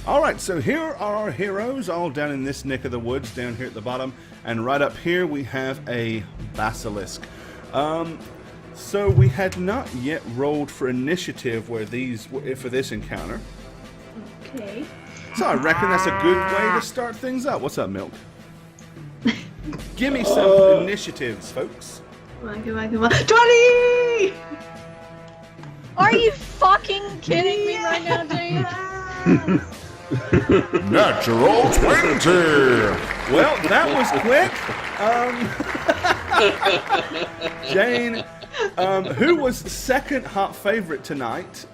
All right, so here are our heroes, all down in this neck of the woods, down here at the bottom. And right up here, we have a basilisk. So we had not yet rolled for initiative for this encounter. Okay. So I reckon that's a good way to start things up. What's up, Milk? Give me some initiatives, folks. Come on. 20! Are you fucking kidding me right now, Jane? Natural 20! Well, that was quick. Jane, who was second hot favorite tonight?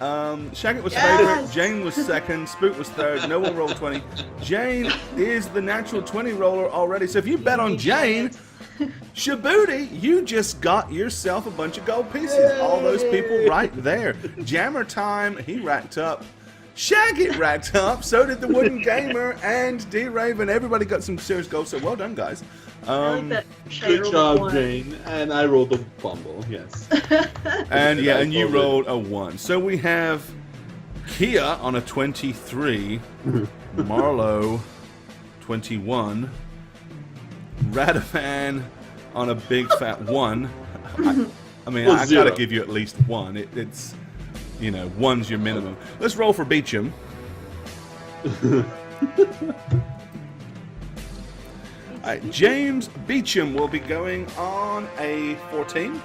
Shagget was favorite, Jane was second, Spook was third, no one rolled 20. Jane is the natural 20 roller already, so if you bet on Jane, Shabooty, you just got yourself a bunch of gold pieces. All those people right there. Jammer Time, he racked up. Shaggy racked up, so did the Wooden Gamer and D-Raven. Everybody got some serious gold, so well done, guys. Good job, Jane. And I rolled a fumble, yes. And you rolled a 1. So we have Kia on a 23, Marlo 21, Radifan on a big fat 1. I mean, I gotta give you at least 1. It's... You know, 1's your minimum. Let's roll for Beecham. Alright, James Beecham will be going on a 14.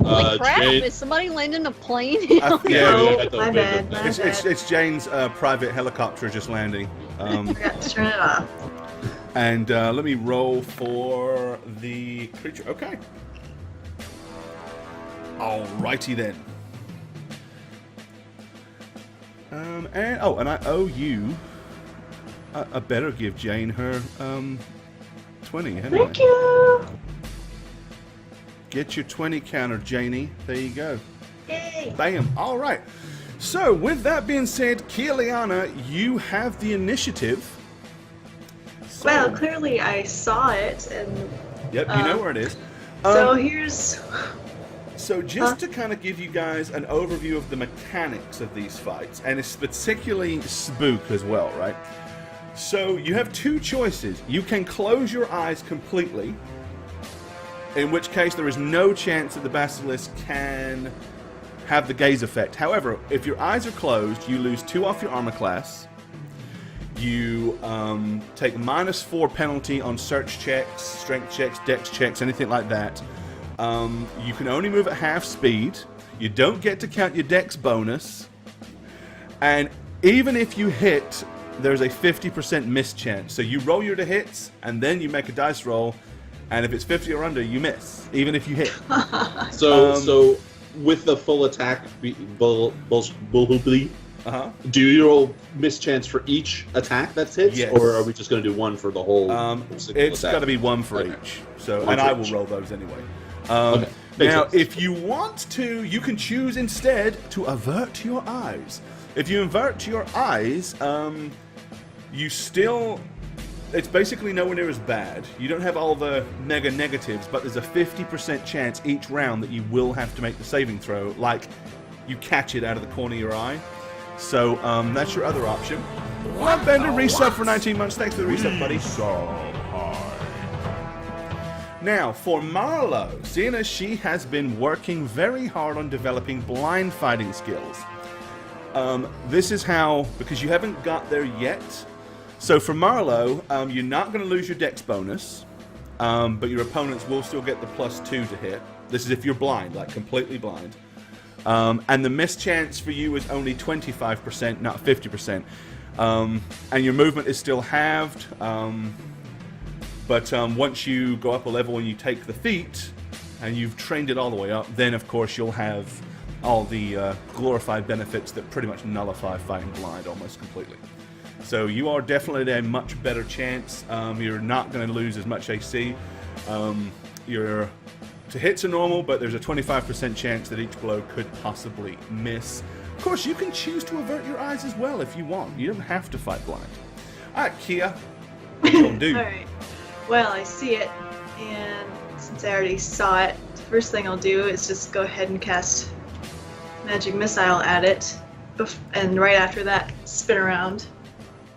Holy crap, Jane... is somebody landing a plane? Yeah, My bad. it's Jane's private helicopter just landing. Forgot to turn it off. And let me roll for the creature. Okay. Alrighty then. And I owe you. I better give Jane her 20. Thank you. Get your 20 counter, Janie. There you go. Yay. Bam. All right. So with that being said, Keeliana, you have the initiative. Well, clearly I saw it, and Yep, you know where it is. so here's. So just to kind of give you guys an overview of the mechanics of these fights, and it's particularly Spook as well, right? So you have two choices. You can close your eyes completely, in which case there is no chance that the Basilisk can have the gaze effect. However, if your eyes are closed, you lose 2 off your armor class. You take -4 penalty on search checks, strength checks, dex checks, anything like that. You can only move at half speed. You don't get to count your dex bonus. And even if you hit, there's a 50% miss chance. So you roll your hits, and then you make a dice roll. And if it's 50 or under, you miss, even if you hit. So with the full attack, do you roll miss chance for each attack that's hit? Yes. Or are we just going to do 1 for the whole It's got to be 1 for each. So, One and for I will each. roll those anyway. Okay. Now, sense. if you want to, you can choose instead to avert your eyes. If you avert your eyes, you still... It's basically nowhere near as bad. You don't have all the mega negatives, but there's a 50% chance each round that you will have to make the saving throw, like you catch it out of the corner of your eye. So that's your other option. Rob Bender, resub for 19 months. Thanks for the resub, buddy. Now, for Marlo, seeing as she has been working very hard on developing blind fighting skills, this is how, because you haven't got there yet. So for Marlo, you're not going to lose your dex bonus, but your opponents will still get the +2 to hit. This is if you're blind, like completely blind. And the miss chance for you is only 25%, not 50%. And your movement is still halved. But once you go up a level and you take the feat, and you've trained it all the way up, then of course you'll have all the glorified benefits that pretty much nullify fighting blind almost completely. So you are definitely at a much better chance. You're not going to lose as much AC. Your to hits are normal, but there's a 25% chance that each blow could possibly miss. Of course, you can choose to avert your eyes as well if you want. You don't have to fight blind. All right, Kia, what you gonna do? Alright. Well, I see it, and since I already saw it, the first thing I'll do is just go ahead and cast Magic Missile at it, and right after that, spin around.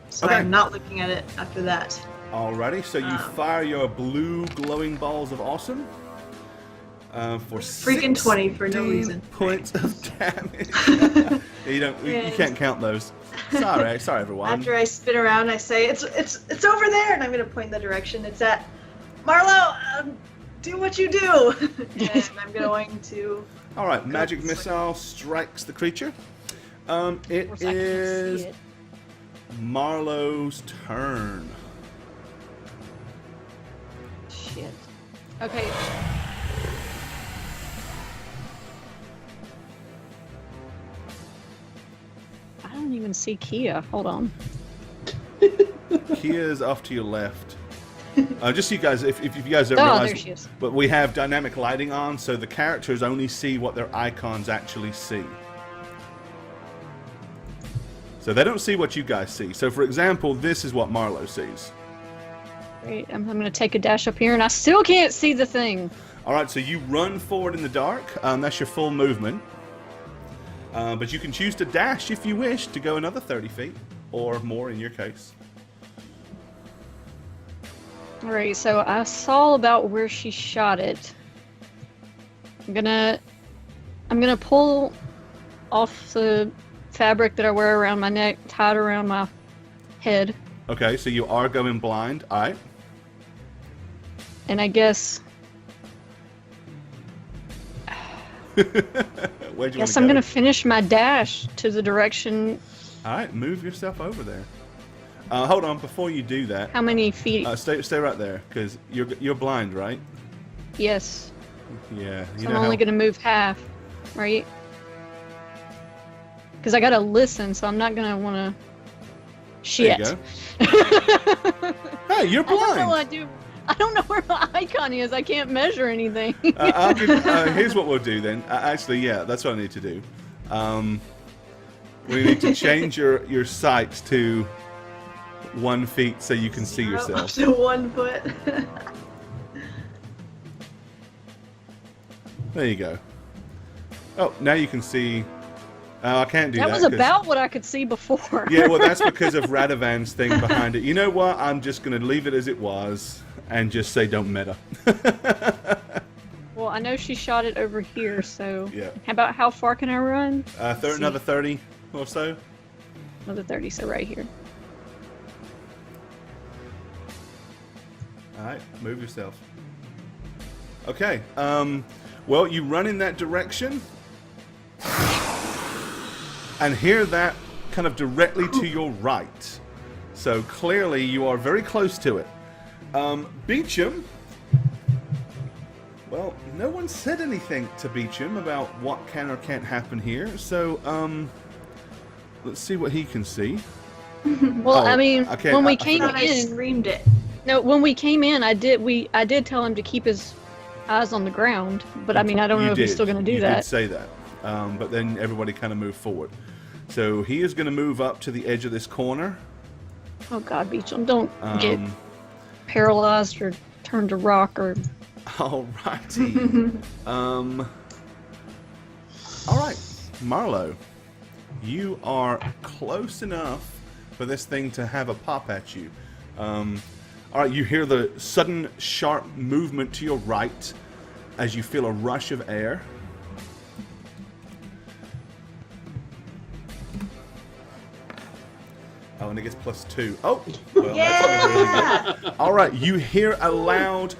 So Okay. I'm not looking at it after that. Alrighty, so you fire your blue glowing balls of awesome for Freaking 20 for no 16 reason. points of damage. You can't count those. Sorry everyone. After I spin around, I say, it's over there, and I'm going to point the direction it's at. Marlo, do what you do! And I'm going to... All right, magic missile strikes the creature. It course I can't see is it. Marlowe's turn. Shit. Okay. I don't even see Kia. Hold on. Kia is off to your left. Just so you guys, if you guys don't Oh, realize, there she is. but we have dynamic lighting on, so the characters only see what their icons actually see. So they don't see what you guys see. So for example, this is what Marlo sees. Great. I'm going to take a dash up here, and I still can't see the thing. All right, so you run forward in the dark. That's your full movement. But you can choose to dash if you wish to go another 30 feet or more in your case. All right, so I saw about where she shot it. I'm gonna pull off the fabric that I wear around my neck, tie it around my head, Okay, so you are going blind. All right. and I guess Where'd you want to I'm go? gonna finish my dash to the direction. All right, move yourself over there. Hold on, before you do that, How many feet? stay right there, because you're blind, right? Yes. Yeah. You So know I'm only how- gonna move half, right? Because I gotta listen, so I'm not gonna wanna. Shit. There you go. Hey, you're I don't know what I blind. do. I don't know where my icon is. I can't measure anything. Here's what we'll do then. Actually, yeah, that's what I need to do. We need to change your sight to 1 feet so you can see Up yourself. to 1 foot. There you go. Oh, now you can see. I can't do that. That was 'cause- about what I could see before. Yeah, well, that's because of Radovan's thing behind it. You know what? I'm just going to leave it as it was and just say don't meta. Well, I know she shot it over here, so. Yeah. How about how far can I run? Another 30 or so. Another 30, so right here. All right, move yourself. Okay. Well, you run in that direction and hear that kind of directly to your right. So clearly you are very close to it. Beecham. Well, no one said anything to Beecham about what can or can't happen here. So let's see what he can see. Well, Oh, I mean, okay, when I we I came thought I in, screamed it. no, when we came in, I did tell him to keep his eyes on the ground, but I mean, I don't know if he's still going to do You that. did say that, but then everybody kind of moved forward. So he is going to move up to the edge of this corner. Oh God, Beecham, don't get Um, paralyzed or turn to rock or. Alrighty. All right, Marlo, you are close enough for this thing to have a pop at you. All right, you hear the sudden sharp movement to your right as you feel a rush of air. Oh, and it gets +2. Oh, well, that's really good. All right, you hear a loud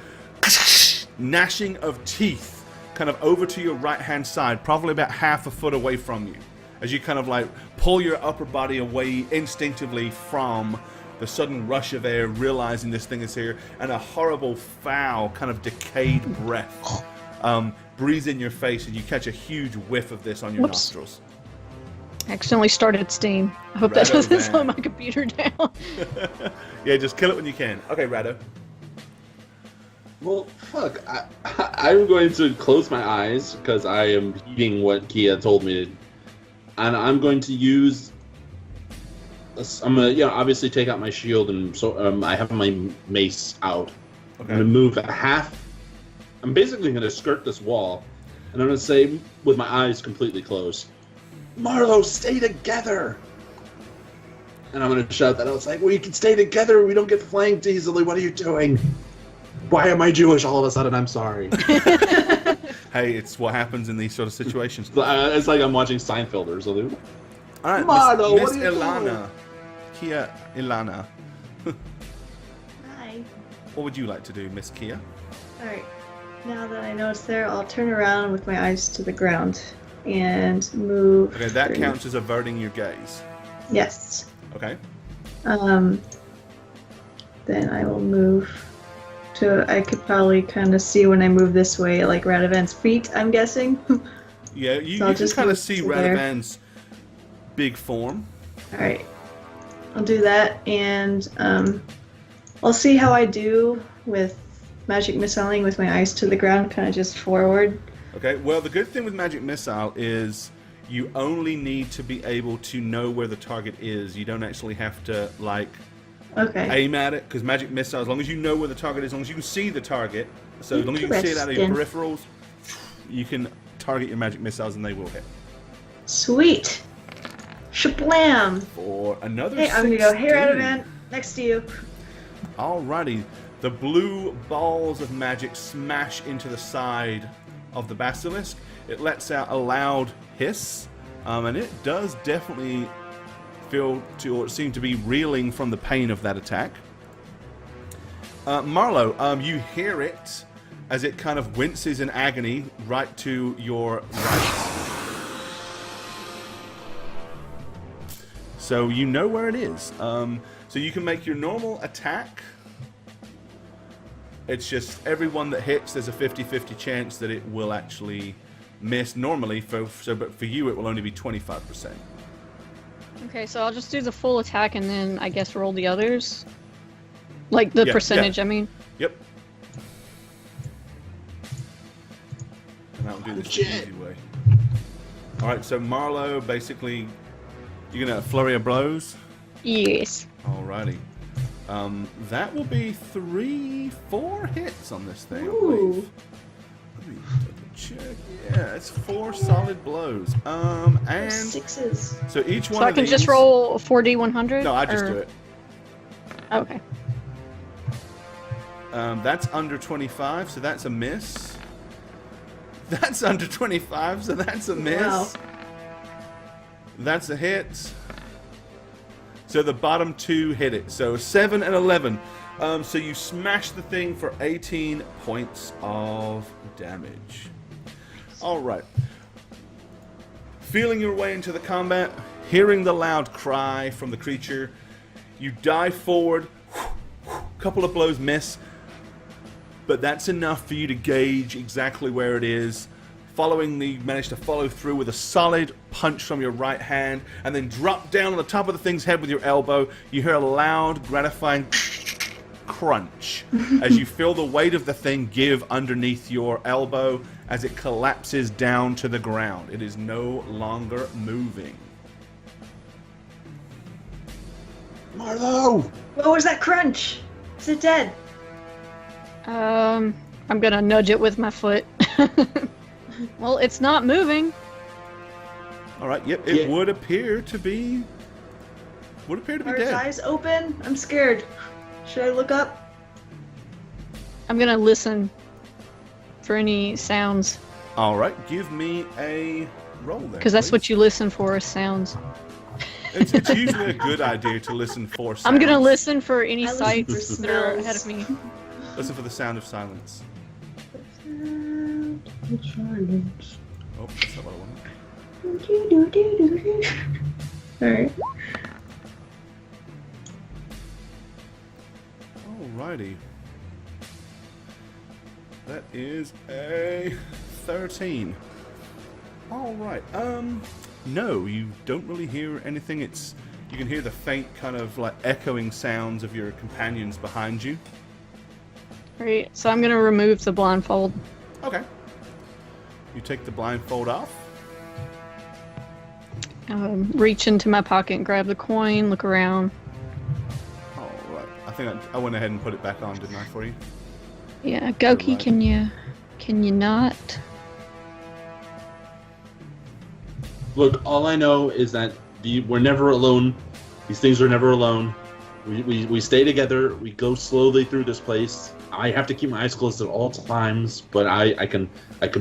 gnashing of teeth kind of over to your right-hand side, probably about half a foot away from you, as you kind of like pull your upper body away instinctively from the sudden rush of air, realizing this thing is here, and a horrible, foul, kind of decayed breath breathes in your face, and you catch a huge whiff of this on your Whoops. nostrils. Accidentally started Steam. I hope that Rado doesn't van. slow my computer down. Yeah, just kill it when you can. Okay, Rado. Well, fuck. I'm going to close my eyes because I am heeding what Kia told me to, and I'm going to use. I'm gonna, obviously take out my shield, and so I have my mace out, I'm going to move a half. I'm basically going to skirt this wall, and I'm going to say, with my eyes completely closed, Marlo, stay together! And I'm going to shout that out. It's like, we can stay together. We don't get flanked easily. What are you doing? Why am I Jewish all of a sudden? I'm sorry. Hey, it's what happens in these sort of situations. It's like I'm watching Seinfeld or something. All right, Marlo, Miss what are you Ilana. Kia Ilana. Hi. What would you like to do, Miss Kia? Alright. Now that I know it's there, I'll turn around with my eyes to the ground and move. Okay, that 3. counts as averting your gaze. Yes. Okay. Then I will move to. I could probably kind of see when I move this way, like Radovan's feet, I'm guessing. Yeah, you, So you I'll can just kind of move see to there. Radovan's big form. Alright. I'll do that, and I'll see how I do with magic missiling with my eyes to the ground, kind of just forward. Okay, well, the good thing with Magic Missile is you only need to be able to know where the target is. You don't actually have to, like, Okay. aim at it, because Magic Missile, as long as you know where the target is, as long as you can see the target, so as long as you can see it out of your Interesting. peripherals, you can target your Magic Missiles and they will hit. Sweet. Shablam! For another Hey, I'm gonna go, hey 16. Radovan, next to you. Alrighty, the blue balls of magic smash into the side of the basilisk. It lets out a loud hiss, and it does definitely feel to, or seem to be reeling from the pain of that attack. Marlo, you hear it as it kind of winces in agony right to your right. So you know where it is. So you can make your normal attack. It's just every one that hits, there's a 50-50 chance that it will actually miss. Normally, but for you, it will only be 25%. Okay, so I'll just do the full attack and then I guess roll the others. Like the Yeah, percentage, yeah. I mean. Yep. And I'll do this the easy way. Alright, so Marlo, basically, you're going to flurry of blows. Yes. Alrighty. That will be 4 hits on this thing, I Ooh. believe. Let me double check. Yeah, it's 4 solid blows. And 6s. so each one So I of can these... just roll a 4d100? No, I just do it. Okay. That's under 25, so that's a miss. That's under 25, so that's a miss. Wow. That's a hit. So the bottom 2 hit it. So 7 and 11. So you smash the thing for 18 points of damage. All right. Feeling your way into the combat, hearing the loud cry from the creature, you dive forward. Couple of blows miss, but that's enough for you to gauge exactly where it is. You manage to follow through with a solid punch from your right hand, and then drop down on the top of the thing's head with your elbow. You hear a loud, gratifying crunch as you feel the weight of the thing give underneath your elbow as it collapses down to the ground. It is no longer moving. Marlo! What was that crunch? Is it dead? I'm gonna nudge it with my foot. Well, it's not moving. All right. Yep. It Yeah. would appear to be. Would appear to be Are its dead. eyes open? I'm scared. Should I look up? I'm gonna listen for any sounds. All right. Give me a roll there. Because that's please. what you listen for, is sounds. It's usually a good idea to listen for sounds. I'm gonna listen for any I listen sights for that are smells. ahead of me. Listen for the sound of silence. Oh, that's not what I wanted. Alright. Alrighty. That is a 13. Alright. No, you don't really hear anything. You can hear the faint kind of like echoing sounds of your companions behind you. Right, so I'm gonna remove the blindfold. Okay. You take the blindfold off. Reach into my pocket and grab the coin, look around. Alright. I think I went ahead and put it back on, didn't I, for you? Yeah, Goki, Right. can you not? Look, all I know is that we're never alone. These things are never alone. We stay together. We go slowly through this place. I have to keep my eyes closed at all times, but I can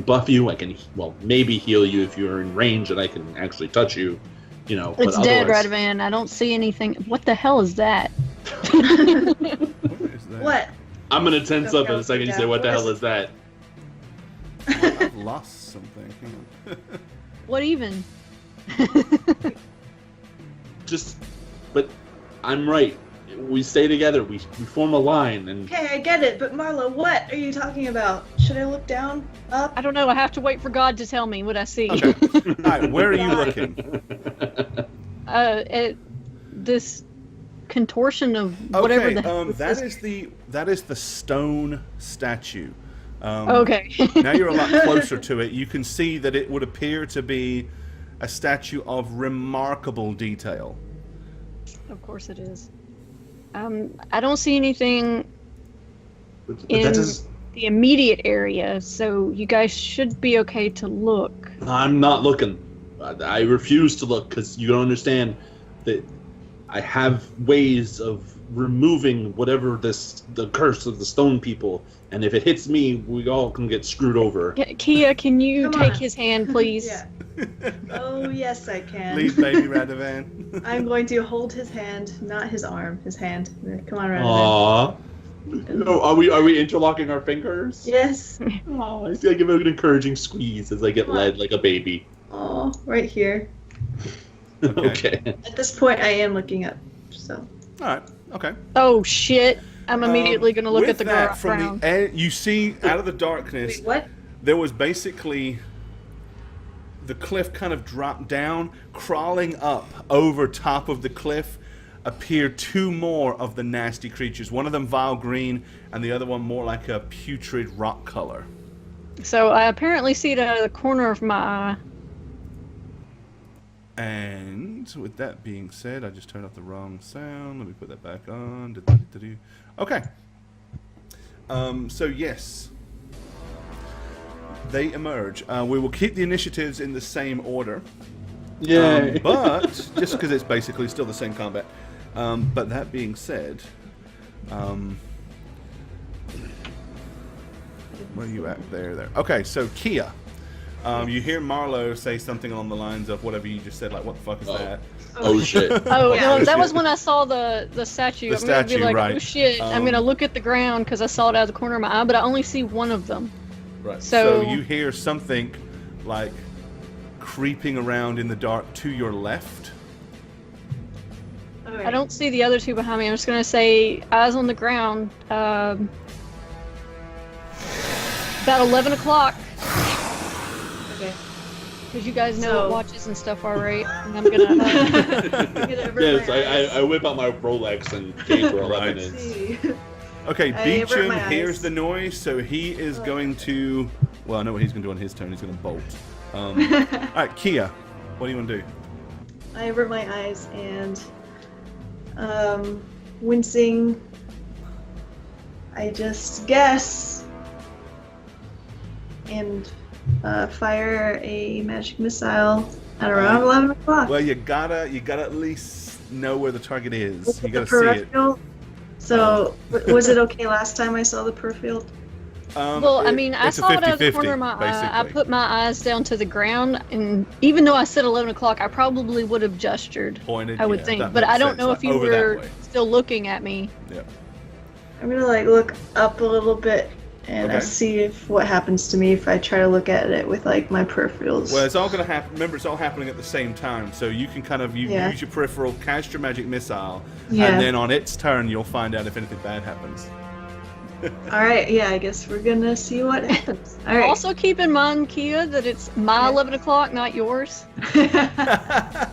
buff you. I can maybe heal you if you're in range and I can actually touch you. You know, It's but dead, otherwise, Radovan. I don't see anything. What the hell is that? What is that? What? I'm gonna tense up in a second. You say, "What the hell is that?" I've lost something. Hang on. What even? But I'm right. We stay together. We form a line, and Okay, I get it, but Marlo, what are you talking about? Should I look down? Up? I don't know. I have to wait for God to tell me what I see. Okay. All right, where are you looking? At this contortion of whatever Okay, the hell that is the stone statue. Okay. Now you're a lot closer to it. You can see that it would appear to be a statue of remarkable detail. Of course it is. I don't see anything But in that does. the immediate area, so you guys should be okay to look. I'm not looking. I refuse to look because you don't understand that I have ways of removing whatever the curse of the stone people, and if it hits me, we all can get screwed over. Kia, can you Come take on. his hand, please? Yeah. Oh, yes, I can. Leave baby Radovan. I'm going to hold his hand, not his arm, his hand. Come on, Radovan. Aww. No, are we interlocking our fingers? Yes. Oh, I see. I give it an encouraging squeeze as I get Come on. led like a baby. Oh, right here. Okay. At this point, I am looking up, so. All right. Okay. Oh shit! I'm immediately gonna look With at the that, from ground. the air, you see out of the darkness. Wait, what? There was basically the cliff kind of dropped down, crawling up over top of the cliff appeared two more of the nasty creatures. One of them vile green and the other one more like a putrid rock color. So I apparently see it out of the corner of my eye. And with that being said, I just turned off the wrong sound. Let me put that back on. Okay. So yes, they emerge. We will keep the initiatives in the same order. Yay. But just because it's basically still the same combat. But that being said, where are you at? There. Okay, so Kia. You hear Marlo say something along the lines of whatever you just said, like, what the fuck is that? Oh shit. Oh Yeah. no, that was when I saw the statue. The I'm gonna statue, be like, right. oh shit! I'm gonna look at the ground because I saw it out of the corner of my eye, but I only see one of them. Right. So- So you hear something like creeping around in the dark to your left. Alright. I don't see the other two behind me. I'm just gonna say eyes on the ground. About 11 o'clock, Okay. because you guys know So- what watches and stuff are, right? And I'm gonna. I'm gonna avert Yes, my eyes. I whip out my Rolex and gauge where 11 Right. is. See. Okay, I avert Beecham my hears eyes. the noise, so he is going to. Well, I know what he's going to do on his turn. He's going to bolt. All right, Kia, what do you want to do? I avert my eyes and, wincing, I just guess, and fire a magic missile at around 11 o'clock. Well, you gotta at least know where the target is. With You the gotta see it. peripheral. So, was it okay last time I saw the peripheral? Well, I mean, I it's a saw it out of the 50-50, corner of my eye. I basically. put my eyes down to the ground, and even though I said 11 o'clock, I probably would have gestured. Pointed. I would yeah, think, that but makes I don't sense, know like if you over that were way. still looking at me. Yeah. I'm gonna like look up a little bit and Okay. see if what happens to me if I try to look at it with like my peripherals. Well, it's all going to happen. Remember, it's all happening at the same time. So you can kind of Yeah. use your peripheral, cast your magic missile, Yeah. and then on its turn, you'll find out if anything bad happens. All right, yeah, I guess we're gonna see what happens. All right. Also, keep in mind, Kia, that it's my Yeah. 11 o'clock, not yours. All right,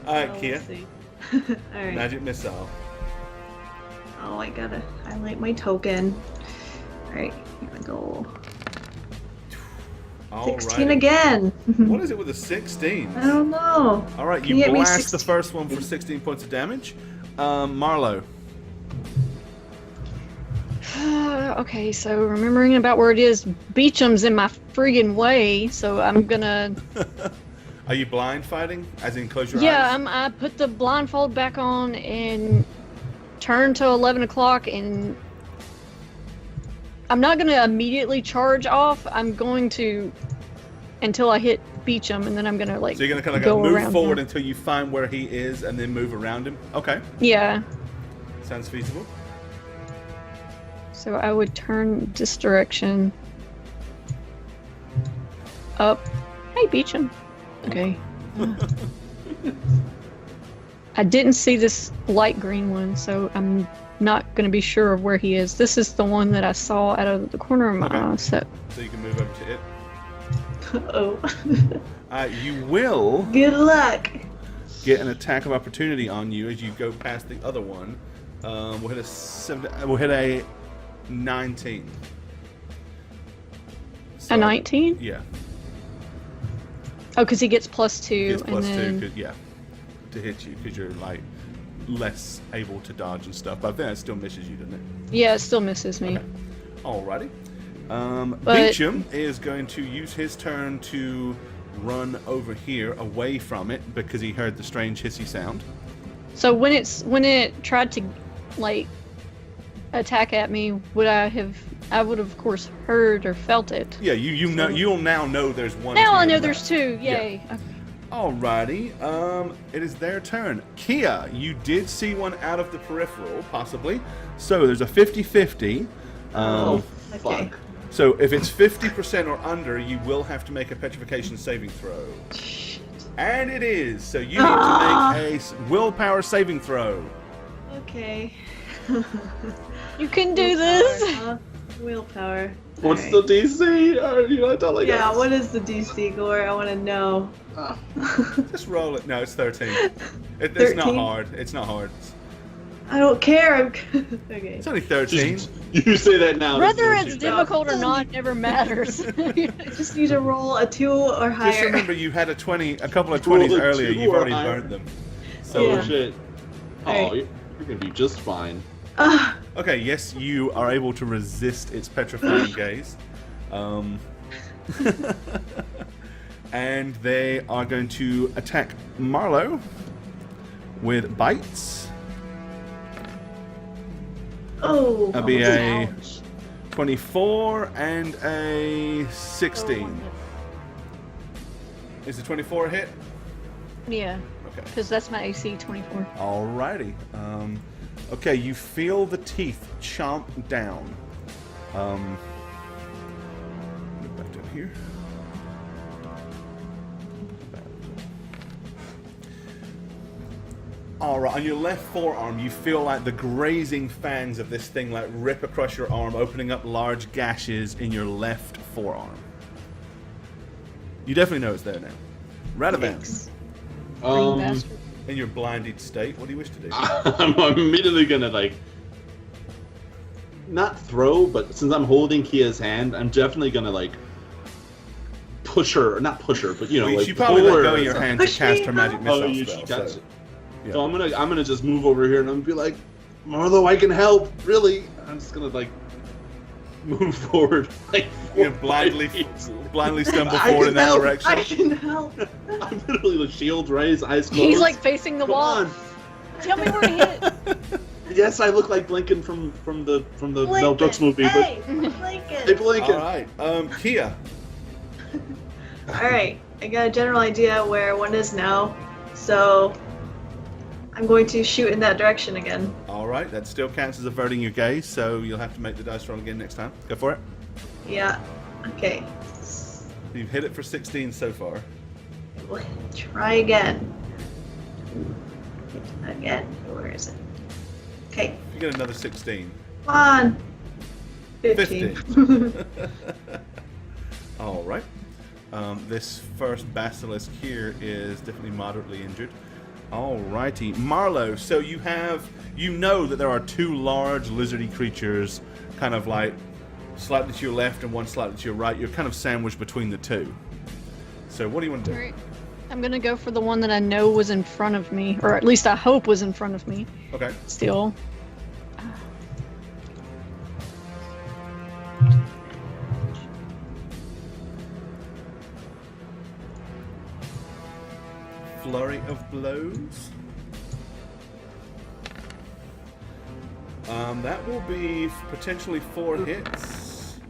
We'll Kia, see. All right. magic missile. Oh, I gotta highlight my token. All right, here we go. 16 Alrighty. again. What is it with the 16? I don't know. All right, Can you you get me blast the 16? first one for 16 points of damage. Marlo. Okay, so remembering about where it is, Beecham's in my friggin' way, so I'm gonna... Are you blind fighting? As in close your eyes? Yeah, I put the blindfold back on and turn to 11 o'clock, and I'm not gonna immediately charge off. I'm going to until I hit Beecham, and then I'm gonna like. So you're gonna kind of go move around forward him. until you find where he is, and then move around him. Okay, Yeah. sounds feasible. So I would turn this direction. Up. Hey, Beecham. Okay. I didn't see this light green one, so I'm not going to be sure of where he is. This is the one that I saw out of the corner of my eye. So you can move over to it. Oh. You will Good luck. get an attack of opportunity on you as you go past the other one. We'll hit a 19. So, a 19? Yeah. Oh, because he gets +2, It's and plus then 2, yeah, to hit you because you're like less able to dodge and stuff. But then it still misses you, doesn't it? yeah, it still misses me. Okay. Alrighty. But- Beecham is going to use his turn to run over here away from it because he heard the strange hissy sound. So when it tried to like attack at me, I would have of course heard or felt it. Yeah, you'll now know there's one. Now to I your know left. there's two. Yay. Okay. Alrighty, it is their turn. Kia, you did see one out of the peripheral, possibly. So there's a 50-50. Oh, Okay. fuck. So if it's 50% or under, you will have to make a petrification saving throw. And it is. So you need to make a willpower saving throw. Okay. You can do this. Huh? Willpower. What's Alright. the DC? Are you not telling Yeah, us? what is the DC, Gore? I want to know. Just roll it. No, it's 13. It's not 13? hard. It's not hard. I don't care. Okay. It's only 13. You say that now. Whether this it's is- difficult or not never matters. I just need to roll a 2 or higher. Just remember, you had a couple of Roll 20s a earlier. 2 You've or already higher. burned them. Oh, So Yeah. shit. Oh, Alright. you're gonna be just fine. Ah, okay, yes, you are able to resist its petrifying gaze. And they are going to attack Marlowe with bites. oh. That'll be a ouch. 24 and a 16. Is the 24 a hit? Yeah, Okay. because that's my AC 24. Alrighty. Okay, you feel the teeth chomp down. Get back down here. Alright, on your left forearm, you feel like the grazing fangs of this thing like rip across your arm, opening up large gashes in your left forearm. You definitely know it's there now. Radavan, Yikes. Green bastard. in your blinded state, what do you wish to do? I'm immediately gonna like not throw, but since I'm holding Kia's hand, I'm definitely gonna like push her, not push her, but you know, Well, like she probably pull let her. go of your hand to Push cast me her magic up. missile Oh, you spell. got So, it. yeah. So I'm gonna just move over here and I'm gonna be like, Marlo, I can help. Really, I'm just gonna like move forward, like You blindly stumble I forward can in that help. direction. I can help. I'm literally the shield raised, eyes closed. He's like facing the Come wall. on. Tell me where to hit. Yes, I look like Blinken from the Mel Lincoln. Brooks movie, Hey, but Lincoln. hey, Blinken. All right, Kia. Alright, I got a general idea where one is now, so I'm going to shoot in that direction again. All right, that still counts as averting your gaze, so you'll have to make the dice roll again next time. Go for it. Yeah, okay. You've hit it for 16 so far. We'll try again. Again, where is it? Okay, You get another 16. come on! 15. All right. This first basilisk here is definitely moderately injured. Alrighty, Marlowe. So you know that there are two large lizardy creatures, kind of like slightly to your left and one slightly to your right. You're kind of sandwiched between the two. So what do you want to do? Alright. I'm gonna go for the one that I know was in front of me, or at least I hope was in front of me. Okay. Still. flurry of blows. That will be potentially 4 hits.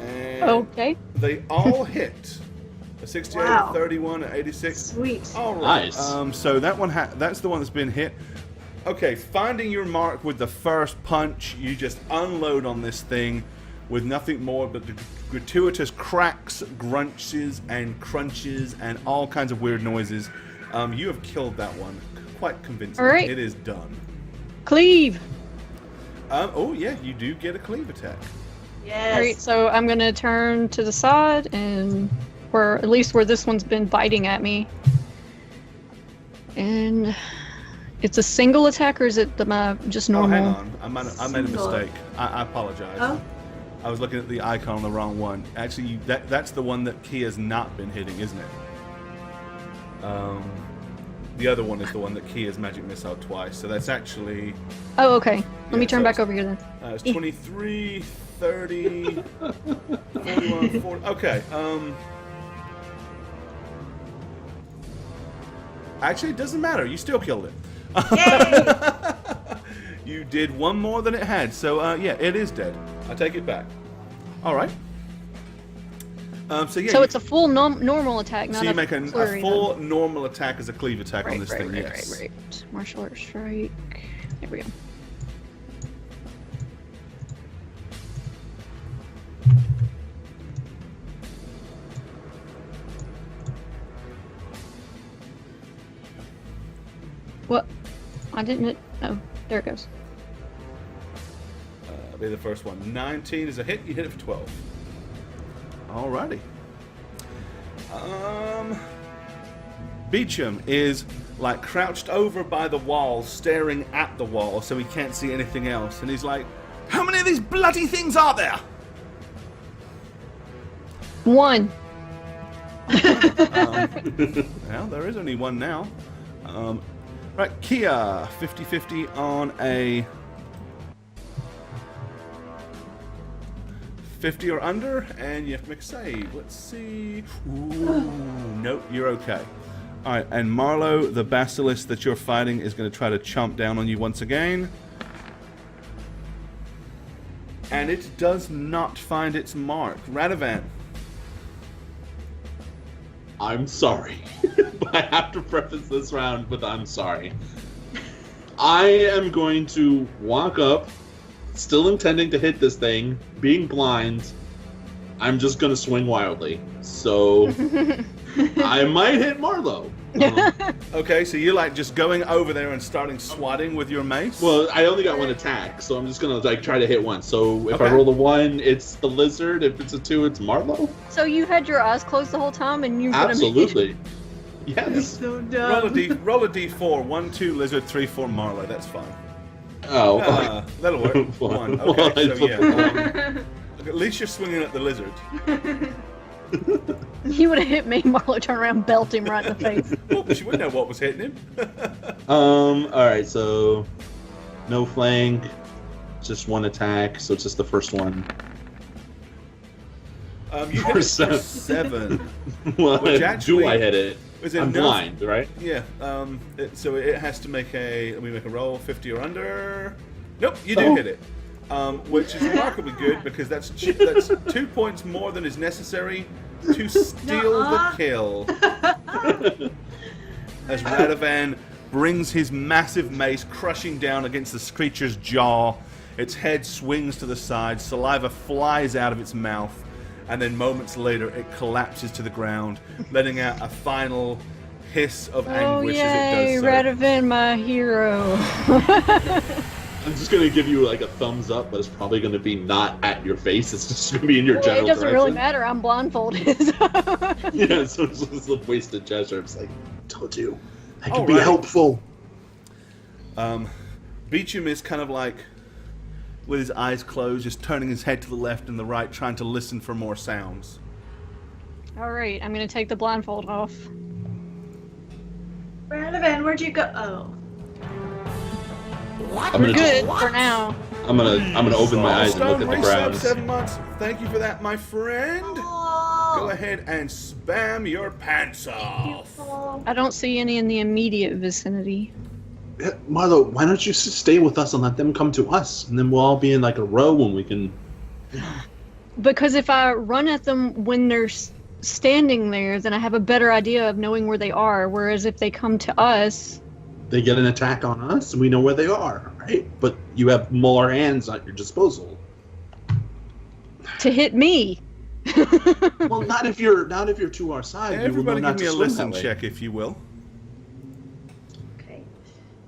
And Okay. they all hit. A 68, Wow. 31, and 86. Sweet. All right. Nice. So that one, that's the one that's been hit. Okay, finding your mark with the first punch, you just unload on this thing with nothing more but the gratuitous cracks, grunches, and crunches, and all kinds of weird noises. You have killed that one quite convincingly. All right. It is done. Cleave. Oh yeah, you do get a cleave attack. Yes. Alright, so I'm gonna turn to the side and where at least where this one's been biting at me. And it's a single attack or is it just normal? Oh, hang on. I made a Single. mistake. I apologize. Oh. I was looking at the icon on the wrong one. Actually, that's the one that Kia's not been hitting, isn't it? The other one is the one that Kia's magic missile twice. So that's actually Oh, okay. Let me Yeah, turn so back it's- over here then. it's 23, 30, 41, 40. Okay. Actually, it doesn't matter. You still killed it. Yay! You did one more than it had. So yeah, it is dead. I take it back. All right. So yeah. So it's a full normal attack, not so you a make a flurry, full normal attack as a cleave attack then. on this thing. Right, Yes. right. Martial arts strike. There we go. What? I didn't. Oh, there it goes. Be the first one. 19 is a hit. You hit it for 12. Alrighty. Beecham is like crouched over by the wall, staring at the wall, so he can't see anything else. And he's like, "How many of these bloody things are there?" One. Well, there is only one now. Right, Kia, 50-50 on a 50 or under, and you have to make a save. Let's see. Ooh, nope, you're okay. All right, and Marlowe, the basilisk that you're fighting, is going to try to chomp down on you once again. And it does not find its mark. Radovan. I'm sorry, but I have to preface this round with I'm sorry. I am going to walk up, still intending to hit this thing, being blind. I'm just going to swing wildly. So I might hit Marlowe. Okay, so you're like just going over there and starting swatting with your mace? Well, I only got one attack, so I'm just going to like try to hit one. So if I Okay. roll a 1, it's the lizard. If it's a 2, it's Marlowe. So you had your eyes closed the whole time, and you could have Absolutely. You're Yes. so roll a dumb. roll a d4. 1, 2, lizard, 3, 4, Marlowe. That's fine. Oh. That'll work. One. 1. Okay, One. so yeah. At least you're swinging at the lizard. You would have hit me, Marlo turned around, belt him right in the face. Well, but you wouldn't know what was hitting him. Alright, so no flank, just one attack, so it's just the first one. You hit it for 7. Well, Which actually- do I hit it? Was it I'm enough? blind, right? Yeah. So it has to make a. Let me make a roll. 50 or under. Nope, you do Oh. hit it. Which is remarkably good because that's 2 points more than is necessary to steal Nuh-uh. the kill. As Radovan brings his massive mace crushing down against this creature's jaw, its head swings to the side, saliva flies out of its mouth, and then moments later it collapses to the ground, letting out a final hiss of Oh anguish yay, as it does so. Radovan, my hero. I'm just gonna give you like a thumbs up, but it's probably gonna be not at your face. It's just gonna be in your Well, general it doesn't direction. really matter. I'm blindfolded. Yeah, so it's just a wasted gesture. It's like, told you, I can be Alright. helpful. Beecham is kind of like, with his eyes closed, just turning his head to the left and the right, trying to listen for more sounds. All right, I'm gonna take the blindfold off. Radovan, where'd you go? Oh. I'm gonna Good just, for now. I'm gonna open my eyes and look at the Stone ground. resub, 7 months. Thank you for that, my friend. Oh, Go ahead and spam your pants off. I don't see any in the immediate vicinity. Marlo, why don't you stay with us and let them come to us, and then we'll all be in like a row when we can. Because if I run at them when they're standing there, then I have a better idea of knowing where they are. Whereas if they come to us, They get an attack on us, and we know where they are, right? But you have more hands at your disposal. to hit me. Well, not if you're to our side. Everybody we will know not give me to a swim listen that way. check, if you will. Okay.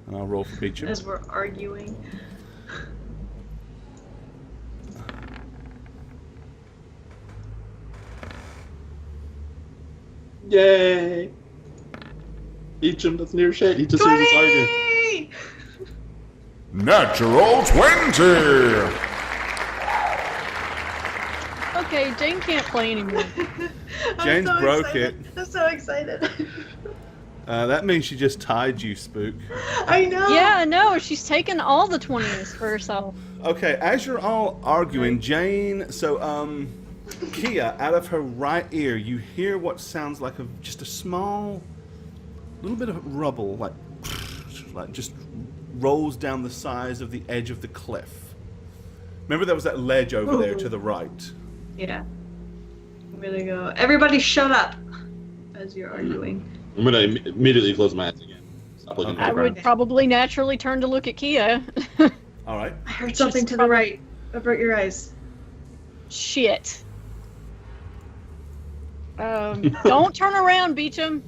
And I'll roll for Beecham. As we're arguing. Yay! Beecham doesn't hear shit. He just hears us arguing. 20! Natural 20. Okay, Jane can't play anymore. Jane's broke it. I'm so excited. That means she just tied you, Spook. I know. Yeah, no, she's taken all the 20s for herself. Okay, as you're all arguing, Jane, so, Kia, out of her right ear, you hear what sounds like just a small, little bit of rubble, like just rolls down the sides of the edge of the cliff. Remember there was that ledge over there to the right? Yeah. I'm gonna go. Everybody shut up as you're arguing. I'm gonna immediately close my eyes again. Stop looking Okay. at I the would ground. probably naturally turn to look at Kia. All right. I heard something to the right. Avert your eyes. Shit. Don't turn around, Beecham.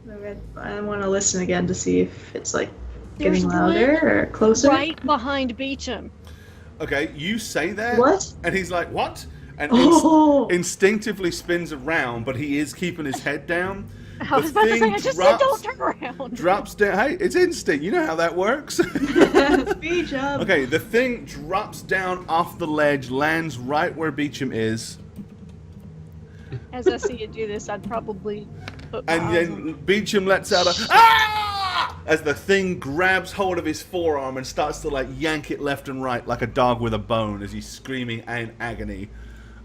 Okay, I want to listen again to see if it's like There's getting louder or closer. Right behind Beecham. Okay, you say that. What? And he's like, what? And Oh. instinctively spins around, but he is keeping his head down. I was about to say, I just said don't turn around. Drops down. Hey, it's instinct. You know how that works. Speed job. Okay, the thing drops down off the ledge, lands right where Beecham is, As I see it do this, I'd probably put my and eyes on then Beecham lets out a ah! As the thing grabs hold of his forearm and starts to like yank it left and right like a dog with a bone as he's screaming in agony.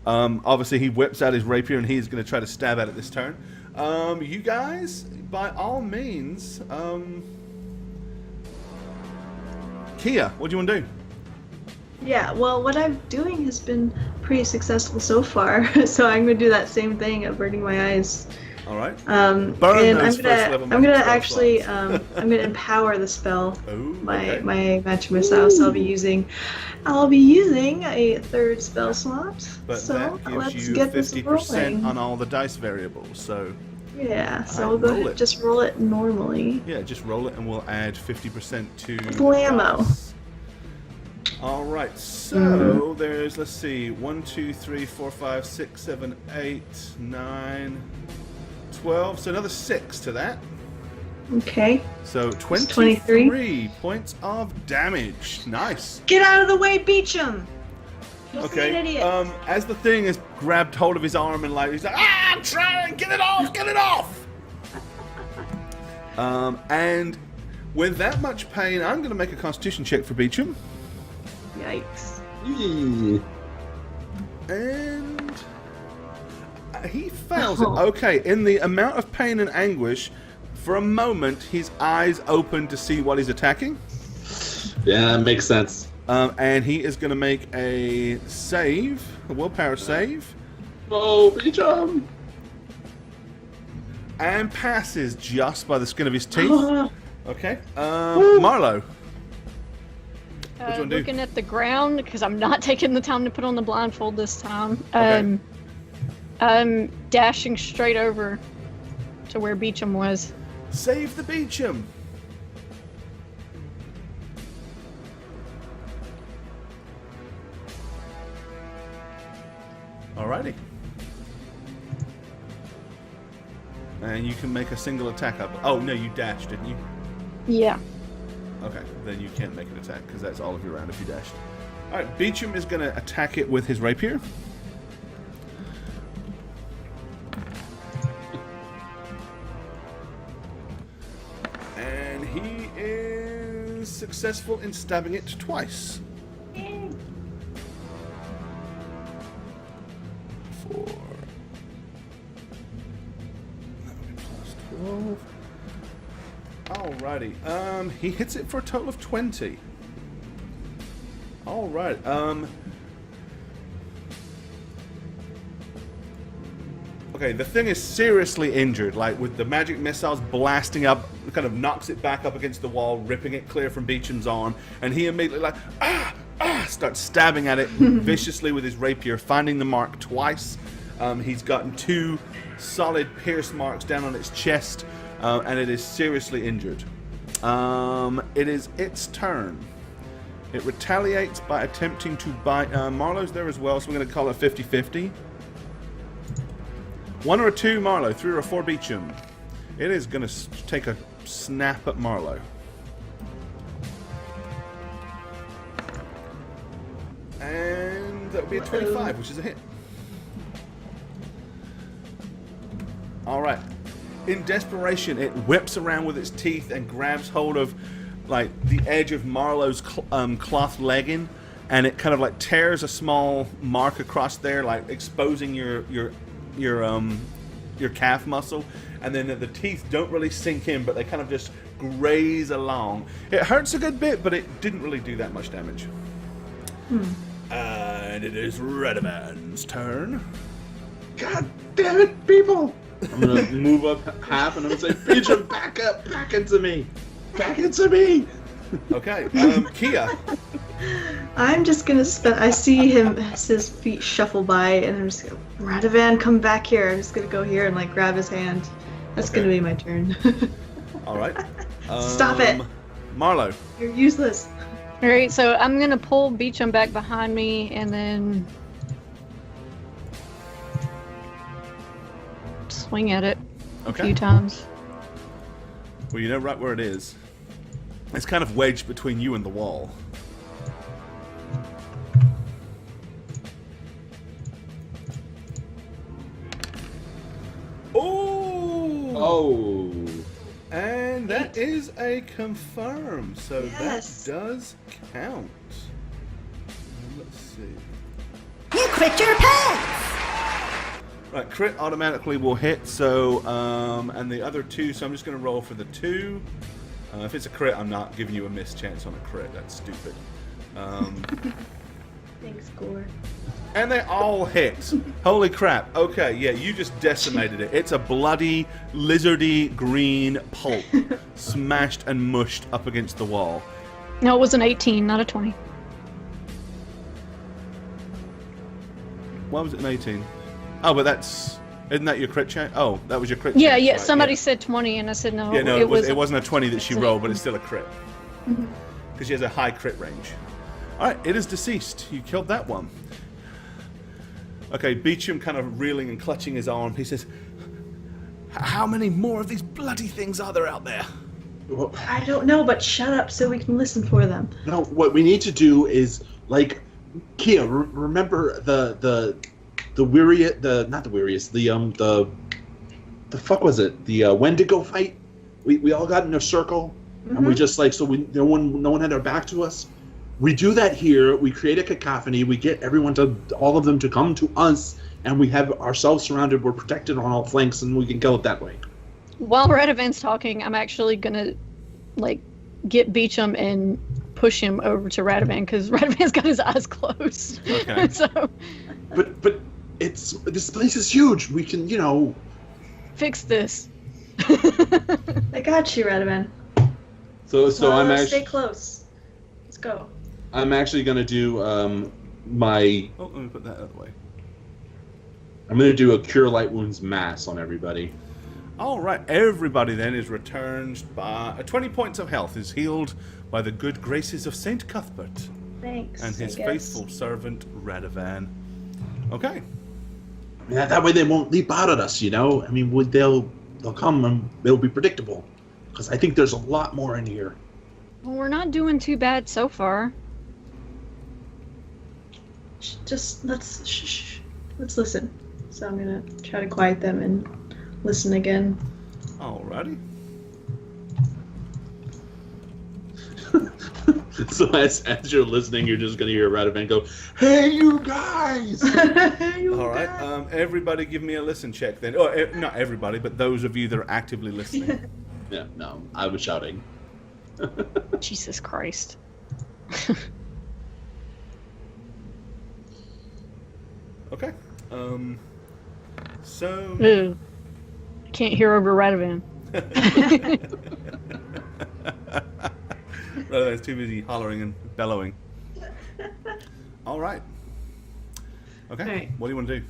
Obviously, he whips out his rapier and he's going to try to stab at it this turn. You guys, by all means, Kia, what do you want to do? Yeah, well, what I'm doing has been pretty successful so far, so I'm gonna do that same thing, averting my eyes. All right. And those first level I'm gonna magic spell actually, slots. I'm gonna empower the spell. Ooh, My okay. my magic missile. So I'll be using a third spell slot. But so that gives let's you get this 50% rolling. on all the dice variables. So Yeah, so Alright, we'll go roll ahead it. and just roll it normally. yeah, just roll it and we'll add 50% to the Blammo. dice. All right, so there's, let's see, 1, 2, 3, 4, 5, 6, 7, 8, 9, 12. So another 6 to that. Okay. So 23. 23 points of damage. Nice. Get out of the way, Beecham! You'll see Okay. an idiot. As the thing has grabbed hold of his arm and like he's like, ah, I'm trying, get it off, get it off. And with that much pain, I'm going to make a Constitution check for Beecham, Yikes. Yee. and he fails Oh. it. Okay, in the amount of pain and anguish, for a moment, his eyes open to see what he's attacking. Yeah, that makes sense. And he is going to make a save, a willpower save, Oh, Beecham! and passes just by the skin of his teeth. Oh, Okay. Marlo. What you wanna do? looking at the ground, because I'm not taking the time to put on the blindfold this time. Okay. I'm dashing straight over to where Beecham was. Save the Beecham. Alrighty. And you can make a single attack up. Oh, no, you dashed, didn't you? Yeah. Okay, then you can't make an attack because that's all of your round if you dashed. Alright, Beecham is going to attack it with his rapier. And he is successful in stabbing it twice. That would be plus 12. Alrighty. He hits it for a total of 20. Alright. Okay, the thing is seriously injured, like with the magic missiles blasting up, kind of knocks it back up against the wall, ripping it clear from Beecham's arm, and he immediately starts stabbing at it viciously with his rapier, finding the mark twice. He's gotten 2 solid pierce marks down on its chest, and it is seriously injured. It is its turn. It retaliates by attempting to bite. Marlowe's there as well, so we're going to call it 50-50. 1 or 2 Marlowe, 3 or 4 Beecham. It is going to take a snap at Marlowe. And that would be a 25, which is a hit. Alright. In desperation, it whips around with its teeth and grabs hold of like the edge of Marlowe's cloth legging, and it kind of like tears a small mark across there, like exposing your calf muscle, and then the teeth don't really sink in, but they kind of just graze along. It hurts a good bit, but it didn't really do that much damage. And it is Redman's turn. God damn it, people! I'm gonna move up half, and I'm gonna say, Beecham, back up, back into me, back into me. Okay, Kia. I'm just gonna I see his feet shuffle by, and I'm just gonna, Radovan, come back here. I'm just gonna go here and like grab his hand. That's gonna be my turn. Alright. Stop it. Marlowe. You're useless. Alright, so I'm gonna pull Beecham back behind me and then swing at it a few times. Well, you know right where it is. It's kind of wedged between you and the wall. Oh! And that is a confirm, so Yes. that does count. Let's see. You crit your pants! Right, crit automatically will hit, so, and the other 2, so I'm just going to roll for the 2. If it's a crit, I'm not giving you a miss chance on a crit. That's stupid. Thanks, Gore. And they all hit. Holy crap. Okay, yeah, you just decimated it. It's a bloody, lizardy green pulp smashed and mushed up against the wall. No, it was an 18, not a 20. Why was it an 18? Oh, but isn't that your crit chance? Oh, that was your crit Yeah, chance, yeah. right, Somebody said 20, and I said no. Yeah, no, it wasn't a 20 that it's she an rolled, but 18. it's still a crit. Because she has a high crit range. Alright, it is deceased. You killed that one. Okay, Beecham kind of reeling and clutching his arm. He says, how many more of these bloody things are there out there? Well, I don't know, but shut up so we can listen for them. no, what we need to do is, like, Kia, remember the fuck was it? The Wendigo fight? We all got in a circle, and we just like, so no one had their back to us. We do that here. We create a cacophony. We get all of them to come to us, and we have ourselves surrounded. We're protected on all flanks, and we can kill it that way. While Radovan's talking, I'm actually gonna like get Beecham and push him over to Radovan because Radovan's got his eyes closed. Okay. So, But this place is huge. We can, fix this. I got you, Radovan. So I'm Stay actually close. Let's go. I'm actually gonna do my. Oh, let me put that out of the way. I'm gonna do a cure light wounds mass on everybody. All right, everybody then is returned by 20 points of health, is healed by the good graces of Saint Cuthbert Thanks. and his I guess. faithful servant Radovan. Okay. Yeah, that way they won't leap out at us. I mean, they'll come and it'll be predictable. Because I think there's a lot more in here. Well, we're not doing too bad so far. Just let's listen. So I'm gonna try to quiet them and listen again. So So as you're listening, you're just going to hear Radovan go, "Hey, you guys!" All right. Everybody give me a listen check then. Or not everybody, but those of you that are actively listening. Yeah, no, I was shouting. Jesus Christ. Okay. So... Ew. I can't hear over Radovan. Rather, too busy hollering and bellowing. All right. Okay. All right. What do you want to do?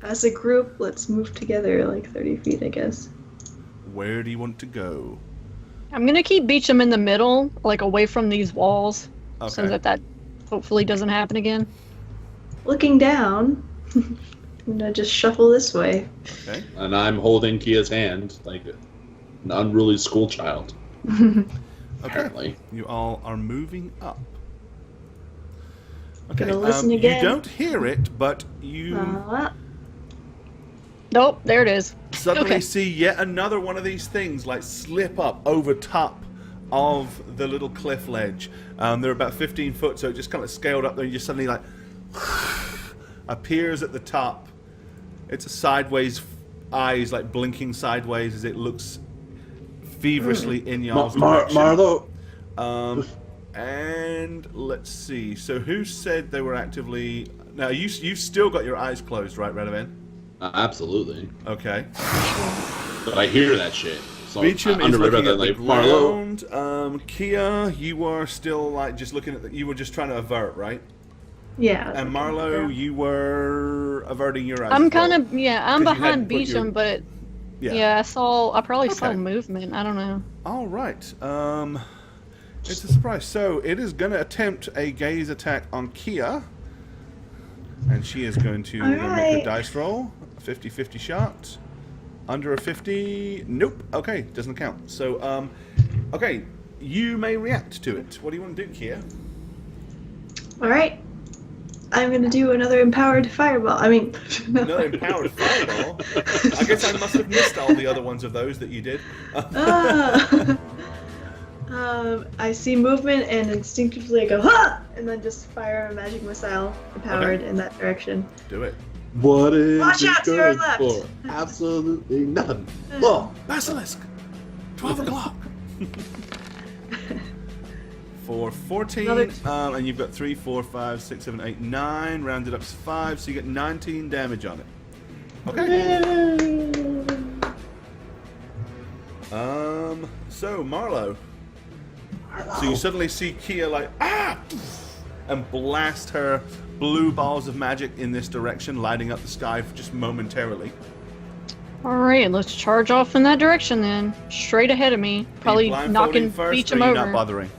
As a group, let's move together like 30 feet, I guess. Where do you want to go? I'm gonna keep Beecham in the middle, like away from these walls, so Okay. that hopefully doesn't happen again. Looking down, I'm gonna just shuffle this way. Okay. And I'm holding Kia's hand like an unruly school child. Okay. Apparently. You all are moving up. Okay. Gonna listen again. You don't hear it, but you Nope, there it is. suddenly Okay. see yet another one of these things like slip up over top of the little cliff ledge. They're about 15 foot, so it just kind of scaled up there and just suddenly like appears at the top. It's a sideways eyes, like blinking sideways as it looks feverishly in y'all's direction. Marlo. And let's see. So who said they were actively... Now, you've still got your eyes closed, right, Radovan? Absolutely. Okay. But I hear that shit. So Beecham I'm is under looking at like, the Marlo. ground. Kia, you were still like just looking at you were just trying to avert, right? Yeah. And Marlo, you were averting your eyes. I'm as well. kind of, yeah, I'm 'Cause you hadn't behind put your- Beecham, but Yeah. yeah, I probably saw Okay. movement. I don't know. All right. It's a surprise. So it is going to attempt a gaze attack on Kia. And she is going to make a Alright. dice roll. 50-50 shot. Under a 50. Nope. Okay, doesn't count. So, okay, you may react to it. What do you want to do, Kia? All right. I'm gonna do another empowered fireball. I mean, Another empowered fireball. I guess I must have missed all the other ones of those that you did. Ah. I see movement and instinctively I go, ha! And then just fire a magic missile empowered Okay. in that direction. Do it. What is Watch it out to your good left. for? Absolutely nothing. Oh, Basilisk! 12 o'clock! For 14, Another- and you've got 3, 4, 5, 6, 7, 8, 9, rounded up to 5, so you get 19 damage on it. Okay. So Marlo. So you suddenly see Kia like, ah! And blast her blue balls of magic in this direction, lighting up the sky just momentarily. All right, let's charge off in that direction then. Straight ahead of me, probably Are you knocking blindfolding first, Beecham or are you over. not bothering?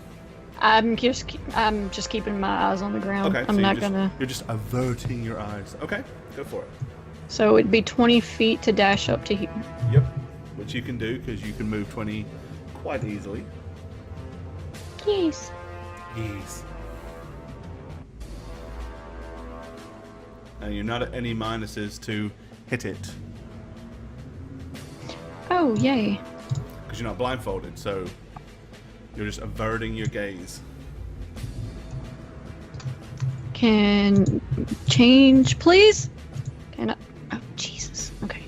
I'm just keeping my eyes on the ground. Okay, I'm so not gonna. you're just averting your eyes. Okay, go for it. So it'd be 20 feet to dash up to here. Yep, which you can do because you can move 20 quite easily. Yes. Yes. And you're not at any minuses to hit it Oh, yay. because you're not blindfolded, so you're just averting your gaze. Can change, please? Can I? Oh, Jesus. Okay.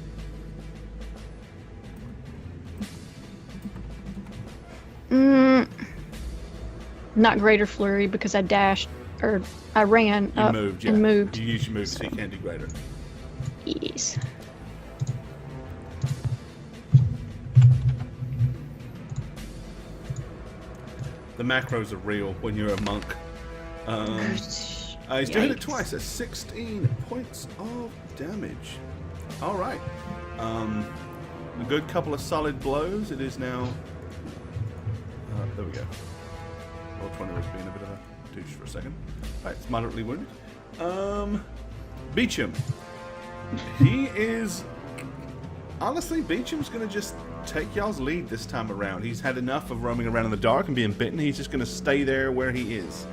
Not greater flurry because I dashed, or I ran You up moved, yeah. and moved. You use your move, so you can't do greater. Yes. The macros are real when you're a monk. He's doing it Yikes. twice at 16 points of damage. All right. A good couple of solid blows. It is now. There we go. Roll 20 was being a bit of a douche for a second. Right, it's moderately wounded. Beecham. He is. Honestly, Beecham's going to just take y'all's lead this time around. He's had enough of roaming around in the dark and being bitten. He's just going to stay there where he is.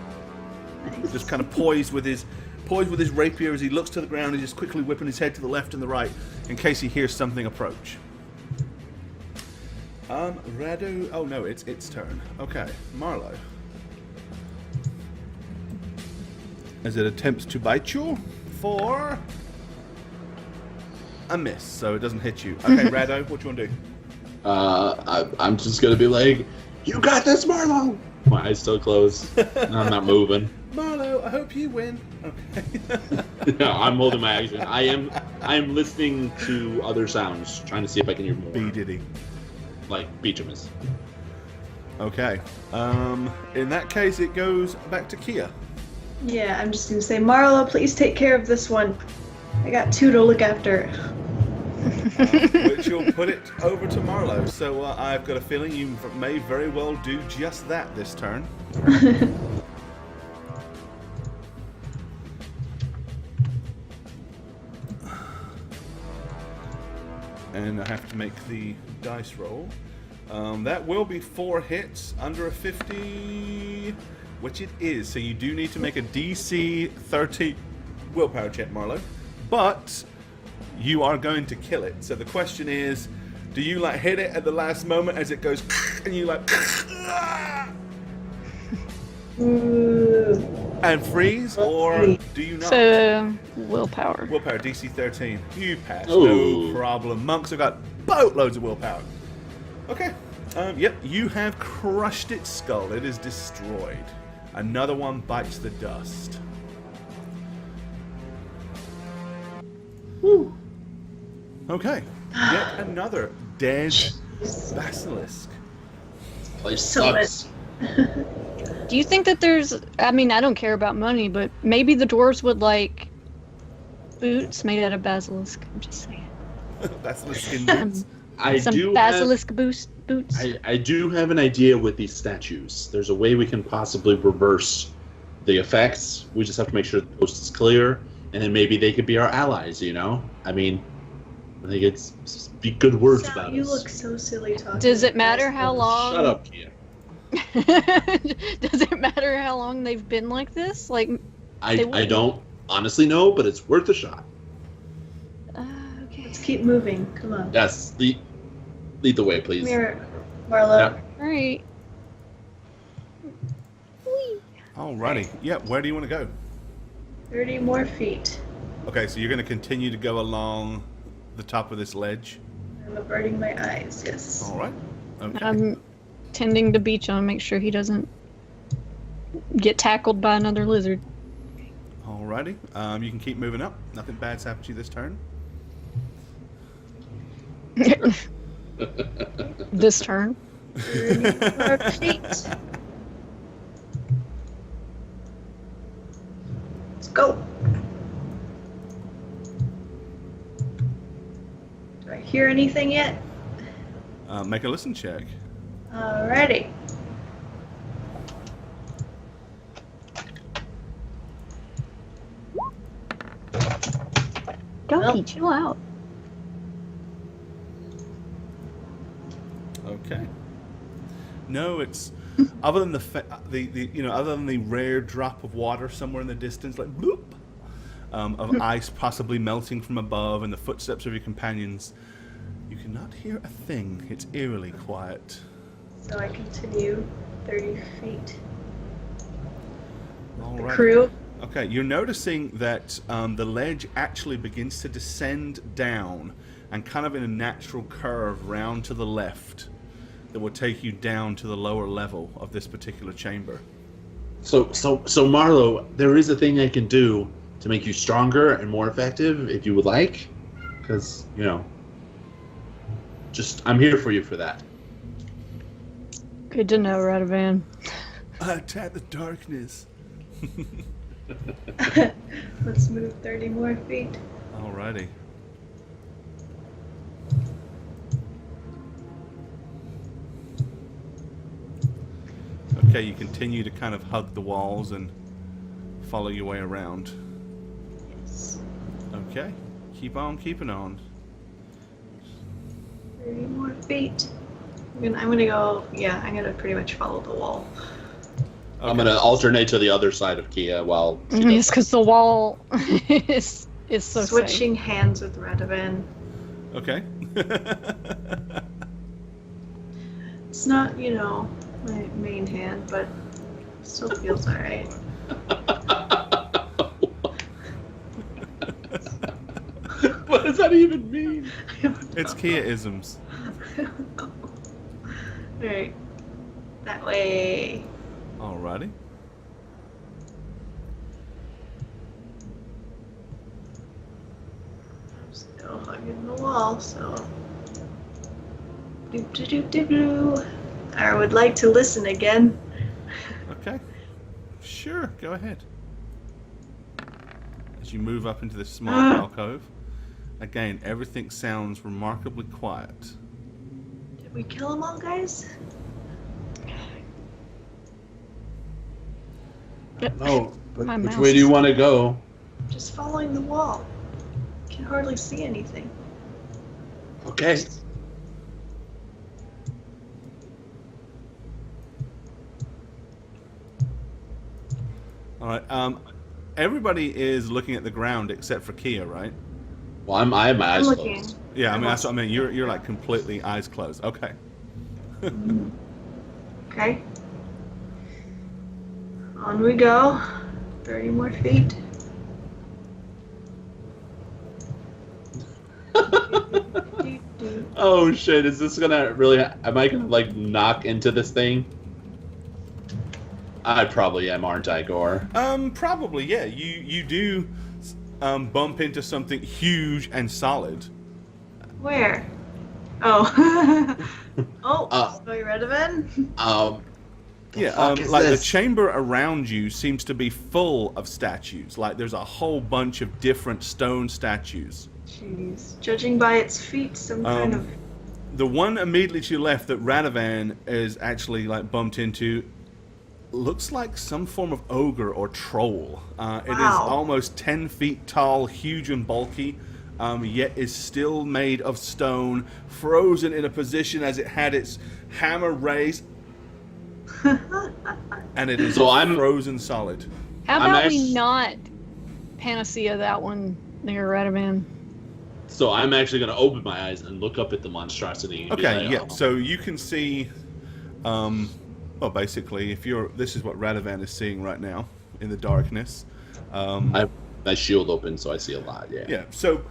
Just kind of poised with his rapier as he looks to the ground. He's just quickly whipping his head to the left and the right in case he hears something approach. Radu. Oh no, it's its turn. Okay, Marlo. as it attempts to bite you for a miss, so it doesn't hit you. Okay, Rado, what do you want to do? I'm just gonna be like, "You got this, Marlo." My eyes still closed. I'm not moving. Marlo, I hope you win. Okay. No, I'm holding my action. I am listening to other sounds, trying to see if I can hear more. B Diddy. Like Beechamus. Okay. In that case, it goes back to Kia. Yeah, I'm just gonna say, Marlo, please take care of this one. I got 2 to look after. Which will put it over to Marlo. So I've got a feeling you may very well do just that this turn. And I have to make the dice roll. That will be 4 hits under a 50, which it is. So you do need to make a DC 30 willpower check, Marlo. But you are going to kill it. So the question is, do you like hit it at the last moment as it goes and you like and freeze, or do you not? So, willpower. Willpower, DC 13. You pass, Ooh. no problem. Monks have got boatloads of willpower. Okay. Yep, you have crushed its skull. It is destroyed. Another one bites the dust. Woo. Okay. Yet another dead basilisk. Place So sucks. Do you think that there's... I mean, I don't care about money, but maybe the dwarves would like boots made out of basilisk. I'm just saying. Basilisk skin boots. I Some do basilisk boots. I do have an idea with these statues. There's a way we can possibly reverse the effects. We just have to make sure the coast is clear, and then maybe they could be our allies, you know? I mean, I think it's be good words Sal, about you us. look so silly talking. Does it like matter this. how long... Shut up, Kia. Does it matter how long they've been like this? Like, I don't honestly know, but it's worth a shot. okay. Let's keep moving. Come on. Yes, lead the way, please. Come here, Marlo. Yeah. All right. Alrighty. Yeah, where do you want to go? 30 more feet. Okay, so you're going to continue to go along the top of this ledge. I'm averting my eyes, yes. Alright. Okay. I'm tending to beach on, make sure he doesn't get tackled by another lizard. Alrighty. You can keep moving up. Nothing bad's happened to you this turn. This turn. 30 more feet. Let's go. Do I hear anything yet? Make a listen check. Alrighty. Donkey, chill out. Okay. No, it's other than other than the rare drop of water somewhere in the distance, like bloop, of ice possibly melting from above, and the footsteps of your companions. You cannot hear a thing. It's eerily quiet. So I continue 30 feet. All The right. crew. Okay, you're noticing that the ledge actually begins to descend down, and kind of in a natural curve round to the left, that will take you down to the lower level of this particular chamber. So Marlo, there is a thing I can do to make you stronger and more effective, if you would like, because I'm here for you for that. Good to know, Radovan. Attack the darkness. Let's move 30 more feet. Alrighty. Okay, you continue to kind of hug the walls and follow your way around. Yes. Okay, keep on keeping on. 30 more feet. I'm gonna go. Yeah, I'm gonna pretty much follow the wall. Okay. I'm gonna alternate to the other side of Kia while she does It's because the wall is so Switching hands with Radovan. Okay. It's not, my main hand, but still feels alright. even mean? It's Kia-isms. Alright. That way. Alrighty. Still hugging the wall, so. Doop doop doop doop doo. I would like to listen again. Okay. Sure, go ahead. As you move up into this small alcove, again, everything sounds remarkably quiet. Did we kill them all, guys? No, but My which mouse way do you is- want to go? Just following the wall. Can hardly see anything. Okay. All right. Everybody is looking at the ground except for Kia, right? Well, I have my eyes I'm looking. closed. Yeah, I mean that's what I mean. You're like completely eyes closed. Okay. Okay. On we go. 30 more feet. Oh shit! Is this gonna really? Am I gonna like knock into this thing? I probably am, aren't I, Gore? Probably, yeah. You do bump into something huge and solid. Where? Oh. Uh. So you read of it? Yeah, fuck is like this? the chamber around you seems to be full of statues. Like there's a whole bunch of different stone statues. Jeez. Judging by its feet, some kind of. The one immediately to your left that Radovan is actually like bumped into looks like some form of ogre or troll. It is Wow. almost 10 feet tall, huge and bulky, yet is still made of stone, frozen in a position as it had its hammer raised, and it is So I'm- frozen solid. How I'm about we act- not panacea that one there, Radaman? So I'm actually gonna open my eyes and look up at the monstrosity. And be Okay, like, yeah. "Oh." So you can see, well, basically, this is what Radovan is seeing right now in the darkness. I have my shield open, so I see a lot. Yeah. Yeah. So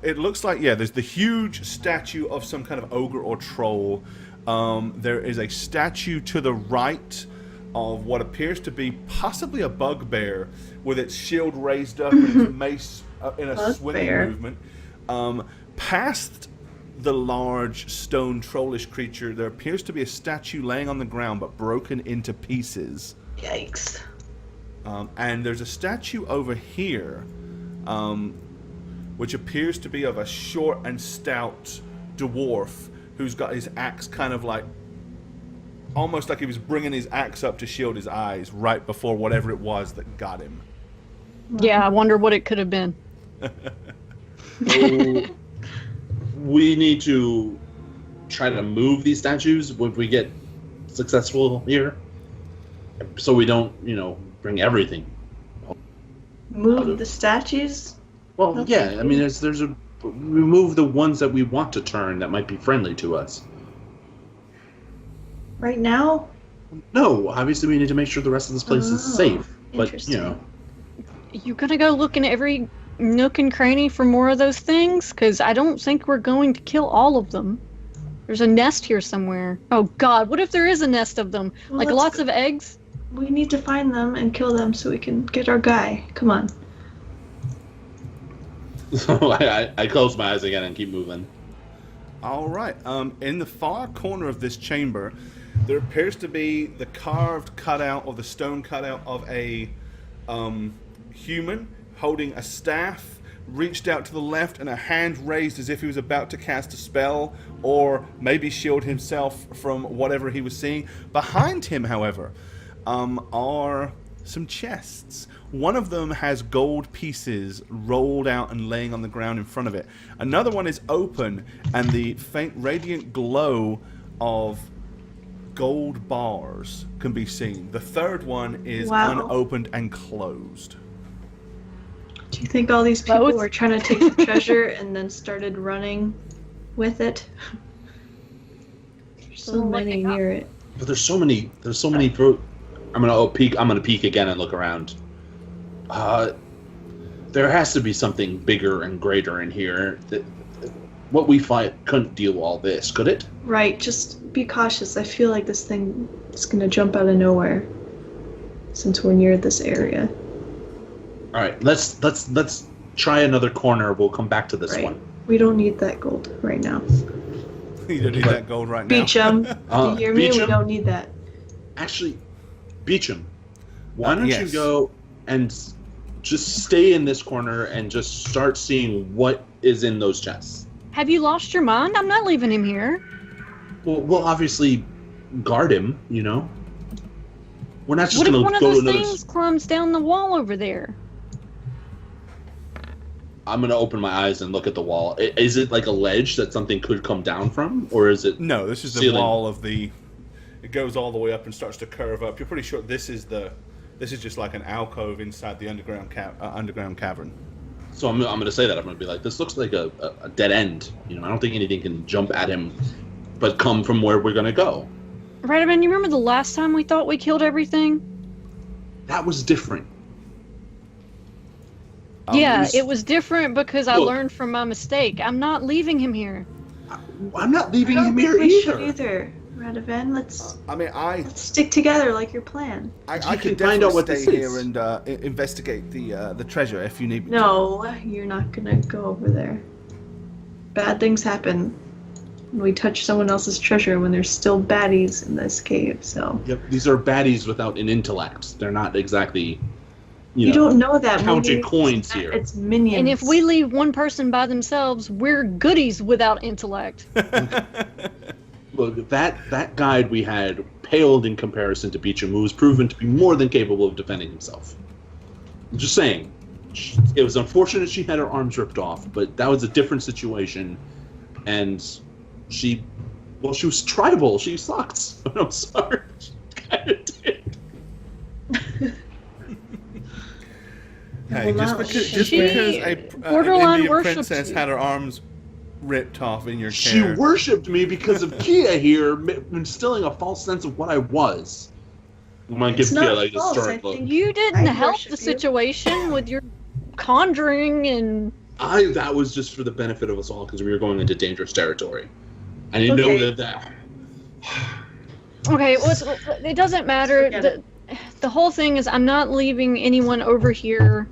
it looks like there's the huge statue of some kind of ogre or troll. There is a statue to the right of what appears to be possibly a bugbear with its shield raised up and its mace in a swimming Bugbear. movement. Past the large stone trollish creature, there appears to be a statue laying on the ground but broken into pieces. Yikes. And there's a statue over here, which appears to be of a short and stout dwarf who's got his axe kind of like, almost like he was bringing his axe up to shield his eyes right before whatever it was that got him. Yeah, I wonder what it could have been. So we need to try to move these statues if we get successful here, so we don't, bring everything. Move the statues? Well, Okay. yeah. I mean, remove the ones that we want to turn that might be friendly to us. Right now? No, obviously we need to make sure the rest of this place is Oh, safe. But interesting. You gonna go look in every nook and cranny for more of those things? Because I don't think we're going to kill all of them. There's a nest here somewhere. Oh God, what if there is a nest of them? Well, Like let's lots go- of eggs? We need to find them and kill them so we can get our guy. Come on. So I close my eyes again and keep moving. All right. In the far corner of this chamber, there appears to be the carved cutout or the stone cutout of a human holding a staff, reached out to the left, and a hand raised as if he was about to cast a spell or maybe shield himself from whatever he was seeing. Behind him, however, are some chests. One of them has gold pieces rolled out and laying on the ground in front of it. Another one is open, and the faint radiant glow of gold bars can be seen. The third one is Wow. unopened and closed. Do you think all these people Both? were trying to take the treasure and then started running with it? There's so Well, many like- near it. But there's so many. I'm gonna peek again and look around. There has to be something bigger and greater in here. what we fight couldn't deal all this, could it? Right, just be cautious. I feel like this thing is gonna jump out of nowhere since we're near this area. All right, let's try another corner. We'll come back to this Right. one. We don't need that gold right now. You don't need that gold right now. Beecham, you hear me? We Beecham? don't need that. Actually, Beecham, why don't you yes. go and just stay in this corner and just start seeing what is in those chests? Have you lost your mind? I'm not leaving him here. Well, we'll obviously guard him, you know? We're not just What if going one to of go to those another... things climbs down the wall over there? I'm going to open my eyes and look at the wall. Is it like a ledge that something could come down from? Or is it... No, this is the ceiling? wall of the. It goes all the way up and starts to curve up. You're pretty sure this is just like an alcove inside the underground cavern. So I'm going to say that. I'm going to be like, this looks like a dead end. You know, I don't think anything can jump at him but come from where we're going to go. Right, I mean, you remember the last time we thought we killed everything? That was different. Yeah, it was different because I Look. learned from my mistake. I'm not leaving him here. I'm not leaving I don't him think here we should either. either. Radovan, let's I mean, let's stick together like your plan. I You could can find definitely out what stay this here is. and investigate the treasure if you need me. No, you're not gonna go over there. Bad things happen when we touch someone else's treasure when there's still baddies in this cave, so. Yep, these are baddies without an intellect. They're not exactly, You don't know that. counting Maybe coins it's, here. It's minions. And if we leave one person by themselves, we're goodies without intellect. Look, that guide we had paled in comparison to Beecham, who was proven to be more than capable of defending himself. I'm just saying, it was unfortunate she had her arms ripped off, but that was a different situation, and she was tribal. She sucked. I'm sorry. She kind of did. Hey, just Well, because she an borderline Indian worships princess you. had her arms ripped off in your She care. worshipped me because of Kia here, instilling a false sense of what I was. I'm gonna It's give Kia not like a false, stern I look. think- You didn't I help worship the you. situation with your conjuring and... That was just for the benefit of us all because we were going into dangerous territory. I didn't Okay. know that. Okay, it doesn't matter. Forget The whole thing is I'm not leaving anyone over here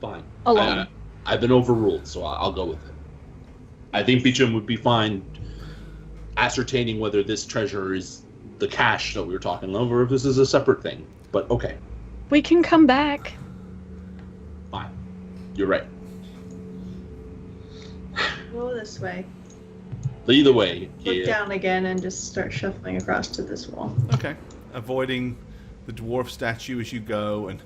Fine. alone. I've been overruled, so I'll go with it. I think Beecham would be fine ascertaining whether this treasure is the cache that we were talking over, or if this is a separate thing. But okay, We can come back. fine. You're right. Go this way. Either way, Look yeah. down again and just start shuffling across to this wall. Okay, avoiding the dwarf statue as you go and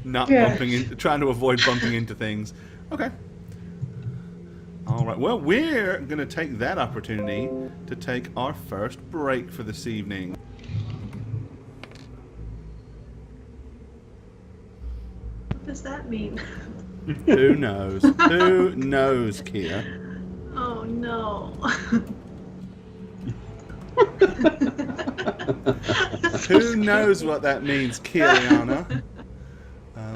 not Yeah. trying to avoid bumping into things. Okay. All right. Well, we're going to take that opportunity to take our first break for this evening. What does that mean? Who knows? Who knows, Kia? Oh no. Who knows what that means, Kiliana?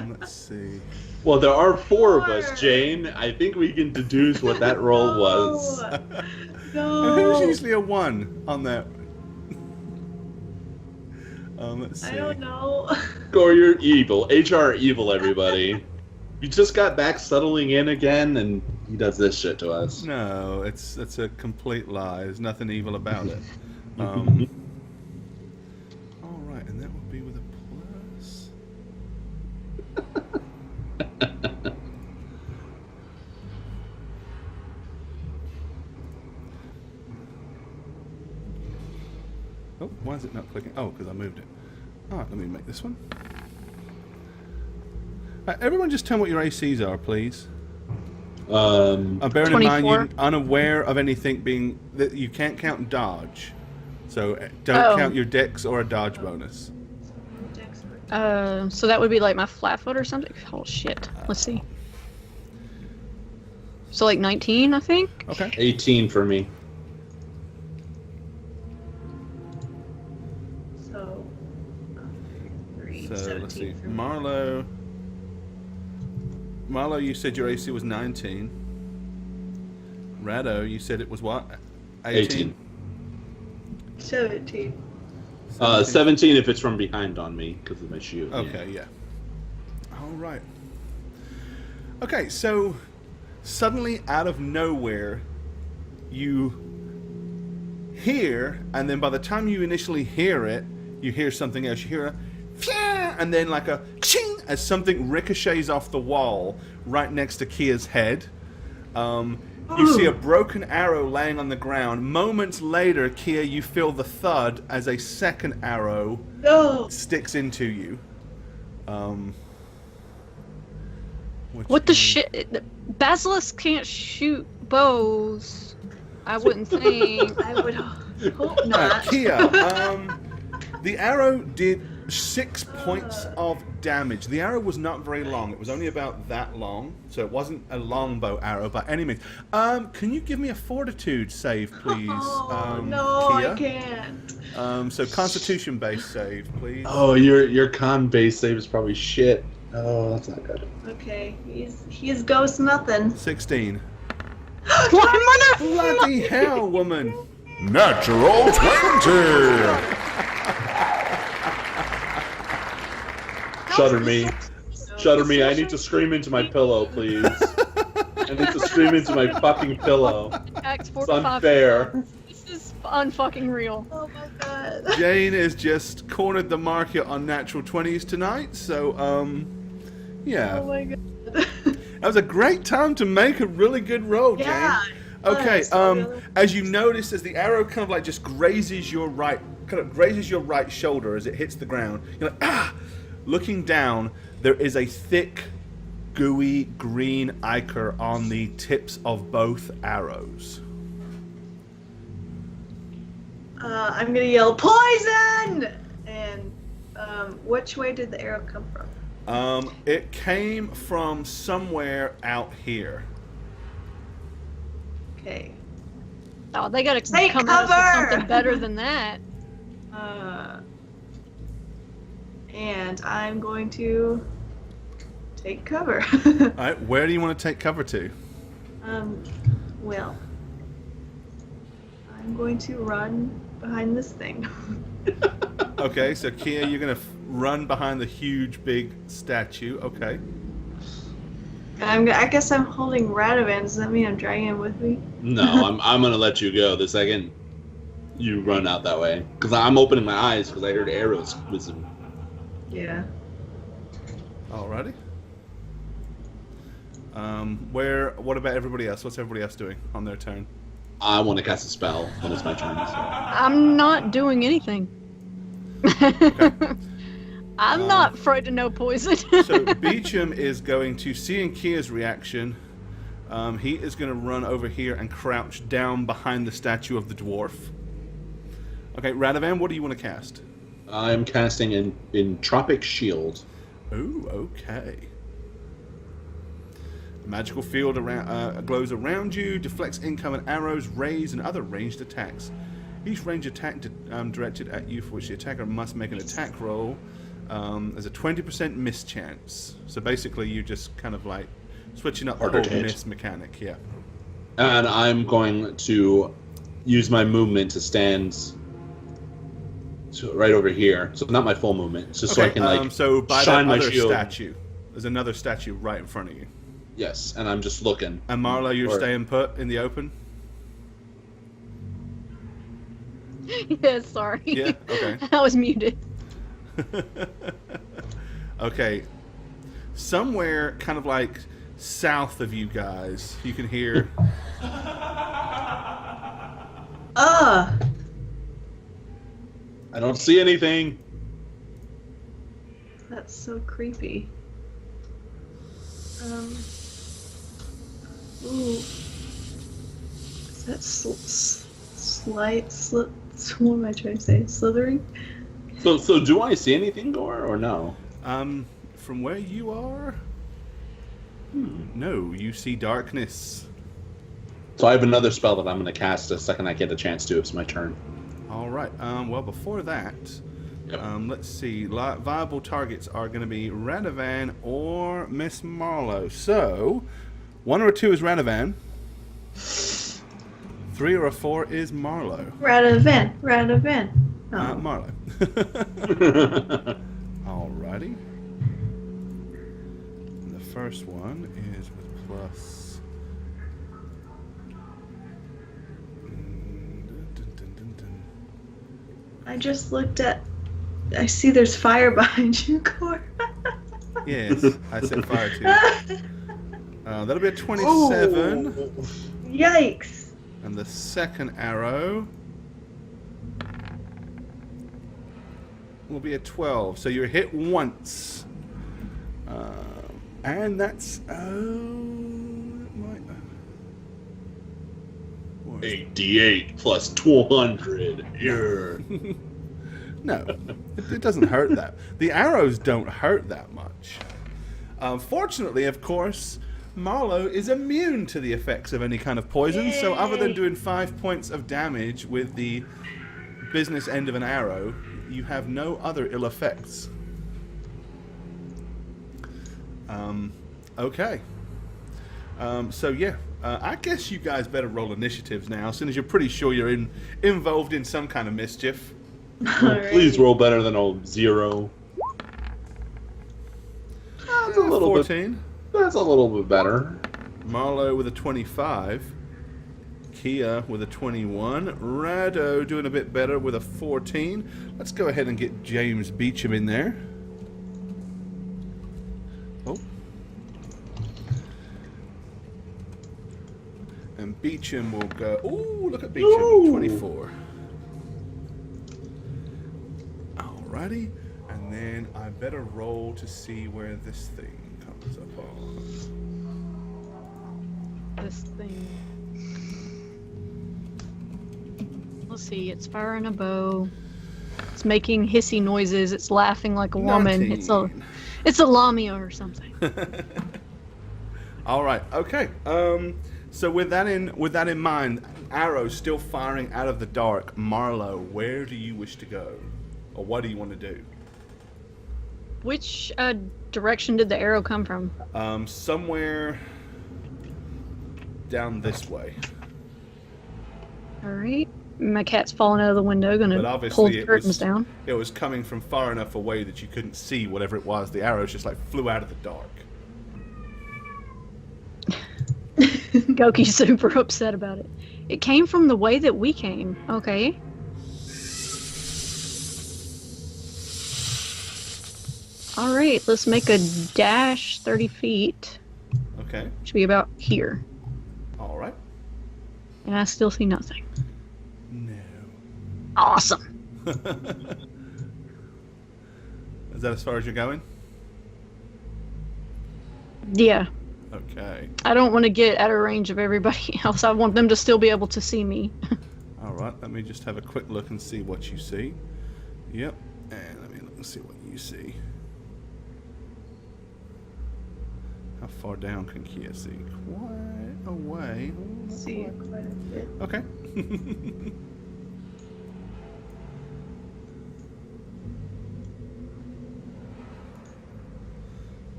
Let's see. Well, there are four of us, Four. Jane. I think we can deduce what that roll was. No. Who's usually a 1 on that? Let's see. I don't know. Gore, you're evil. HR evil, everybody. You just got back settling in again, and he does this shit to us. No, it's a complete lie. There's nothing evil about it. All right, and that would be with a plus. Oh, why is it not clicking? Oh, because I moved it. All right, let me make this one. Everyone just tell me what your ACs are, please. Bearing in mind 24. you're unaware of anything being... that you can't count dodge. So don't count your dex or a dodge bonus. So that would be like my flat foot or something? Oh shit. Let's see. So like 19, I think? Okay. 18 for me. So, 3, So 17 let's see. for me. Marlo, you said your AC was 19. Rado, you said it was what? 18. 17. 17 if it's from behind on me because of my shield. Okay, yeah. All right. Okay, so suddenly out of nowhere, you hear, and then by the time you initially hear it, you hear something else. You hear a phew, and then like a ching as something ricochets off the wall right next to Kia's head. You see a broken arrow laying on the ground. Moments later, Kia, you feel the thud as a second arrow No! sticks into you. What the shit? Basilisk can't shoot bows. I wouldn't think. I would hope not. Kia, the arrow did 6 points of damage. The arrow was not very long. It was only about that long, so it wasn't a longbow arrow by any means. Can you give me a fortitude save, please, Oh, no, Kia? I can't. So Constitution-based save, please. Oh, your con base save is probably shit. Oh, that's not good. Okay, he's ghost nothing. 16. What Bloody hell, woman! Natural 20. Shudder me. Shudder me. I need to scream into my pillow, please. I need to scream into my fucking pillow. It's It's unfair. This is unfucking real. Oh my god. Jane has just cornered the market on natural 20s tonight, so, yeah. Oh my god. That was a great time to make a really good roll, Jane. Yeah. Okay, Really. as you notice, as the arrow kind of like just grazes your right shoulder as it hits the ground, you're like, ah! Looking down, there is a thick, gooey green ichor on the tips of both arrows. I'm gonna yell poison! And which way did the arrow come from? It came from somewhere out here. Okay. Oh, they gotta Take come at us with cover! something better than that. And I'm going to take cover. All right, where do you want to take cover to? Well, I'm going to run behind this thing. Okay, so Kia, you're gonna run behind the huge, big statue. Okay. I guess I'm holding Radovan. Does that mean I'm dragging him with me? No, I'm gonna let you go the second you run out that way. Because I'm opening my eyes because I heard arrows whizzing. Yeah. Alrighty. What about everybody else? What's everybody else doing on their turn? I want to cast a spell when it's my turn. So. I'm not doing anything. I'm not afraid to know poison. So Beecham is going to, seeing Kia's reaction, he is going to run over here and crouch down behind the statue of the dwarf. Okay, Radovan, what do you want to cast? I'm casting in Tropic Shield. Ooh, okay. A magical field glows around you, deflects incoming arrows, rays, and other ranged attacks. Each ranged attack directed at you for which the attacker must make an attack roll. There's a 20% miss chance. So basically you just kind of like switching up the Harder whole to hit. miss mechanic, yeah. And I'm going to use my movement to stand right over here. So not my full movement. Just so I can like so by shine that my other shield. statue, there's another statue right in front of you. Yes, and I'm just looking. And Marlo, you're Or- staying put in the open? Yeah, sorry. Yeah, okay. I was muted. Okay. Somewhere kind of like south of you guys, you can hear I don't see anything. That's so creepy. Ooh. Is that what am I trying to say? Slithering? So do I see anything, Gore, or no? from where you are? No, you see darkness. So I have another spell that I'm going to cast the second I get a chance to. It's my turn. All right. Well, before that, Yep. let's see. Viable targets are going to be Radovan or Miss Marlowe. So, 1 or 2 is Radovan. 3 or a 4 is Marlowe. Radovan. Oh. Marlowe. Alrighty. And the first one is with plus. I just looked at. I see there's fire behind you, Core. Yes, I said fire too. That'll be a 27. Oh. Yikes! And the second arrow will be a 12. So you're hit once. And that's... what is 88 plus 200. Yeah. No, it doesn't hurt that. The arrows don't hurt that much. Fortunately, of course, Marlowe is immune to the effects of any kind of poison, Yay. so other than doing 5 points of damage with the business end of an arrow, you have no other ill effects. Okay. So yeah, I guess you guys better roll initiatives now, as soon as you're pretty sure you're involved in some kind of mischief. Please roll better than a 0. That's a little 14. bit. That's a little bit better. Marlowe with a 25. Kia with a 21. Rado doing a bit better with a 14. Let's go ahead and get James Beecham in there. Oh. And Beecham will go... Ooh, look at Beecham. Ooh. 24. Alrighty. And then I better roll to see where this thing comes up on. This thing. Let's see. It's firing a bow. It's making hissy noises. It's laughing like a woman. 19. It's a lamia or something. All right. Okay. So with that in mind, arrows still firing out of the dark. Marlowe, where do you wish to go, or what do you want to do? Which direction did the arrow come from? Somewhere down this way. All right. My cat's falling out of the window. But Gonna obviously pull the curtains down. It was coming from far enough away that you couldn't see whatever it was. The arrows just like flew out of the dark. Goki's super upset about it. It came from the way that we came. Okay. All right, let's make a dash 30 feet. Okay. Should be about here. All right. And I still see nothing. No. Awesome. Is that as far as you're going? Yeah. Okay. I don't want to get out of range of everybody else. I want them to still be able to see me. All right. Let me just have a quick look and see what you see. Yep. And let me look and see what you see. How far down can Kia see? Quite away. See quite a bit. Okay.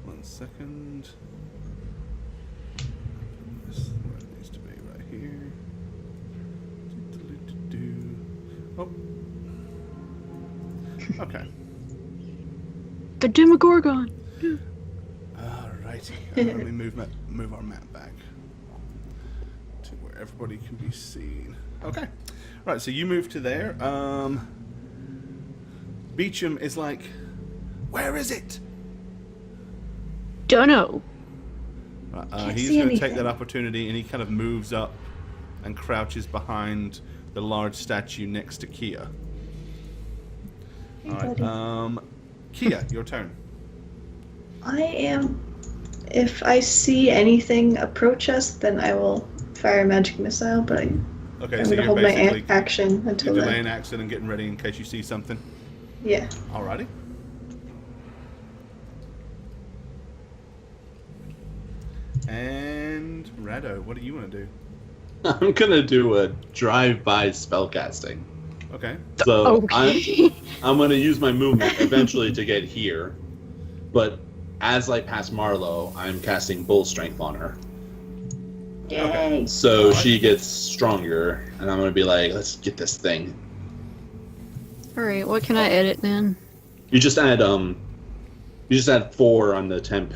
One second. This is where it needs to be, right here. Oh. Okay. The Demogorgon. Alrighty. Let me move our map back to where everybody can be seen. Okay. Right, so you move to there. Beecham is like, where is it? Dunno. Can't He's see going to take anything. that opportunity and he kind of moves up and crouches behind the large statue next to Kia. Hey, Alright, buddy. Kia, your turn. I am. If I see anything approach us, then I will fire a magic missile. But I'm Okay, so gonna you're hold my basically action until you're then. delaying action and getting ready in case you see something. Yeah. Alrighty. And Rado, what do you want to do? I'm gonna do a drive-by spellcasting. Okay. So Okay. I'm gonna use my movement eventually to get here, but as I pass Marlowe, I'm casting Bull Strength on her. Yay! So she gets stronger, and I'm gonna be like, let's get this thing. Alright, what can I edit then? You just add 4 on the temp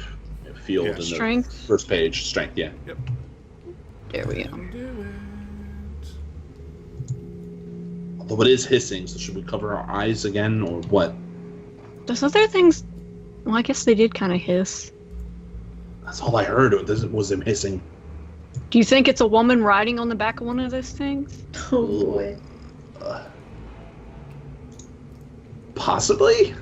field in the Strength? first page. Strength, yeah. Yep. There we go. Do it. Although it is hissing, so should we cover our eyes again, or what? Those other things, well, I guess they did kind of hiss. That's all I heard. Was him hissing. Do you think it's a woman riding on the back of one of those things? Oh boy. Possibly.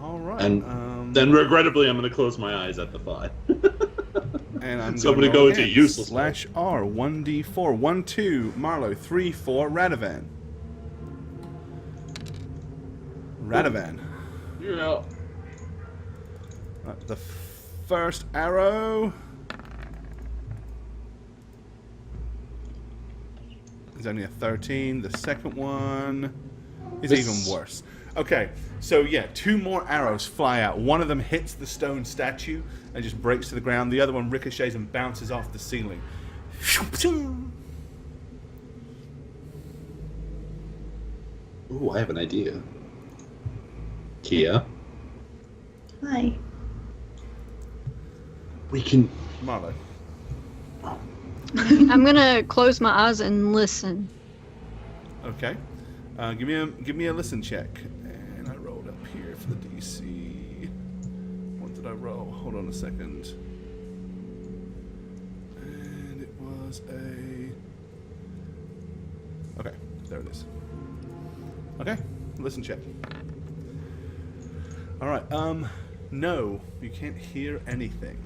All right. And then, regrettably, I'm going to close my eyes at the thought. and I'm So I'm going to gonna go into useless /R 1d4 1 2 Marlowe 3 4 Radovan. Radovan. Yeah. The first arrow is only a 13. The second one is even worse. Okay, so yeah, 2 more arrows fly out. One of them hits the stone statue and just breaks to the ground. The other one ricochets and bounces off the ceiling. Ooh, I have an idea. Kia, Hi. we can. Marlowe. I'm gonna close my eyes and listen. Okay. Give me a listen check. And I rolled up here for the DC. What did I roll? Hold on a second. And it was a... Okay, there it is. Okay, listen check. Alright, no, you can't hear anything.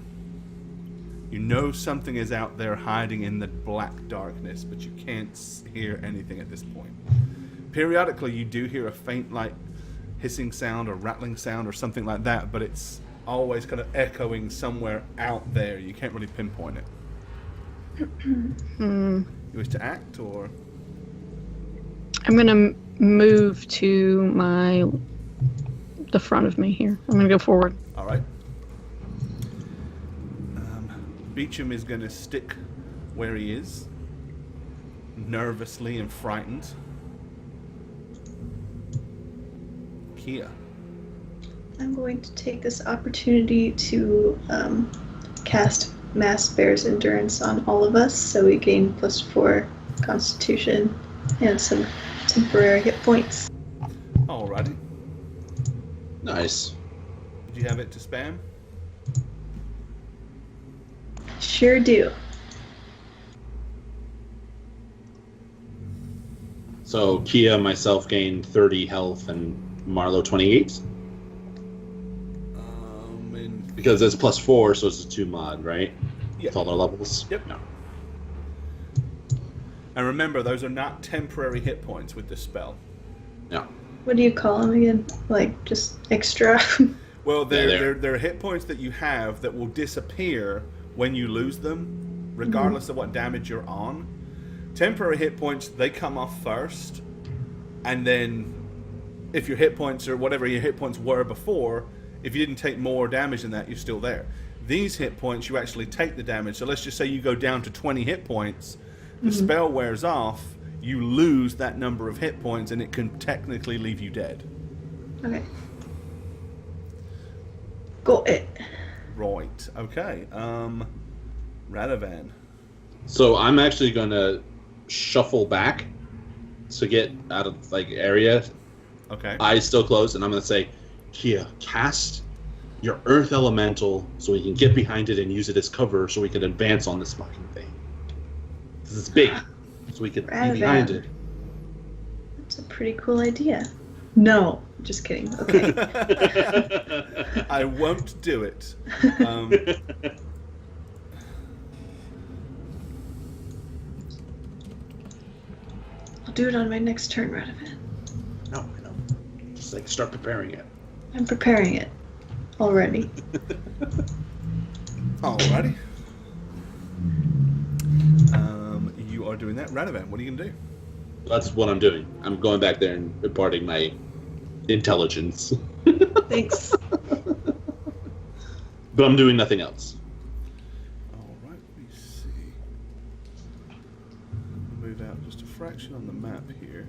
You know something is out there hiding in the black darkness, but you can't hear anything at this point. Periodically, you do hear a faint, like, hissing sound or rattling sound or something like that, but it's always kind of echoing somewhere out there. You can't really pinpoint it. You wish to act, or? I'm gonna move to the front of me here. I'm gonna go forward. All right. Beecham is going to stick where he is, nervously and frightened. Kia. I'm going to take this opportunity to cast Mass Bear's Endurance on all of us, so we gain +4 Constitution and some temporary hit points. Alrighty. Nice. Did you have it to spam? Sure do. So Kia and myself gained 30 health and Marlowe 28. And Because it's +4, so it's a 2 mod, right? Yep. With all our levels. Yep. No. And remember, those are not temporary hit points with this spell. No. What do you call them again? Like, just extra? Well, they're- they're hit points that you have that will disappear when you lose them, regardless of what damage you're on. Temporary hit points, they come off first, and then if your hit points or whatever your hit points were before, if you didn't take more damage than that, you're still there. These hit points, you actually take the damage. So let's just say you go down to 20 hit points, the spell wears off, you lose that number of hit points, and it can technically leave you dead. Okay. Got it. Right. Okay. Radovan. So I'm actually going to shuffle back to get out of area. Okay. Eyes still closed, and I'm going to say, Kia, cast your Earth Elemental so we can get behind it and use it as cover so we can advance on this fucking thing. This is big, so we can be behind it. That's a pretty cool idea. No, just kidding. Okay. I won't do it. I'll do it on my next turn, Radovan. No, I know. Just start preparing it. I'm preparing it already. Alrighty. You are doing that. Radovan, what are you going to do? That's what I'm doing. I'm going back there and imparting my intelligence. Thanks. But I'm doing nothing else. Alright, we direction on the map here.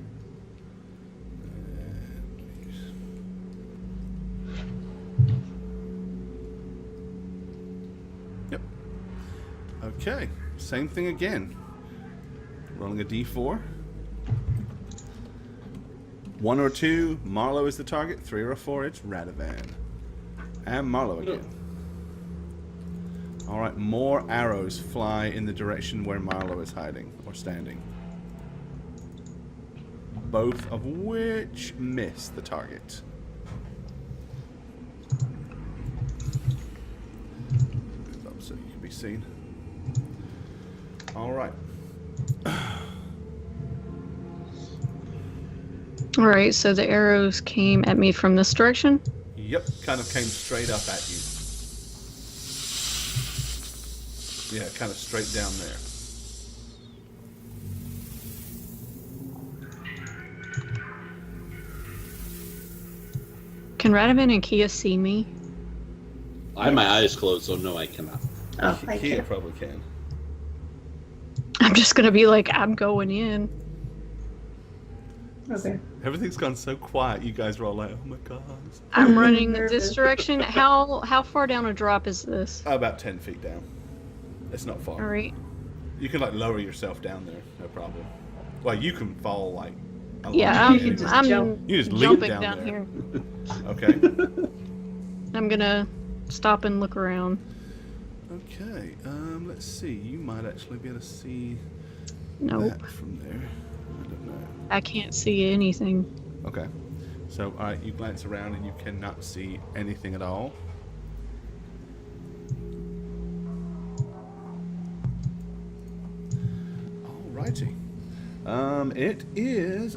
Yep. Okay, same thing again. Rolling a d4. 1 or 2, Marlowe is the target. 3 or 4, it's Radovan. And Marlowe again. Alright, more arrows fly in the direction where Marlowe is hiding, or standing. Both of which miss the target. Move up so you can be seen. Alright. Alright, so the arrows came at me from this direction? Yep, kind of came straight up at you. Yeah, kind of straight down there. Can Radovan and Kia see me? I have my eyes closed, so no, I cannot. Oh, I Kia can't. probably can. I'm just gonna be like, I'm going in. Okay. Everything's gone so quiet, you guys are all like, oh my god. I'm running Nervous. this direction. How far down a drop is this? About 10 feet down. It's not far. Alright. You can like lower yourself down there, no problem. Well, you can fall like a long Yeah, way You can anyway. just I'm jump. You just leap jumping down down there. here. Okay. I'm gonna stop and look around. Okay. Let's see. You might actually be able to see Nope. that from there. I don't know. I can't see anything. Okay. So, alright, you glance around and you cannot see anything at all. Alrighty. It is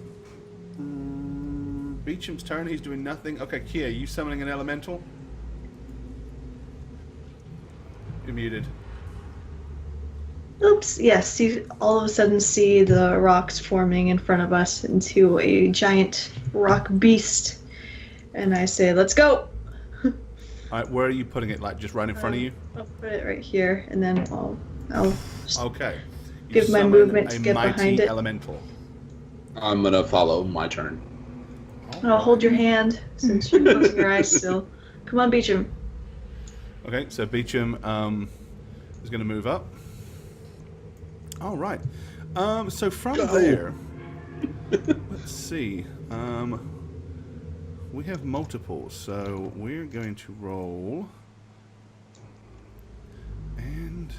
Beecham's turn. He's doing nothing. Okay, Kia, you summoning an elemental? You're muted. Oops, yes, you all of a sudden see the rocks forming in front of us into a giant rock beast. And I say, let's go! Alright, where are you putting it? Like, just right in front of you? I'll put it right here, and then I'll Okay. You Give my summon movement to a get mighty behind it. elemental. I'm gonna follow my turn. I'll hold your hand since you're closing your eyes still. Come on, Beecham. Okay, so Beecham is going to move up. All right. So from Go. there, let's see. We have multiples, so we're going to roll. And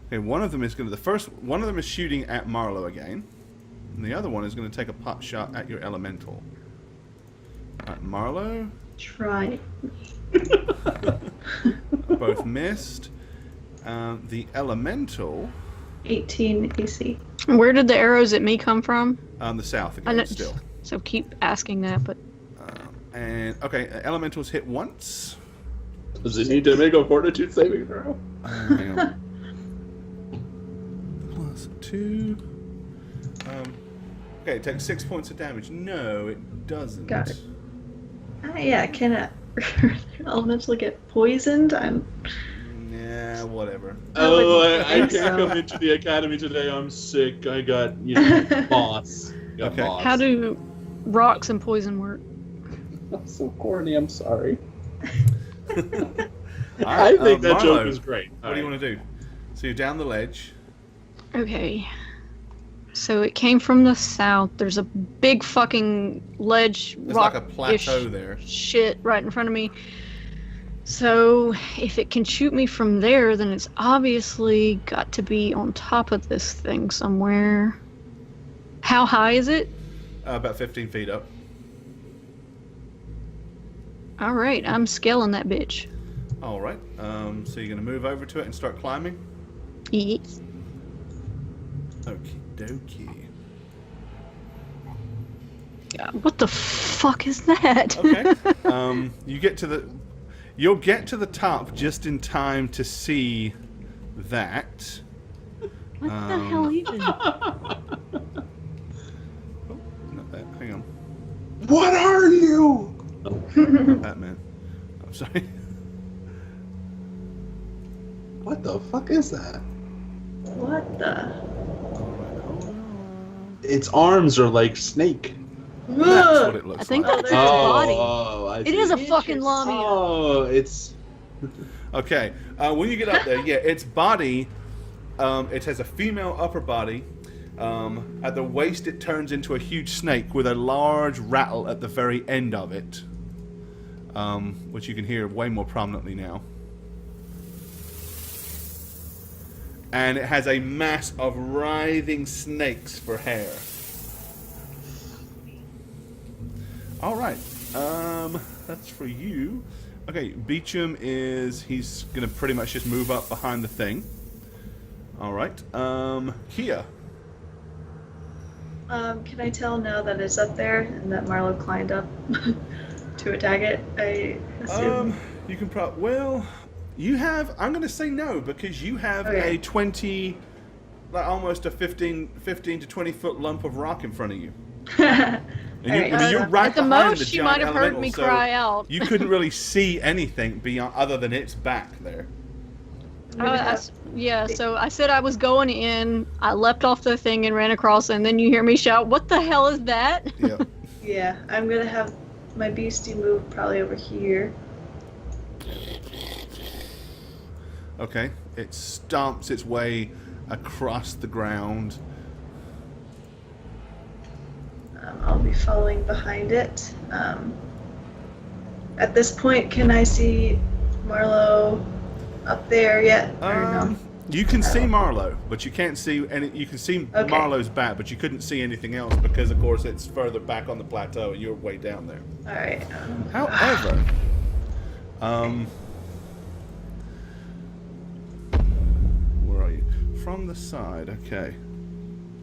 okay, one of them is going to one of them is shooting at Marlowe again, and the other one is going to take a pot shot at your elemental. All right, Marlowe. Try. Both missed. The elemental, 18 AC. Where did the arrows at me come from? the south I know- again, still. So keep asking that, but And okay, elementals hit once. Does it need to make a fortitude saving throw? Hang on. Plus 2. Okay, it takes 6 points of damage. No, it doesn't. Got it. Yeah, can elemental get poisoned? Nah, whatever. Oh, wouldn't I think can't so. come into the academy today. I'm sick. I got, boss. Got Okay. boss. how do rocks and poison work? I'm so corny. I'm sorry. All I right, think that Marlowe, joke is great. What do you want to do? So you're down the ledge. Okay. So it came from the south. There's a big fucking ledge, There's rock like a plateau there. shit right in front of me. So if it can shoot me from there, then it's obviously got to be on top of this thing somewhere. How high is it? About 15 feet up. All right, I'm scaling that bitch. All right. So you're going to move over to it and start climbing? Yes. Okie dokie. God, what the fuck is that? Okay. You'll get to the top just in time to see that. What the hell even? Oh, not that. Hang on. What are you? Not Batman. I'm sorry. What the fuck is that? What the? Alright, hold its arms are like snake. That's what it looks I think like. that's its body. I It see. is a fucking lamia. Oh, it's Okay, when you get up there, yeah, its body, it has a female upper body. At the waist, it turns into a huge snake with a large rattle at the very end of it, which you can hear way more prominently now. And it has a mass of writhing snakes for hair. All right, that's for you. Okay, Beecham he's gonna pretty much just move up behind the thing. All right, Kia. Can I tell now that it's up there and that Marlo climbed up to attack it? I assume. You can you have. I'm gonna say no because you have Okay. a 20, like almost a 15 to 20 foot lump of rock in front of you. And Alright, you're right At the behind most, the she giant might have heard elemental, me so cry out. You couldn't really see anything beyond other than its back there. Yeah, so I said I was going in. I leapt off the thing and ran across, and then you hear me shout, "What the hell is that?" Yeah. Yeah, I'm gonna have my beastie move probably over here. Okay. It stomps its way across the ground. I'll be following behind it. At this point, can I see Marlo up there yet? Or no? You can see Marlo, but you can't see any. You can see Okay. Marlo's back, but you couldn't see anything else because, of course, it's further back on the plateau, and you're way down there. All right. However, where are you? From the side. Okay,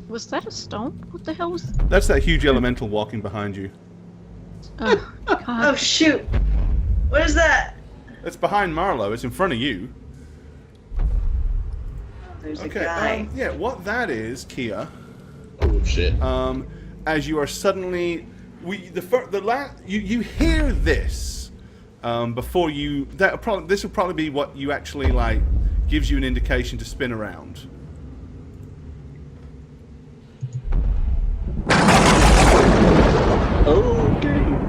Was that a stomp? What the hell was? that's that huge elemental walking behind you. Oh, Oh God. shoot! What is that? It's behind Marlo. It's in front of you. Oh, there's a Okay. guy. Yeah. What that is, Kia. oh shit. As you are suddenly, you hear this before you. This will probably be what you actually like. Gives you an indication to spin around. Okay.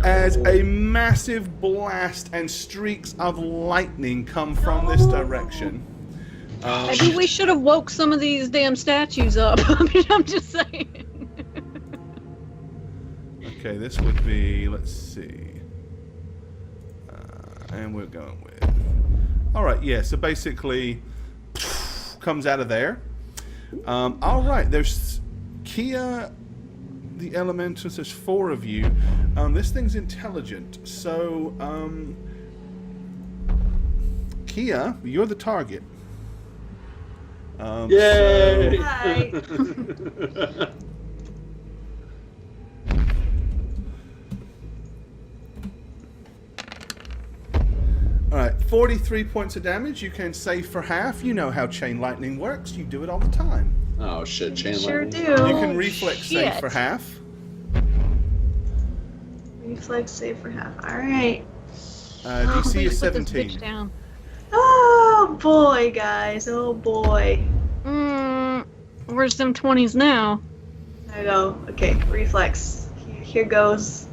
As a massive blast and streaks of lightning come from this direction. Maybe we should have woke some of these damn statues up. I mean, I'm just saying. Okay, this would be, let's see. And we're going with. Alright, yeah, so basically, comes out of there. Alright, there's Kia, the elementals, there's 4 of you. This thing's intelligent, so, Kia, you're the target. Yay! Hi. Alright, 43 points of damage. You can save for half. You know how chain lightning works. You do it all the time. Oh shit, chain Sure lightning. do. You can reflex save shit. for half. Reflex save for half. All right. DC Please is put this 17. bitch down. Oh boy, guys. Oh boy. Where's them 20s now? There we go. Okay, reflex. Here goes.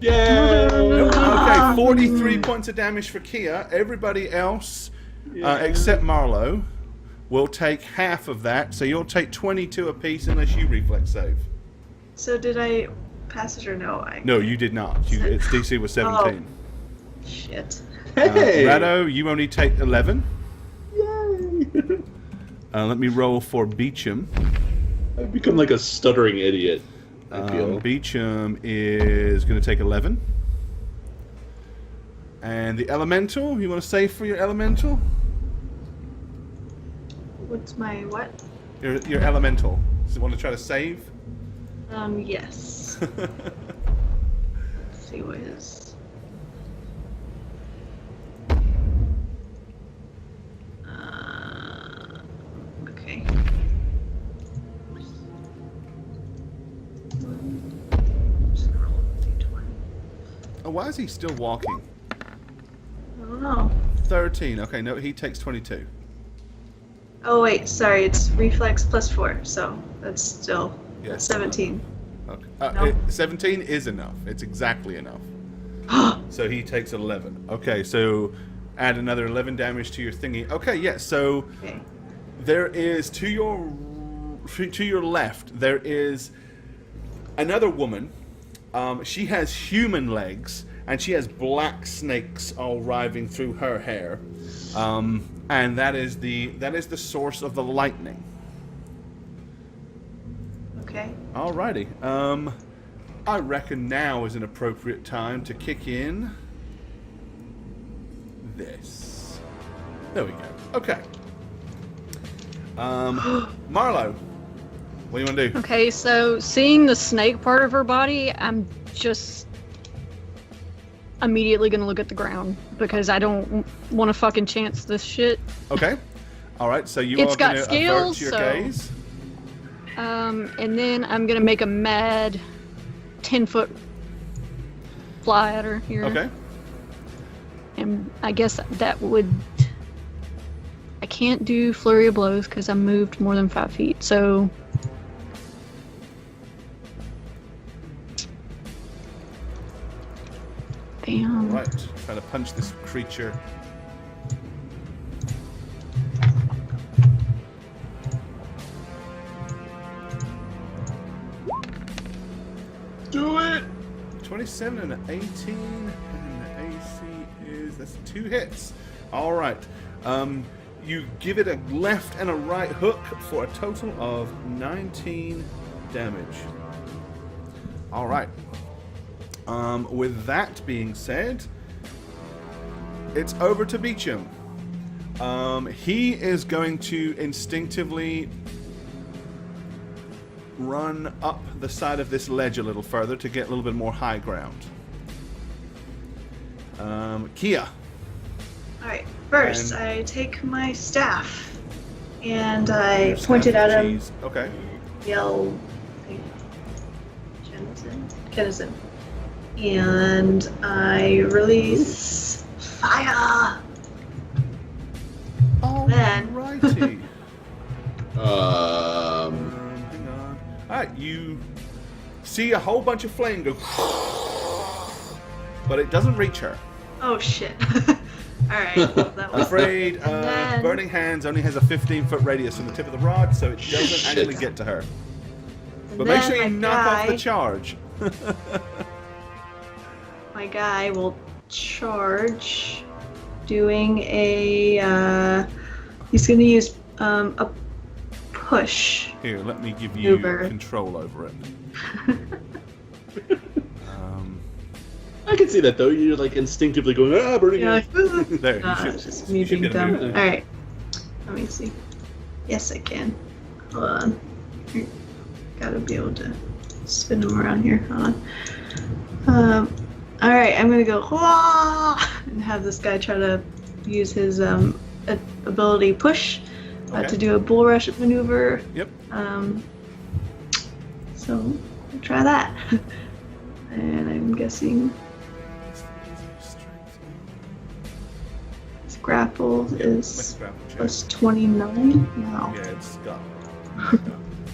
Yay! Okay, 43 points of damage for Kia. Everybody else, except Marlo, will take half of that. So you'll take 22 apiece unless you reflex save. So did I pass it or no? No, you did not. Its DC was 17. Shit. Hey! Rado, you only take 11. Yay! Let me roll for Beecham. I've become like a stuttering idiot. I feel. Beecham is going to take 11. And the elemental, you want to save for your elemental? What's my what? Your elemental. Does it want to try to save? Yes. Let's see what his. Okay. Just roll a d20. Oh, why is he still walking? I don't know. 13. Okay, no, he takes 22. Oh wait, sorry, it's reflex +4, so that's still Yes. 17. Okay. No. 17 is enough. It's exactly enough. So he takes 11. Okay, so add another 11 damage to your thingy. Okay, yeah. So Okay. there is to your left. There is another woman. She has human legs, and she has black snakes all writhing through her hair. And that is the source of the lightning. Okay. Alrighty. I reckon now is an appropriate time to kick in this. There we go. Okay. Marlo, what do you want to do? Okay, so seeing the snake part of her body, I'm just immediately gonna look at the ground because I don't want to fucking chance this shit. Okay. All right. So you It's are got going to scales, avert your so- gaze. And then I'm gonna make a mad 10-foot fly at her here. Okay. And I guess that would. I can't do flurry of blows because I moved more than 5 feet. So. Bam. All right. Try to punch this creature. Do it! 27 and an 18, and the AC is that's 2 hits. All right. You give it a left and a right hook for a total of 19 damage. All right. With that being said, it's over to Beecham. He is going to instinctively run up the side of this ledge a little further to get a little bit more high ground. Kia. Alright, first And- I take my staff and I Staff point it of at him, cheese. Okay. yell, Kennison, and I release fire. Then- Alrighty. Um, Hang on. Alright, you see a whole bunch of flame go, but it doesn't reach her. Oh shit. Alright, well, that I'm was afraid And then- Burning Hands only has a 15-foot radius from the tip of the rod, so it doesn't Shit. actually get to her. and But make then sure you my knock off the guy- charge. My guy will charge, doing a. He's going to use a push. Here, let me give you Maneuver. control over it. I can see that though. You're like instinctively going, burning Yeah, it. like, There, you no, should- it's just you me should being get a dumb. move. Alright, let me see. Yes, I can. Hold on. Gotta be able to spin them around here. Hold on. Alright, I'm gonna go "Wah!" and have this guy try to use his ability push Okay. to do a bull rush maneuver. Yep. So we'll try that. And I'm guessing his grapple Let's is grab the check. plus 29. Wow. Yeah, it's got.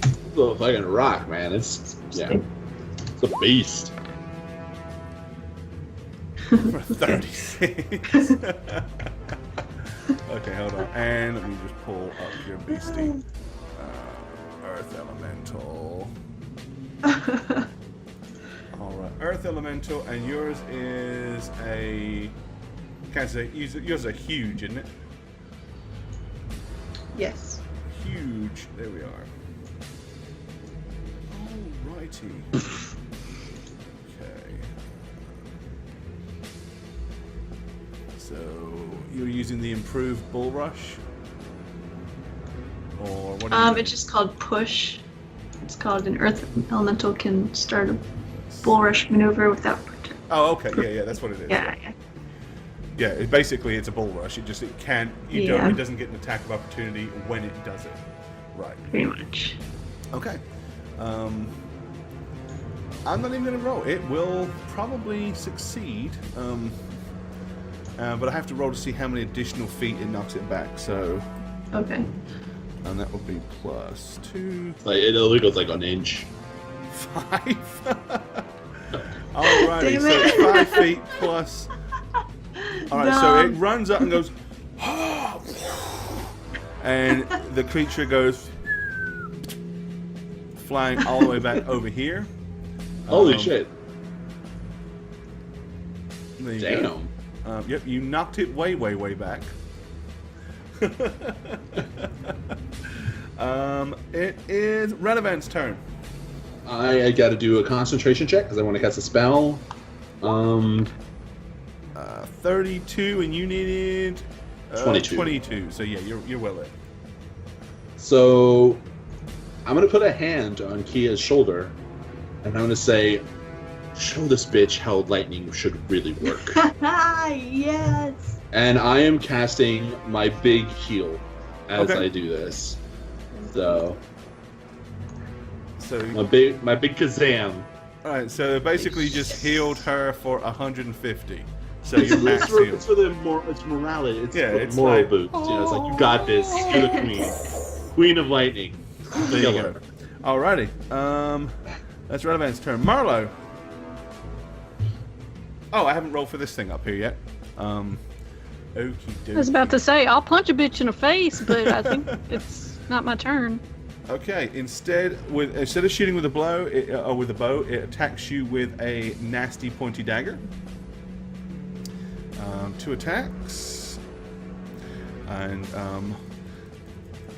It's a fucking rock, man. It's it's a beast. For 36. Okay, hold on. And let me just pull up your beastie. Earth Elemental. Alright, Earth Elemental, and yours is a. Can't say. Yours are huge, isn't it? Yes. Huge. There we are. Alrighty. Okay. So you're using the improved bull rush, or what? Are you It's just called push. It's called an earth elemental can start a bull rush maneuver without protection. Oh, okay. Yeah, that's what it is. Yeah. Yeah. Basically it's a bull rush. It can't. Yeah. It doesn't get an attack of opportunity when it does it. Right. Pretty much. Okay. I'm not even going to roll. It will probably succeed. But I have to roll to see how many additional feet it knocks it back. So, Okay. And that would be plus 2, Like it only goes like an inch. 5. Alrighty, Damn so it. it's 5 feet plus. Alright, so it Dumb. runs up and goes. And the creature goes flying all the way back over here. Holy shit! There you Damn. go. Yep, you knocked it way, way, way back. It is Relevant's turn. I got to do a concentration check because I want to cast a spell. 32, and you needed 22. 22. So yeah, you're well in. So I'm gonna put a hand on Kia's shoulder, and I'm gonna say, "Show this bitch how lightning should really work." Yes. And I am casting my big heal as Okay. I do this. So So my big kazam. all right, so basically just healed her for 150. So you're It's max for, healed. it's for the it's morality. It's Yeah, for it's moral like- boost. You know, it's like you got this. You're the queen, queen of lightning. There Kill you her. go. Alrighty. That's Relevant's turn. Marlo. Oh, I haven't rolled for this thing up here yet. Okie dokie. I was about to say, I'll punch a bitch in the face, but I think it's not my turn. Okay, instead of shooting with a blow or with a bow, it attacks you with a nasty pointy dagger. 2 attacks, and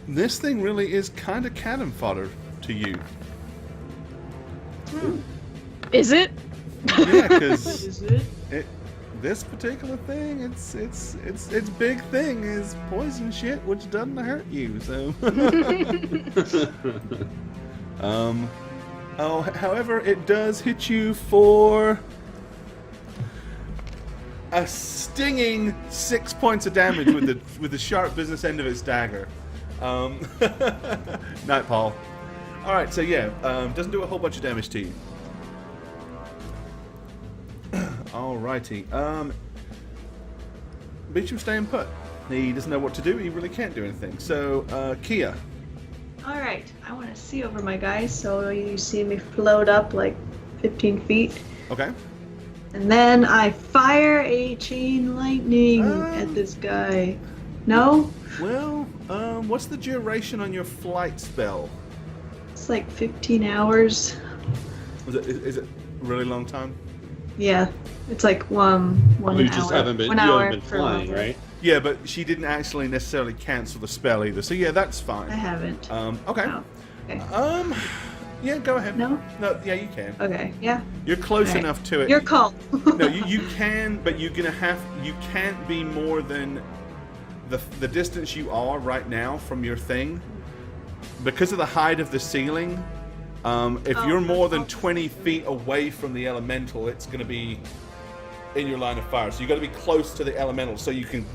this thing really is kind of cannon fodder to you. Is it? Yeah, because Is it? this particular thing, its big thing is poison shit, which doesn't hurt you. So, however, it does hit you for a stinging 6 points of damage with the sharp business end of its dagger. Night, Paul. All right, so yeah, doesn't do a whole bunch of damage to you. Alrighty. Beecham staying put. He doesn't know what to do. He really can't do anything. So, Kia. All right. I want to see over my guys, so you see me float up like 15 feet, Okay. and then I fire a chain lightning at this guy. No, Well, what's the duration on your flight spell? it's like 15 hours. Is it a really long time? Yeah, it's like one You just hour. haven't been. 1 You hour haven't been for flying, longer. right? Yeah, but she didn't actually necessarily cancel the spell either. So yeah, that's I fine. haven't. Okay. Oh, okay. Yeah, go ahead. No? No, yeah, you can. Okay. Yeah. You're close Alright. enough to it. Your call. No, you can, but you can't be more than the distance you are right now from your thing. Because of the height of the ceiling, if you're more than 20 feet away from the elemental, it's going to be in your line of fire. So you got to be close to the elemental so you can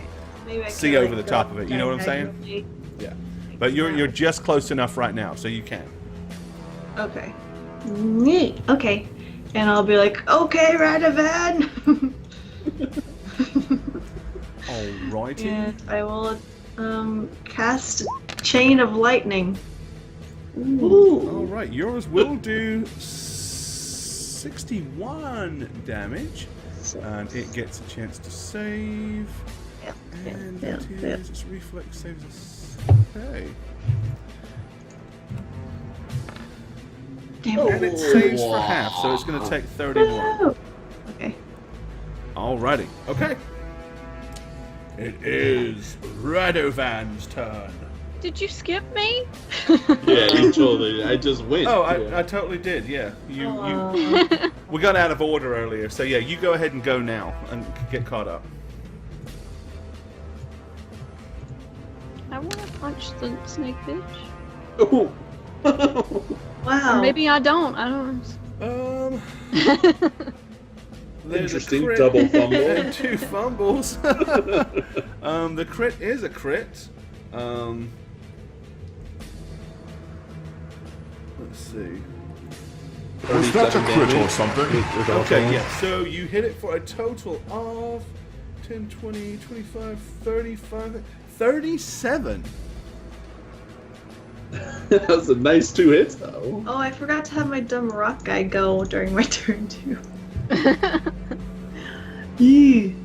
Maybe I see can, over the top of it. You know what I'm saying? diagonally. Yeah. But you're just close enough right now, so you can. Okay. Neat. Okay. And I'll be like, okay, Radovan. Alrighty. And I will cast Chain of Lightning. All right, yours will do 61 damage, and it gets a chance to save. Yep, And yep, that yep. is its reflex saves us. Okay. Damn And it. it saves for half, so it's going to take 31. Woo! Okay. Alrighty. Okay. It is Radovan's turn. Did you skip me? Yeah, you totally. I just went. Oh, Yeah. I totally did. Yeah, you. We got out of order earlier, so yeah, you go ahead and go now and get caught up. I want to punch the snake bitch. Oh. Wow. Or maybe I don't. I don't. There's Interesting a crit double fumble. and 2 fumbles. The crit is a crit. Let's see. Was that a 37 crit or damage. something? Okay, yeah. So you hit it for a total of 10, 20, 25, 35, 37. That was a nice 2 hits, though. Oh, I forgot to have my dumb rock guy go during my turn too. Yee.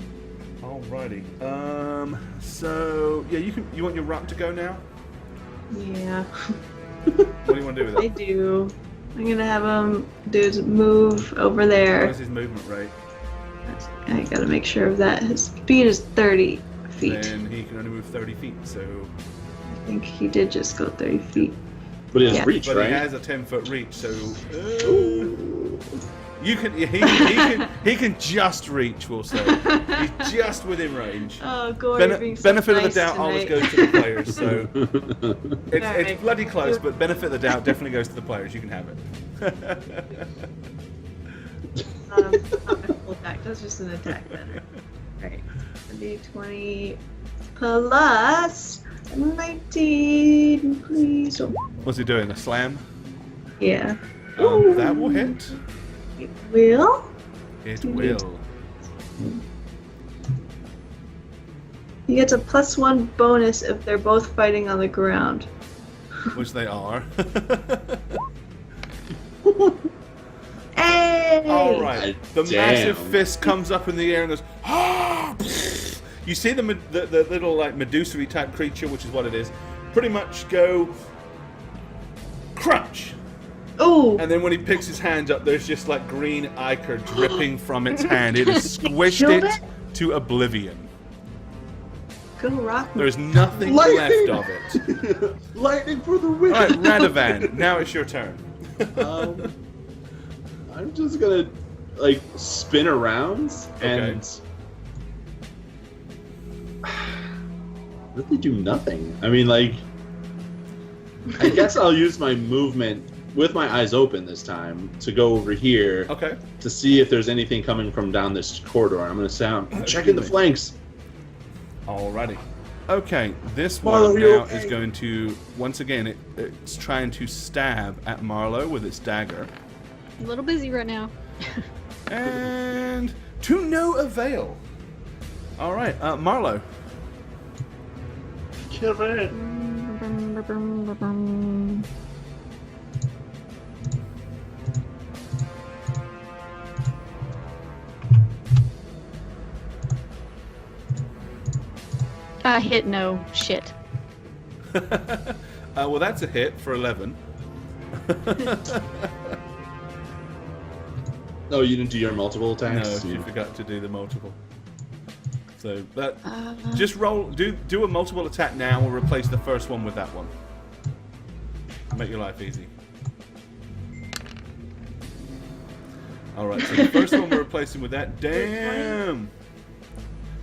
Alrighty. So yeah, you want your rock to go now? Yeah, What do you want to do with I it? do. I'm gonna have him do his move over there. What is his movement rate? I gotta make sure of that. His speed is 30 feet. Then he can only move 30 feet. So, I think he did just go 30 feet. But he has Yeah. reach, but right? he has a 10-foot reach. So you can he can just reach. We'll say he's just within range. Oh, Gory being so Benefit nice of the doubt tonight. always goes to the players. So it's Alright. bloody close, but benefit of the doubt definitely goes to the players. You can have it. Not a full attack. That's just an attack then. Alright. D20 plus 19, please. Oh, What's he doing? A slam? yeah. That will hit. It will. It will. He gets a +1 bonus if they're both fighting on the ground. Which they are. Hey! All right. The Damn. massive fist comes up in the air and goes. Ah! You see the little like Medusa-y type creature, which is what it is, pretty much go crunch. Ooh! And then when he picks his hand up, there's just like green ichor dripping from its hand. It has squished Killed it it? to oblivion. Go rock. There's nothing Lightning! left of it. Lightning for the win! All right, Radovan, now it's your turn. I'm just gonna like spin around and really do nothing. I mean, like, I guess I'll use my movement with my eyes open this time to go over here Okay. to see if there's anything coming from down this corridor. I'm gonna say I'm checking the flanks. Alrighty. Okay, this Marlo, one you now okay? is going to, once again, it's trying to stab at Marlowe with its dagger. A little busy right now. And to no avail. Alright, Marlowe. Kill it. I hit no shit. Well, that's a hit for 11. Oh, you didn't do your multiple No, attacks? you forgot to do the multiple. So that just roll. Do a multiple attack now. We'll replace the first one with that one. Make your life easy. All right. So the first one we're replacing with that. Damn.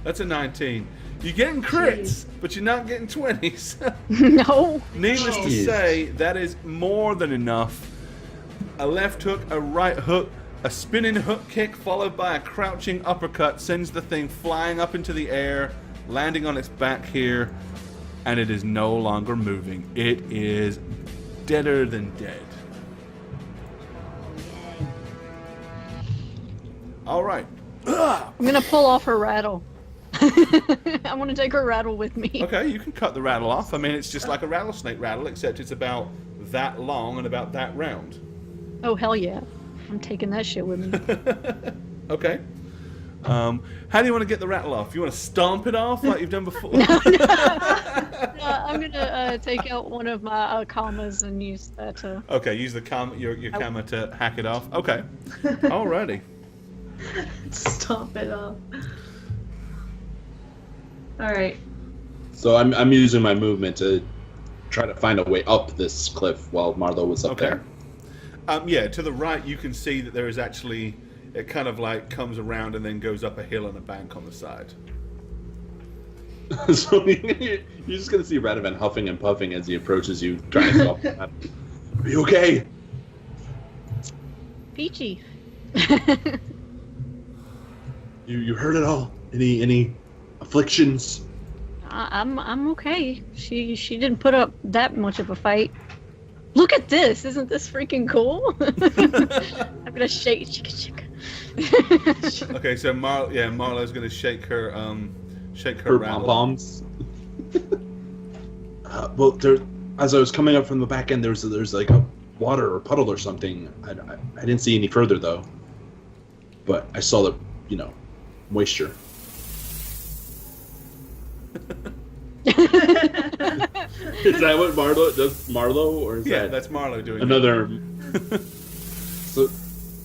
That's a 19. You're getting crits, but you're not getting 20s. No. Needless to Jeez. say, that is more than enough. A left hook, a right hook, a spinning hook kick followed by a crouching uppercut sends the thing flying up into the air, landing on its back here, and it is no longer moving. It is deader than dead. All right. I'm gonna pull off her rattle. I want to take her rattle with me. Okay, you can cut the rattle off. I mean, it's just like a rattlesnake rattle, except it's about that long and about that round. Oh hell yeah! I'm taking that shit with me. Okay. How do you want to get the rattle off? You want to stomp it off like you've done before? I'm gonna take out one of my commas and use that. Okay, use the your camera to hack it off. Okay. Alrighty. Stop it all. Alright. So I'm using my movement to try to find a way up this cliff while Marlo was up Okay. Yeah, to the right you can see that there is actually, it kind of like comes around and then goes up a hill and a bank on the side. there. So you're just gonna see Radovan huffing and puffing as he approaches you, trying to go up. Are you okay? Peachy. You heard it all? Any afflictions? I'm okay. She didn't put up that much of a fight. Look at this! Isn't this freaking cool? I'm gonna shake. Okay, so Marlo's gonna shake her Her rattle. pom poms. Well, as I was coming up from the back end, there's like a water or puddle or something. I didn't see any further though, but I saw the moisture. Is that what Marlo does? Marlo, or is that that's Marlo doing another? So,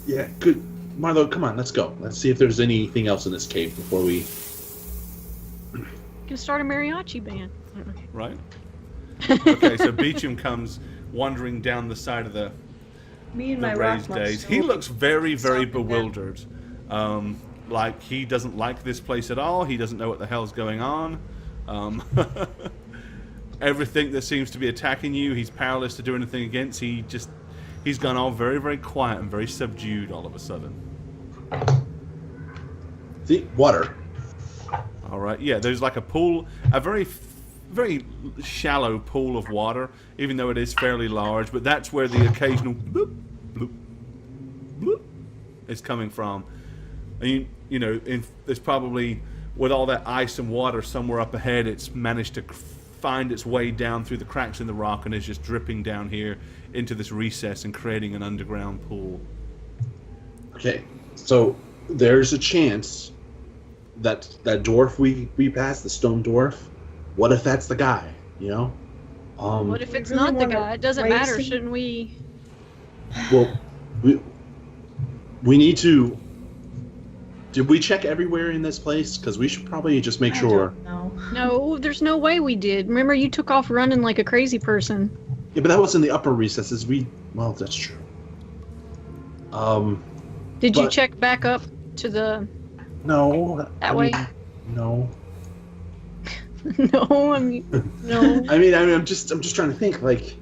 yeah, good. Marlo, come on, let's go. Let's see if there's anything else in this cave before we. You can start a mariachi band. Right. Okay, so Beecham comes wandering down the side of the Me and my rock raised monster. days. He looks very, very Something bewildered. Like he doesn't like this place at all. He doesn't know what the hell's going on. Everything that seems to be attacking you, he's powerless to do anything against. He's gone all very, very quiet and very subdued all of a sudden. The water. All right, yeah, there's like a pool, a very, very shallow pool of water, even though it is fairly large, but that's where the occasional bloop, bloop, bloop is coming from. And there's probably, with all that ice and water somewhere up ahead, it's managed to find its way down through the cracks in the rock and is just dripping down here into this recess and creating an underground pool. Okay, so there's a chance that dwarf we passed, the stone dwarf, what if that's the guy, What if it's really not the wanna guy? It doesn't race matter. him? Shouldn't we? Well, we need to. Did we check everywhere in this place? Because we should probably just make sure. No. No, there's no way we did. Remember, you took off running like a crazy person. Yeah, but that was in the upper recesses. Well, that's true. Did you But- check back up to the? No. That way? No. No, I mean, no. I mean, I'm just trying to think. Like,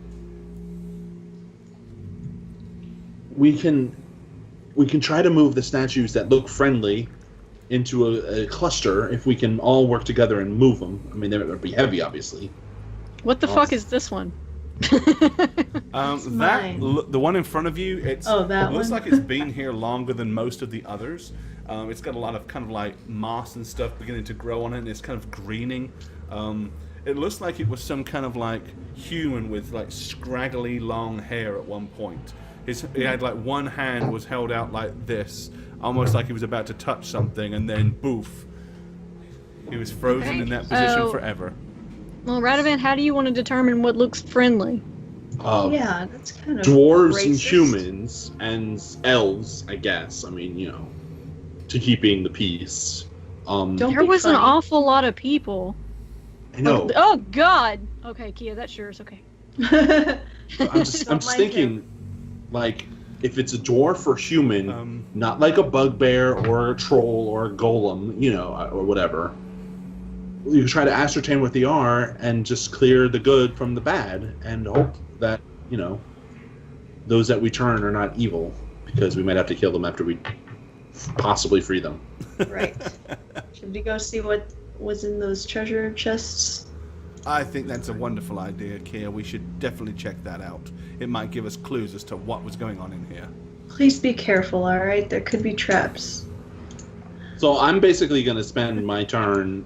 we can try to move the statues that look friendly into a cluster if we can all work together and move them. I mean, they would be heavy, obviously. What the fuck is this one? mine. The one in front of you, That it looks one? like it's been here longer than most of the others. It's got a lot of kind of like moss and stuff beginning to grow on it, and it's kind of greening. It looks like it was some kind of like human with like scraggly long hair at one point. He had like one hand was held out like this, almost like he was about to touch something, and then boof, he was frozen Okay. in that position Oh. forever. Well, Radovan, how do you want to determine what looks friendly? Yeah, that's kind of Dwarves and racist. humans and elves, I guess. I mean, to keeping the peace. Don't There be was an funny. awful lot of people. I know. Oh God. Okay, Kia, that's yours. Okay. I'm just Don't mind thinking, like, if it's a dwarf or human, Um, not like a bugbear or a troll or a golem, or whatever. You try to ascertain what they are and just clear the good from the bad and hope that, those that we turn are not evil, because we might have to kill them after we possibly free them. Right. Should we go see what was in those treasure chests? I think that's a wonderful idea, Kia. We should definitely check that out. It might give us clues as to what was going on in here. Please be careful, alright? There could be traps. So I'm basically going to spend my turn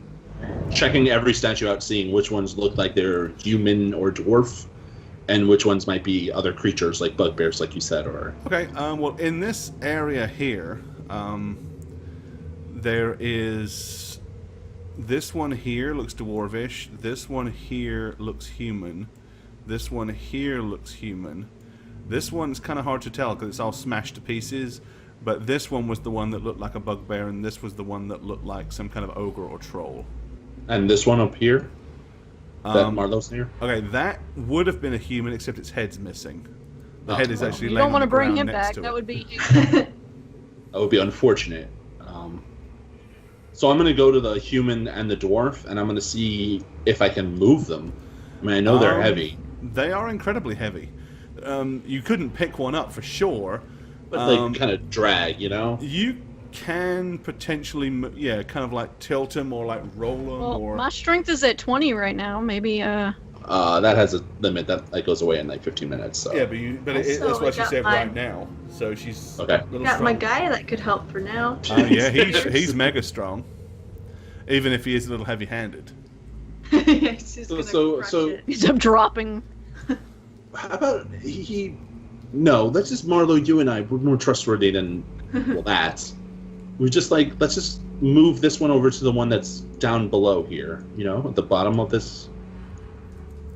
checking every statue out, seeing which ones look like they're human or dwarf, and which ones might be other creatures like bugbears, like you said, or... Okay, well, in this area here, there is... This one here looks dwarvish. This one here looks human. This one here looks human. This one's kind of hard to tell because it's all smashed to pieces. But this one was the one that looked like a bugbear, and this was the one that looked like some kind of ogre or troll. And this one up here? That Marlo's here? Okay, that would have been a human, except its head's missing. The Oh, head is well. actually You laying don't want on to the bring ground him next back. to That it. would be. That would be unfortunate. So I'm going to go to the human and the dwarf, and I'm going to see if I can move them. I mean, I know they're heavy. They are incredibly heavy. You couldn't pick one up for sure. But they kind of drag, You can potentially, kind of like tilt them or like roll them Well, or... my strength is at 20 right now. Maybe. That has a limit. That goes away in like 15 minutes. So. Yeah, but Also, that's we what she got said my- right now. So she's Okay. a little Got my strong. guy that could help for now. Yeah, he's mega strong. Even if he is a little heavy-handed. He's just gonna So- crush so- it. He's up dropping. how about he? No, let's just Marlo. You and I, we're more trustworthy than well. We just let's just move this one over to the one that's down below here. You know, at the bottom of this.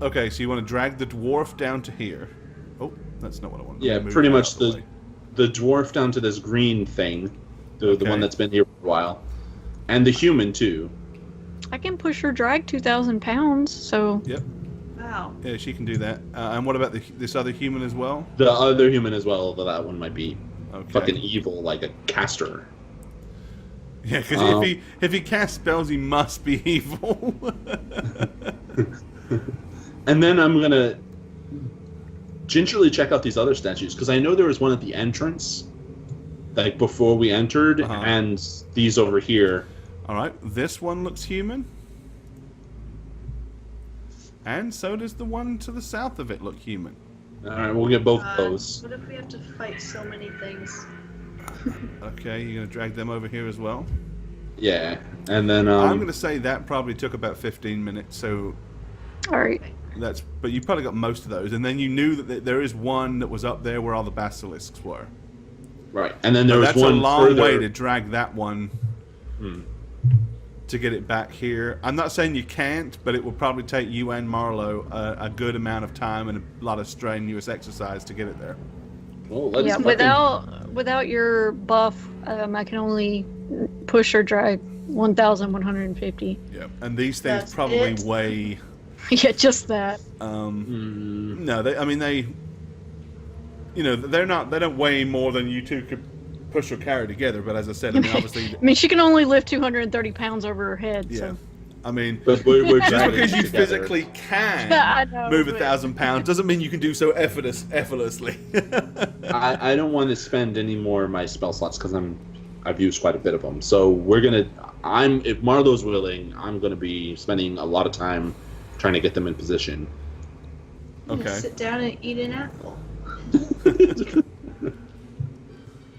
Okay, so you want to drag the dwarf down to here. Oh, that's not what I wanted. Yeah, Move pretty that much out of the way. the dwarf down to this green thing, the Okay. one that's been here for a while, and the human too. I can push or drag 2,000 pounds, so Yep. Wow. Yeah, she can do that. And what about this other human as well? The other human as well, although that one might be Okay. fucking evil, like a caster. Yeah, because if he casts spells, he must be evil. And then I'm gonna gingerly check out these other statues because I know there was one at the entrance, like before we entered, Uh-huh. and these over here. All right, this one looks human. And so does the one to the south of it look human. All right, we'll get both of those. What if we have to fight so many things? Okay, you're going to drag them over here as well? Yeah, and then I'm going to say that probably took about 15 minutes, so alright. but you probably got most of those. And then you knew that there is one that was up there where all the basilisks were. right, and then there was That's one a long further. way to drag that one Hmm. to get it back here. I'm not saying you can't, but it will probably take you and Marlo a good amount of time and a lot of strenuous exercise to get it there. Well, let's Yeah, fucking- without your buff, I can only push or drag 1,150. Yeah, and these things That's probably it? weigh. Yeah, just that. No, they. You know, they're not. They don't weigh more than you two could push or carry together. But as I said, I mean, obviously, I mean, she can only lift 230 pounds over her head. yeah. So. I mean, But we're just dragging because you together. physically can I know, move but- 1,000 pounds doesn't mean you can do so effortlessly. I don't want to spend any more of my spell slots because I've used quite a bit of them. So we're gonna. If Marlo's willing, I'm gonna be spending a lot of time trying to get them in position. I'm gonna Okay. sit down and eat an apple.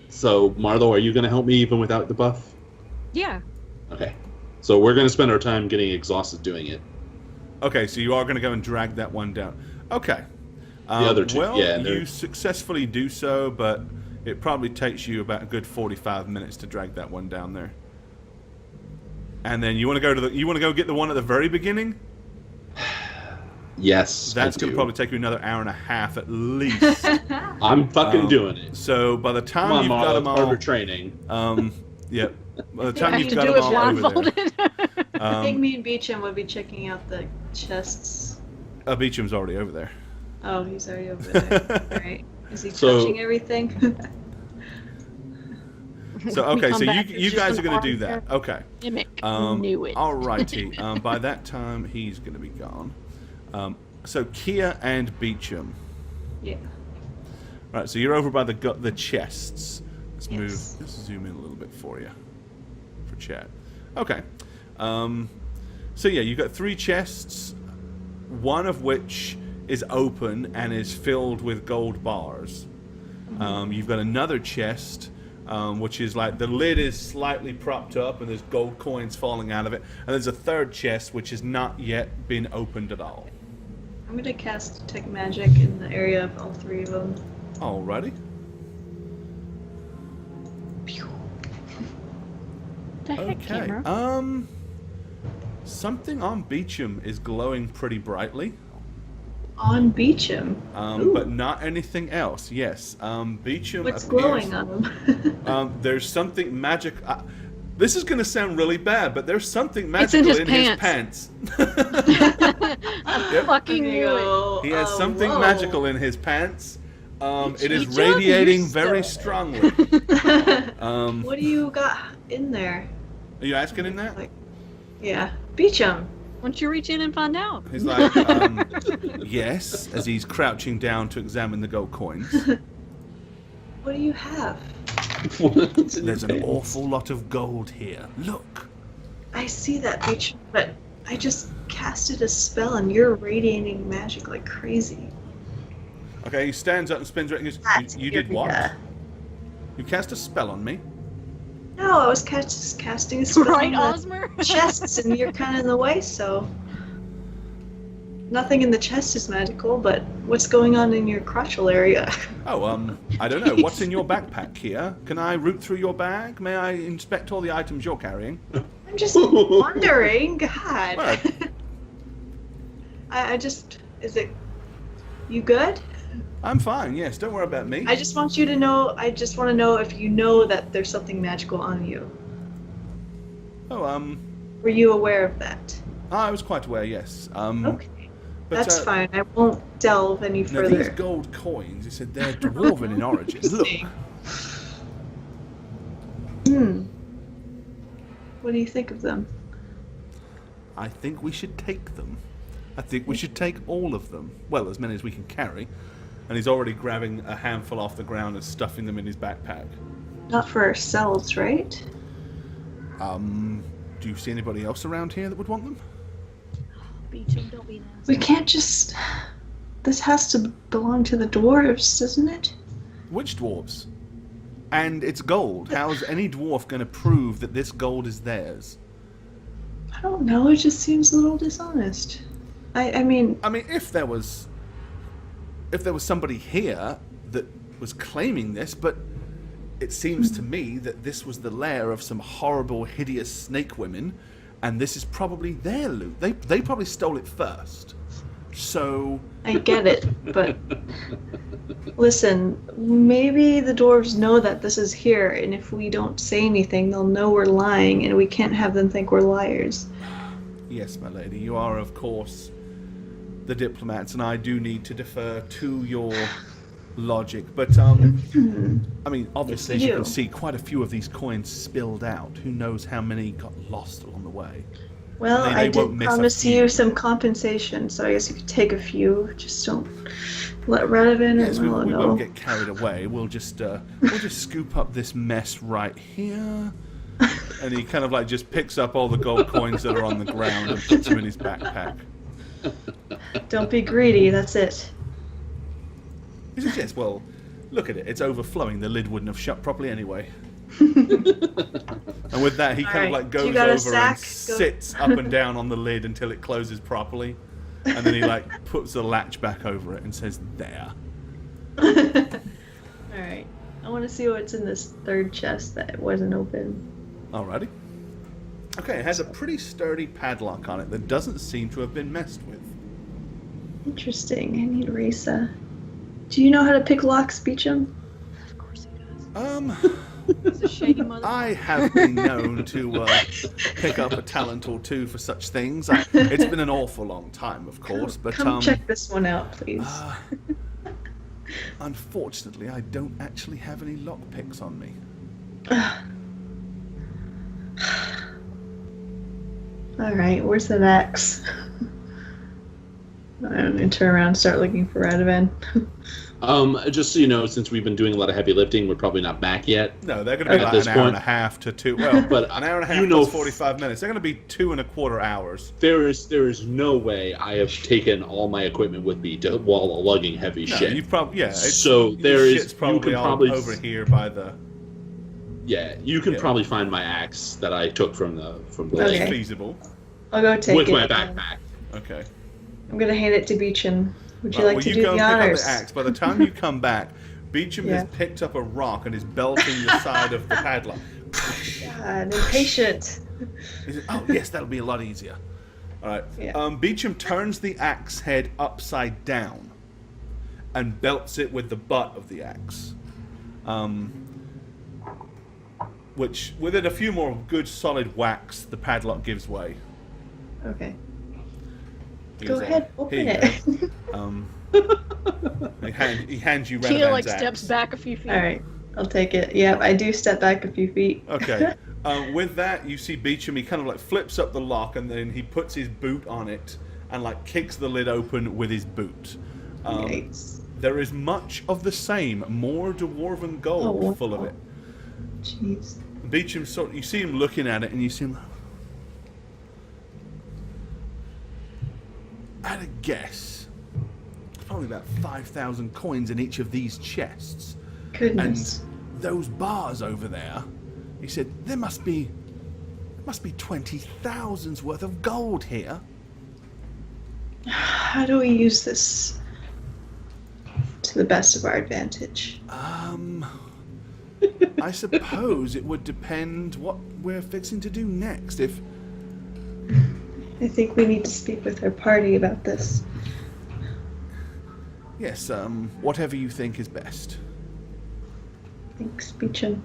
So Marlo, are you gonna help me even without the buff? Yeah. Okay. So we're gonna spend our time getting exhausted doing it. Okay, so you are going to go and drag that one down. Okay. The other two, well, yeah, they're- you successfully do so, but it probably takes you about a good 45 minutes to drag that one down there. And then you want to go get the one at the very beginning? Yes, That's I going do. to probably take you another hour and a half at least. I'm fucking doing it. So by the time Come on, you've got Marlo. them Part of all, our training. yep. By the I time have you've to got do them it all over there, blindfolded. I think me and Beecham would be checking out the chests. Beecham's already over there. Oh, he's already over there. Alright. Is he So- touching everything? So When we okay, come so back, you it's just guys are an going to do arm that. Okay. Mimic. Um, Knew it. Alrighty. By that time, he's going to be gone. So Kia and Beecham. Yeah. Right. So you're over by the chests. Let's move. Yes. Let's zoom in a little bit for you, for chat. Okay. So yeah, you've got 3 chests, one of which is open and is filled with gold bars. You've got another chest. Which is like the lid is slightly propped up and there's gold coins falling out of it. And there's a third chest which has not yet been opened at all. I'm gonna cast Detect Magic in the area of all 3 of them. Alrighty. The heck, Okay. camera? Something on Beecham is glowing pretty brightly. On Beecham. Ooh. But not anything else. Yes. Beecham What's appears- glowing on him? There's something magic. This is going to sound really bad, but there's something It's in magical his his pants. I fucking knew it. He has something whoa. magical in his pants. It is Each of radiating you very still. strongly. What do you got in there? Are you asking him that? Like, yeah, Beecham. Why don't you reach in and find out? He's like, yes, as he's crouching down to examine the gold coins. What do you have? There's an awful lot of gold here. Look. I see that, Beecham, but I just casted a spell and you're radiating magic like crazy. Okay, he stands up and spins around and goes, That's you did what? area. You cast a spell on me? No, I was just casting a spell Right, on Osmer? the chests and you're kind of in the way, so... Nothing in the chest is magical, but what's going on in your crotchal area? Oh, I don't know. What's in your backpack here? Can I root through your bag? May I inspect all the items you're carrying? I'm just wondering. God. Well, I just. Is it. You good? I'm fine, yes. Don't worry about me. I just want you to know. I just want to know if you know that there's something magical on you. Oh, Were you aware of that? I was quite aware, yes. Okay. But, That's fine. I won't delve any Now, further. these gold coins, he said, they're dwarven in origin. Look. What do you think of them? I think we should take them. I think we should take all of them. Well, as many as we can carry. And he's already grabbing a handful off the ground and stuffing them in his backpack. Not for ourselves, right? Do you see anybody else around here that would want them? Beecham, don't be nasty. We can't just. This has to belong to the dwarves, doesn't it? Which dwarves? And it's gold. How's any dwarf going to prove that this gold is theirs? I don't know. It just seems a little dishonest. I mean, if there was somebody here that was claiming this, but it seems to me that this was the lair of some horrible, hideous snake women, and this is probably their loot. They probably stole it first. So I get it, but listen, maybe the dwarves know that this is here, and if we don't say anything, they'll know we're lying, and we can't have them think we're liars. yes, my lady, you are, of course, the diplomats, and I do need to defer to your logic. But, obviously, as you can see, quite a few of these coins spilled out. Who knows how many got lost along the way. Well, They I won't did miss a promise few. you some compensation, so I guess you could take a few. Just don't let Radovan Yes, or we Milo know. won't get carried away. We'll just scoop up this mess right here. And he kind of just picks up all the gold coins that are on the ground and puts them in his backpack. Don't be greedy, that's it. He says, yes, well, look at it. It's overflowing. The lid wouldn't have shut properly anyway. And with that, he kind Alright, of goes you got a over sack? and Go. sits up and down on the lid until it closes properly. And then he puts the latch back over it and says, there. Alright. I want to see what's in this third chest that wasn't open. Alrighty. Okay, it has a pretty sturdy padlock on it that doesn't seem to have been messed with. Interesting. I need Risa. Do you know how to pick locks, Beecham? Of course he does. He's a shady mother. I have been known to pick up a talent or two for such things. It's been an awful long time, of course, but Come check this one out, please. Unfortunately, I don't actually have any lockpicks on me. Alright, where's that axe? I'm gonna turn around and start looking for Radovan. Just so you know, since we've been doing a lot of heavy lifting, we're probably not back yet. No, they're going to be At like this an hour and point. a half to two. Well, But an hour and a half you know, plus 45 minutes. They're going to be 2.25 hours. There is no way I have taken all my equipment with me to while lugging heavy No, shit. you've probably So your there is shit's probably you can all probably over here by the. Yeah, you can Yeah. probably find my axe that I took from the Okay. lake Feasible. I'll go take with it. my backpack. Okay. I'm gonna hand it to Beecham. Would you Right, like to you do go the and pick honors? up the axe. By the time you come back, Beecham Yeah. has picked up a rock and is belting the side of the padlock. God, impatient. He said, oh, yes, that'll be a lot easier. All right. Yeah. Beecham turns the axe head upside down and belts it with the butt of the axe. Which, within a few more good solid whacks, the padlock gives way. Okay. He Go goes, ahead, open "Here it. you go." He hands you Tia Radovan's steps axe. back a few feet. Alright, I'll take it. Yep, I do step back a few feet. Okay. With that, you see Beecham, he kind of flips up the lock and then he puts his boot on it and kicks the lid open with his boot. Yikes. There is much of the same, more dwarven gold Oh, full of wow. it. Jeez. Beecham, you see him looking at it and you see him. At a guess, probably about 5,000 coins in each of these chests. Goodness. And those bars over there, he said, there must be 20,000's worth of gold here. How do we use this to the best of our advantage? I suppose it would depend what we're fixing to do next. If I think we need to speak with our party about this. yes, whatever you think is best. Thanks, Beecham.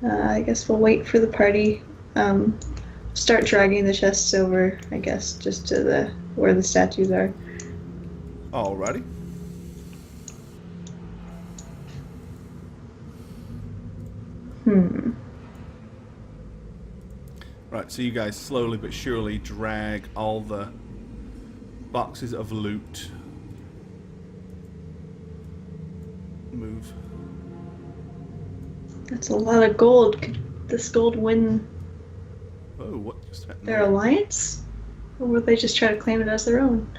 I guess we'll wait for the party. Start dragging the chests over, I guess, just to where the statues are. Alrighty. Right, so you guys slowly but surely drag all the boxes of loot. Move. That's a lot of gold. Could this gold win Oh, what just happened? their there? alliance? Or will they just try to claim it as their own?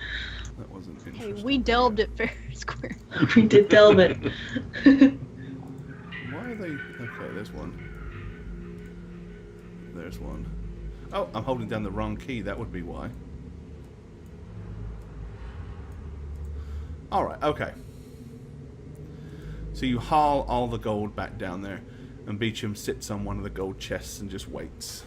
That wasn't Hey, interesting. we delved it fair and square. We did delve it. Why are they... Okay, there's one. There's one. Oh, I'm holding down the wrong key. That would be why. Alright, okay. So you haul all the gold back down there, and Beecham sits on one of the gold chests and just waits.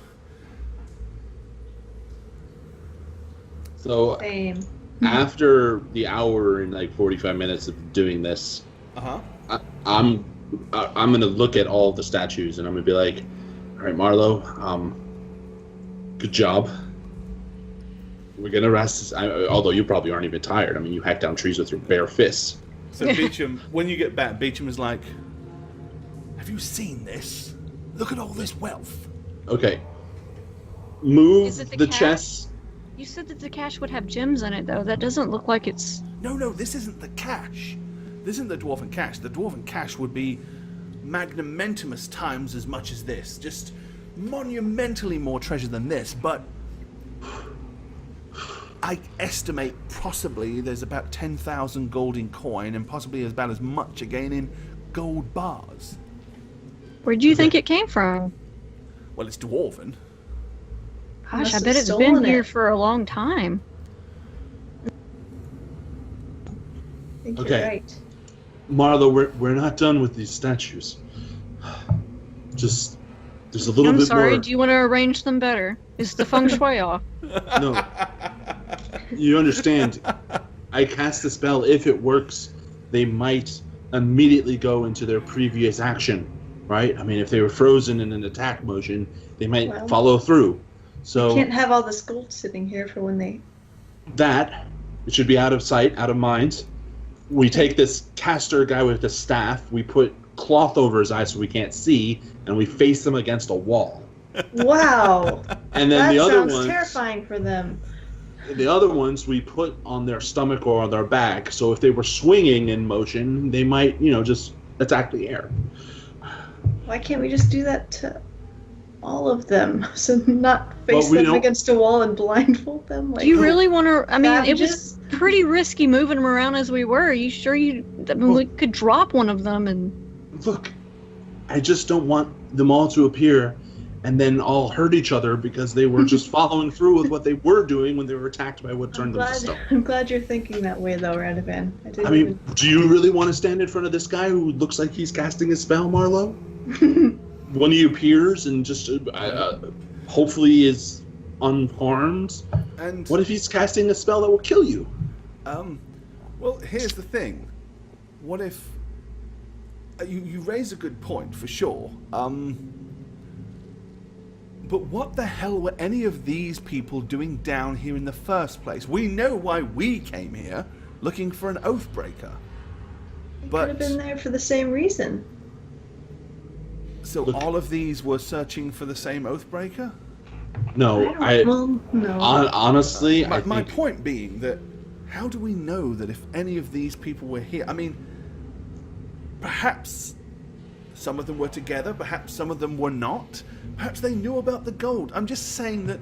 So Same. after the hour and like 45 minutes of doing this, Uh-huh. I'm gonna look at all the statues and I'm gonna be like, all right, Marlowe, good job. We're gonna rest. Although you probably aren't even tired. I mean, you hack down trees with your bare fists. So Beecham, when you get back, Beecham is like, have you seen this? Look at all this wealth. Okay. Move Is it the the cat? chests. You said that the cache would have gems in it, though. That doesn't look like it's... No, this isn't the cache. This isn't the Dwarven cache. The Dwarven cache would be magnanimous times as much as this. Just monumentally more treasure than this, but I estimate possibly there's about 10,000 gold in coin and possibly about as much again in gold bars. Where do you think it came from? Well, it's Dwarven. Gosh, Must I have bet it's stolen been here it. for a long time. I think Okay. you're right. Marlo, we're not done with these statues. Just there's a little I'm bit sorry, more. do you want to arrange them better? Is the feng shui off? No. You understand, I cast a spell. If it works, they might immediately go into their previous action, right? I mean, if they were frozen in an attack motion, they might Well, follow through. So Can't have all this gold sitting here for when they. that, it should be out of sight, out of mind. We take this caster guy with the staff, we put cloth over his eyes so we can't see, and we face him against a wall. Wow! And then That the other sounds ones, terrifying for them. the other ones we put on their stomach or on their back. So if they were swinging in motion, they might, just attack the air. Why can't we just do that to all of them? So not face Well, we them don't- against a wall and blindfold them? Like, Do you really want to... I mean, it was savages? pretty risky moving them around as we were. Are you sure you... I mean, we could drop one of them and... Look, I just don't want them all to appear and then all hurt each other because they were just following through with what they were doing when they were attacked by what I'm turned them to stone. glad you're thinking that way, though, Radavan. I mean, do you really want to stand in front of this guy who looks like he's casting a spell, Marlo? One of your peers and just hopefully is unharmed? And What if he's casting a spell that will kill you? well, here's the thing. What if you raise a good point for sure. But what the hell were any of these people doing down here in the first place? We know why we came here, looking for an Oathbreaker. They But- could have been there for the same reason. So Look- all of these were searching for the same Oathbreaker? No, Well, no. honestly, I My think point being that how do we know that if any of these people were here? I mean, perhaps some of them were together, perhaps some of them were not. Perhaps they knew about the gold. I'm just saying that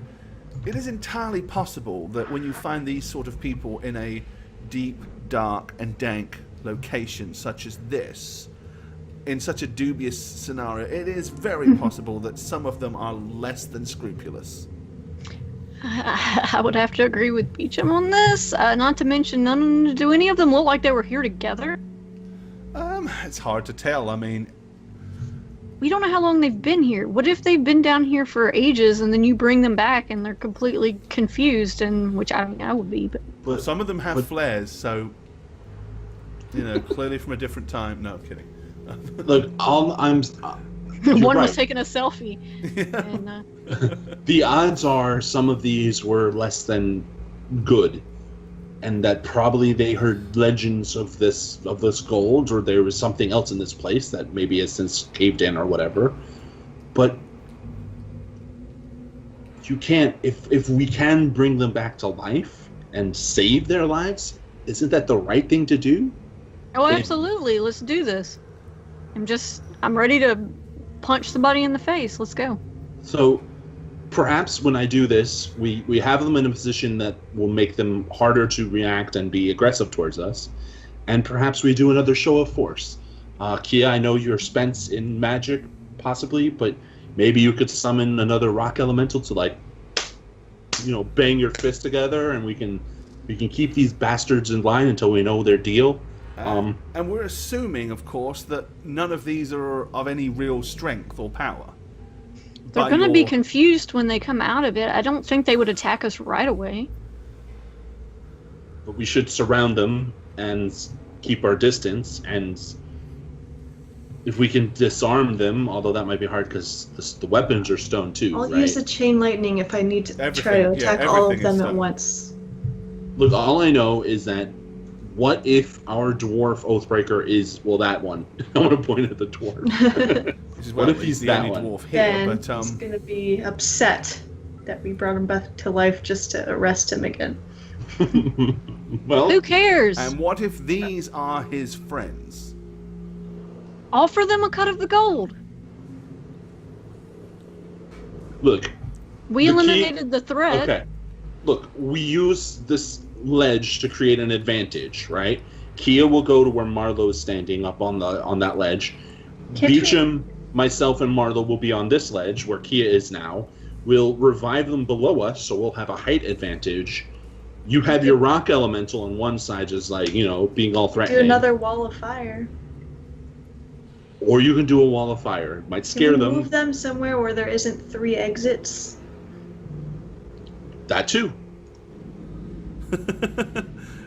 it is entirely possible that when you find these sort of people in a deep, dark, and dank location such as this, in such a dubious scenario, it is very possible that some of them are less than scrupulous. I would have to agree with Beecham on this. Not to mention, do any of them look like they were here together? It's hard to tell. I mean, We don't know how long they've been here. What if they've been down here for ages and then you bring them back and they're completely confused, and which I would be, but well, some of them have flares, so clearly from a different time. No, I'm kidding. Look, one right. was taking a selfie. And, The odds are some of these were less than good, and that probably they heard legends of this gold, or there was something else in this place that maybe has since caved in or whatever. But you can't, if we can bring them back to life and save their lives, isn't that the right thing to do? oh, absolutely. Let's do this. I'm ready to punch somebody in the face. Let's go. So perhaps when I do this, we have them in a position that will make them harder to react and be aggressive towards us. And perhaps we do another show of force. Kia, I know you're spent in magic, possibly, but maybe you could summon another rock elemental to, bang your fist together, and we can keep these bastards in line until we know their deal. And we're assuming, of course, that none of these are of any real strength or power. They're going to be confused when they come out of it. I don't think they would attack us right away. But we should surround them and keep our distance, and if we can disarm them, although that might be hard because the weapons are stone too, I'll right? use the chain lightning if I need to try to attack all of them at once. Look, all I know is that what if our dwarf Oathbreaker is, well, that one. I want to point at the dwarf. What if he's the that only one? dwarf here? Then But he's going to be upset that we brought him back to life just to arrest him again. Well, Who cares? and what if these are his friends? Offer them a cut of the gold. look. We The key- eliminated the threat. Okay. Look, we use this ledge to create an advantage, right? Kia will go to where Marlo is standing up on that ledge. Beecham, myself, and Marlo will be on this ledge where Kia is now. We'll revive them below us, so we'll have a height advantage. You have your rock elemental on one side, just being all threatening. Do another wall of fire. Or you can do a wall of fire. It might scare Can we them. move them somewhere where there isn't 3 exits? That too.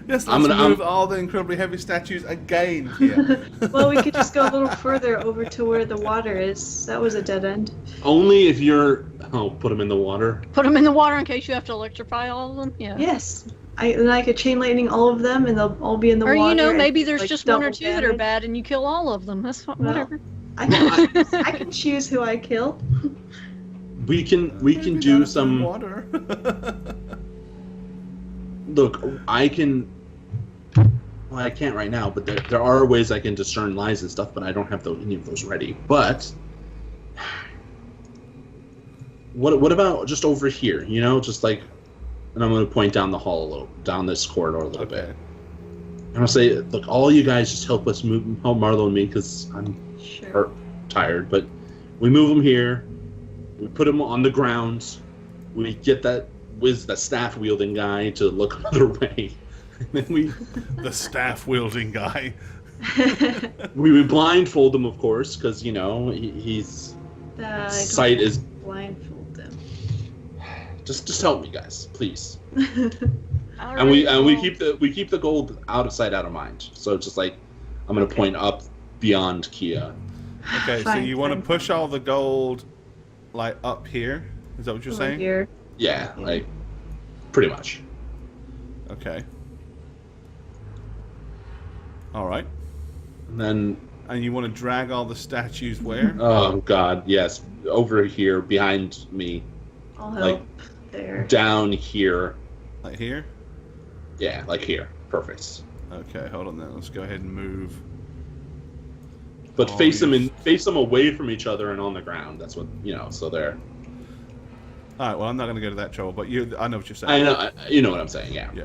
Yes, I'm let's gonna- move all the incredibly heavy statues again here. Well, we could just go a little further over to where the water is. That was a dead end. Only if you're... Oh, put them in the water. Put them in the water in case you have to electrify all of them. Yeah. Yes. I could chain lightning all of them and they'll all be in the Or water. maybe and, there's like, just one or double two that are damage. bad, and you kill all of them. That's Well, whatever. I can choose who I kill. We can Maybe do that's some... in water. Look, I can... Well, I can't right now, but there are ways I can discern lies and stuff, but I don't have any of those ready. But... What about just over here, just like... And I'm going to point down the hall a little, down this corridor a little bit. Okay. And I'll say, look, all you guys just help us help Marlo and me, because I'm Sure. tired, but we move them here, we put them on the ground, we get that staff wielding guy to look another way, and then we The staff wielding guy. we blindfold him, of course, because he's I sight don't is blindfold them. just help me, guys, please. All And we right, keep the gold out of sight, out of mind. So it's just like I'm gonna point up beyond Kia. Okay, so Fine, you want to fine. push all the gold, up here? Is that what you're Over saying? here. Yeah, like pretty much. Okay. All right. And then And you want to drag all the statues where? oh god, yes, over here behind me, I'll Like- help there. down here. Like here? Yeah, like here. Perfect. Okay, hold on then. Let's go ahead and move. But Oh, face yes. them away from each other and on the ground. That's what so they're. All right. Well, I'm not going to go to that trouble, but I know what you're saying. I know, you know what I'm saying. Yeah. Yeah.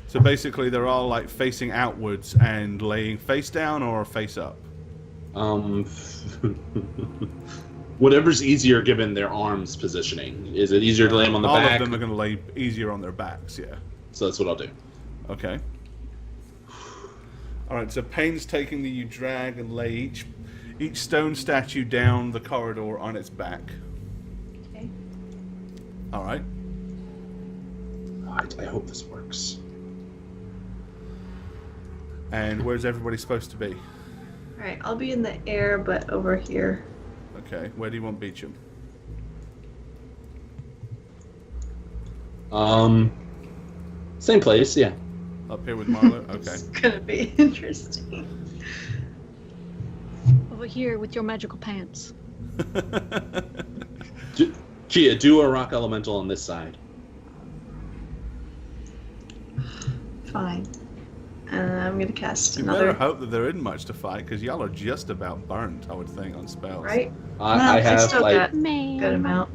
So basically, they're all facing outwards and laying face down or face up. Whatever's easier given their arms positioning. Is it easier to lay them on the all back? of them are going to lay easier on their backs, yeah. So that's what I'll do. Okay. All right, so painstakingly you drag and lay each stone statue down the corridor on its back. Okay. All right. I hope this works. And where's everybody supposed to be? All right, I'll be in the air, but over here. Okay, where do you want Beecham? Same place, yeah. Up here with Marlo? Okay. It's gonna be interesting. Over here with your magical pants. Kia, do a rock elemental on this side. Fine. And I'm gonna cast You another. better hope that there isn't much to fight, because y'all are just about burnt, I would think, on spells. Right? I have still like got Man. good amount.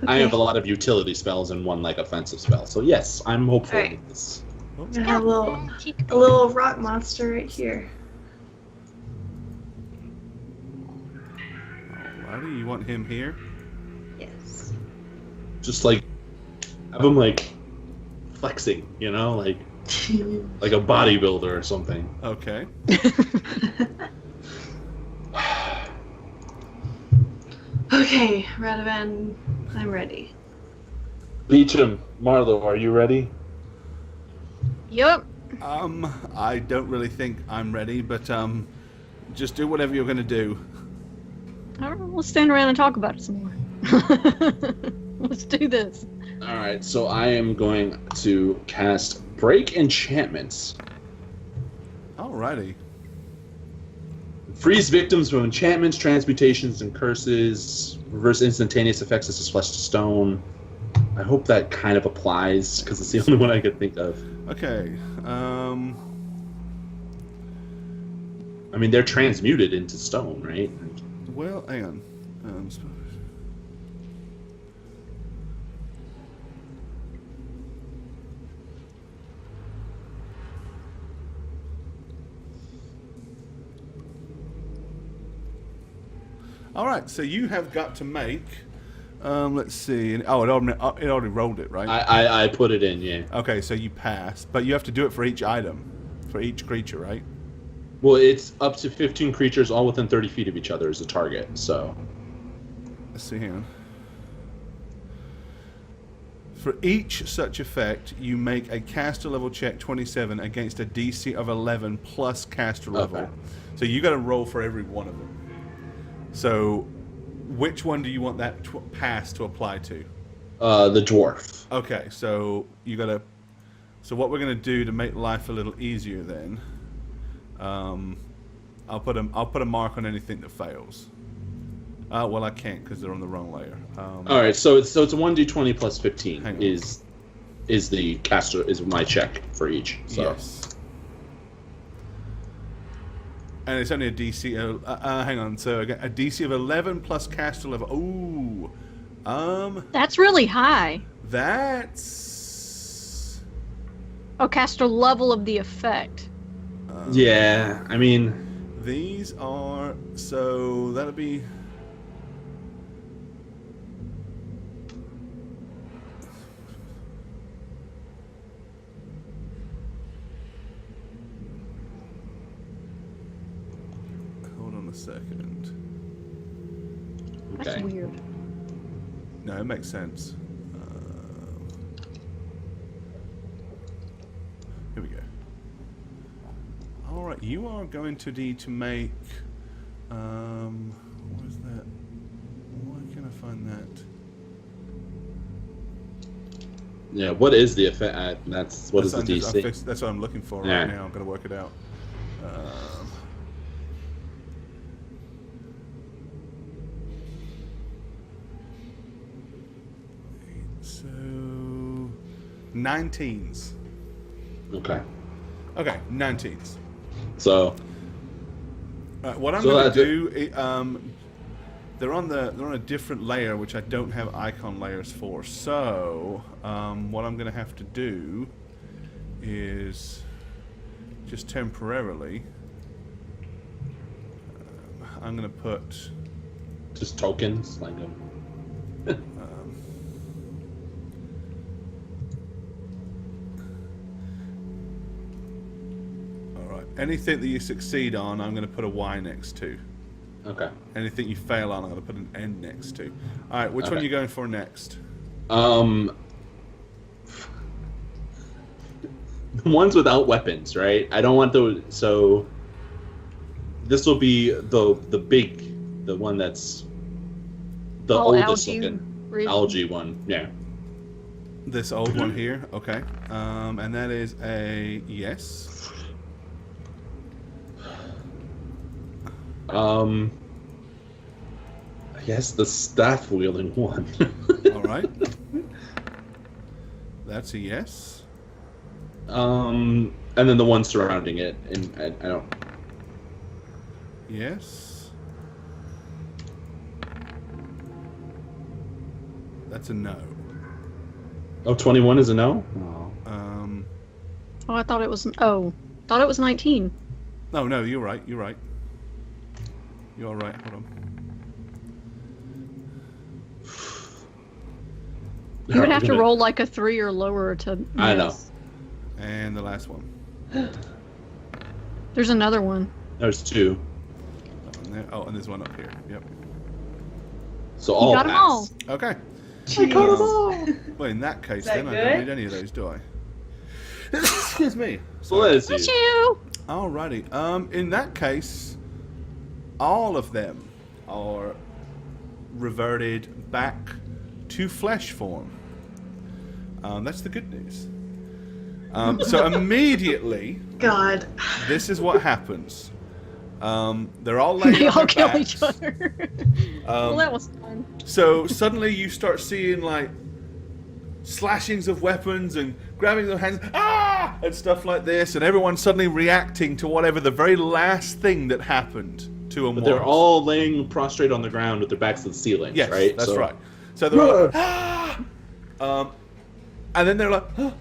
I have a Okay. lot of utility spells and one like offensive spell. So yes, I'm hopeful Alright. with this. I'm gonna have a little rock monster right here. Alrighty, you want him here? Yes. Just like have him like flexing, you know, like a bodybuilder or something. Okay. Okay, Radovan, I'm ready. Beecham, Marlo, are you ready? Yup. I don't really think I'm ready, but just do whatever you're gonna do. All right, we'll stand around and talk about it some more. Let's do this. All right, so I am going to cast Break Enchantments. Alrighty. Freeze victims from enchantments, transmutations, and curses. Reverse instantaneous effects such as flesh to stone. I hope that kind of applies because it's the only one I could think of. Okay. I mean, they're transmuted into stone, right? Well, hang on. All right, so you have got to make. Let's see. Oh, it already rolled it, right? I put it in, yeah. Okay, so you pass, but you have to do it for each item, for each creature, right? Well, it's up to 15 creatures all within 30 feet of each other as a target, so... Let's see here. For each such effect, you make a caster level check 27 against a DC of 11 plus caster level. Okay. So you got to roll for every one of them. So, which one do you want that pass to apply to? The dwarf. Okay, so you got to. So what we're gonna do to make life a little easier then? I'll put a mark on anything that fails. Well, I can't because they're on the wrong layer. All right, so it's a 1d20 plus 15 Hang on. is the caster is my check for each. So. Yes. And it's only a DC. Hang on. So again, a DC of 11 plus caster level. Ooh. That's really high. That's. Oh, caster level of the effect. Yeah, I mean, These are so that'll be. Hold on a second. That's okay. weird. No, it makes sense. Here we go. All right, you are going to need to make. What is that? Why can't I find that? Yeah, what is the effect? What is the DC? That's what I'm looking for Yeah. right now. I'm gonna work it out. So 19s. Okay. Okay, 19s. So What I'm So going that's to do, they're on a different layer, which I don't have icon layers for. So what I'm going to have to do is just temporarily, I'm going to put. Just tokens, like All right. Anything that you succeed on, I'm going to put a Y next to. okay. Anything you fail on, I'm going to put an N next to. All right. Which one Okay. are you going for next? The ones without weapons, right? I don't want those. So this will be the one that's the All oldest algae looking ridge. algae one. Yeah. This old one here. Okay. And that is a yes. I guess the staff wielding one. All right. That's a yes. And then the one surrounding it, and I don't. Yes. That's a no. Oh, 21 is a no? Oh, I thought it was. Oh, thought it was 19. No, you're right. You're right. You're right. Hold on. You would have to roll like a 3 or lower to. I know. miss. And the last one. There's another one. There's 2. Oh, and there's one up here. Yep. So You all got them all. pass. Okay. Jeez. Well, in that case, Is that then I good? don't need any of those, do I? Excuse me. Bless Bless you. you. Alrighty. In that case, all of them are reverted back to flesh form. That's the good news. So immediately, God. this is what happens. They're all laying They on all their kill backs. each other. Well, that was fun. So suddenly you start seeing like slashings of weapons and grabbing their hands, and stuff like this, and everyone's suddenly reacting to whatever the very last thing that happened to them But was. they're all laying prostrate on the ground with their backs to the ceiling, Yes, right? that's So- right. So they're like, and then they're like, and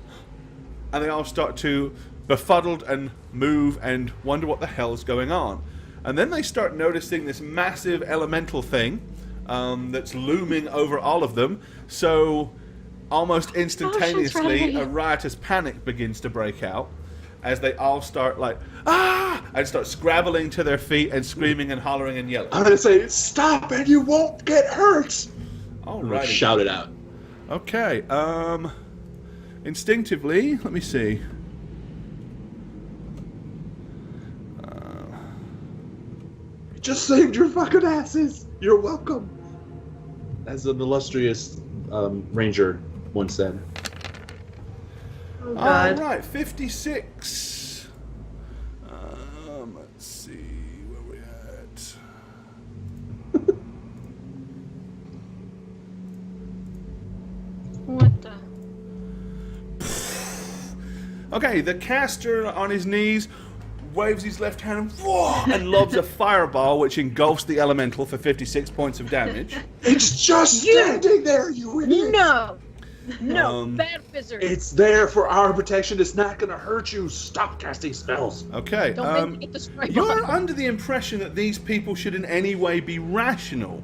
they all start to befuddled and move and wonder what the hell's going on. And then they start noticing this massive elemental thing that's looming over all of them. So almost instantaneously, ready. a riotous panic begins to break out as they all start like, and start scrabbling to their feet and screaming and hollering and yelling. I'm gonna say, stop and you won't get hurt! I'm gonna Alrighty. shout it out. Okay, instinctively, let me see. Just saved your fucking asses! You're welcome! As an illustrious ranger once said. Oh, God. Alright, 56. Let's see, where we at? What the? Okay, the caster on his knees waves his left hand and lobs a fireball which engulfs the elemental for 56 points of damage. It's just standing there, you idiot! No. No, Um, bad wizard. It's there for our protection. It's not gonna hurt you. Stop casting spells. Okay, Don't make me get the spray you're bottle. under the impression that these people should in any way be rational.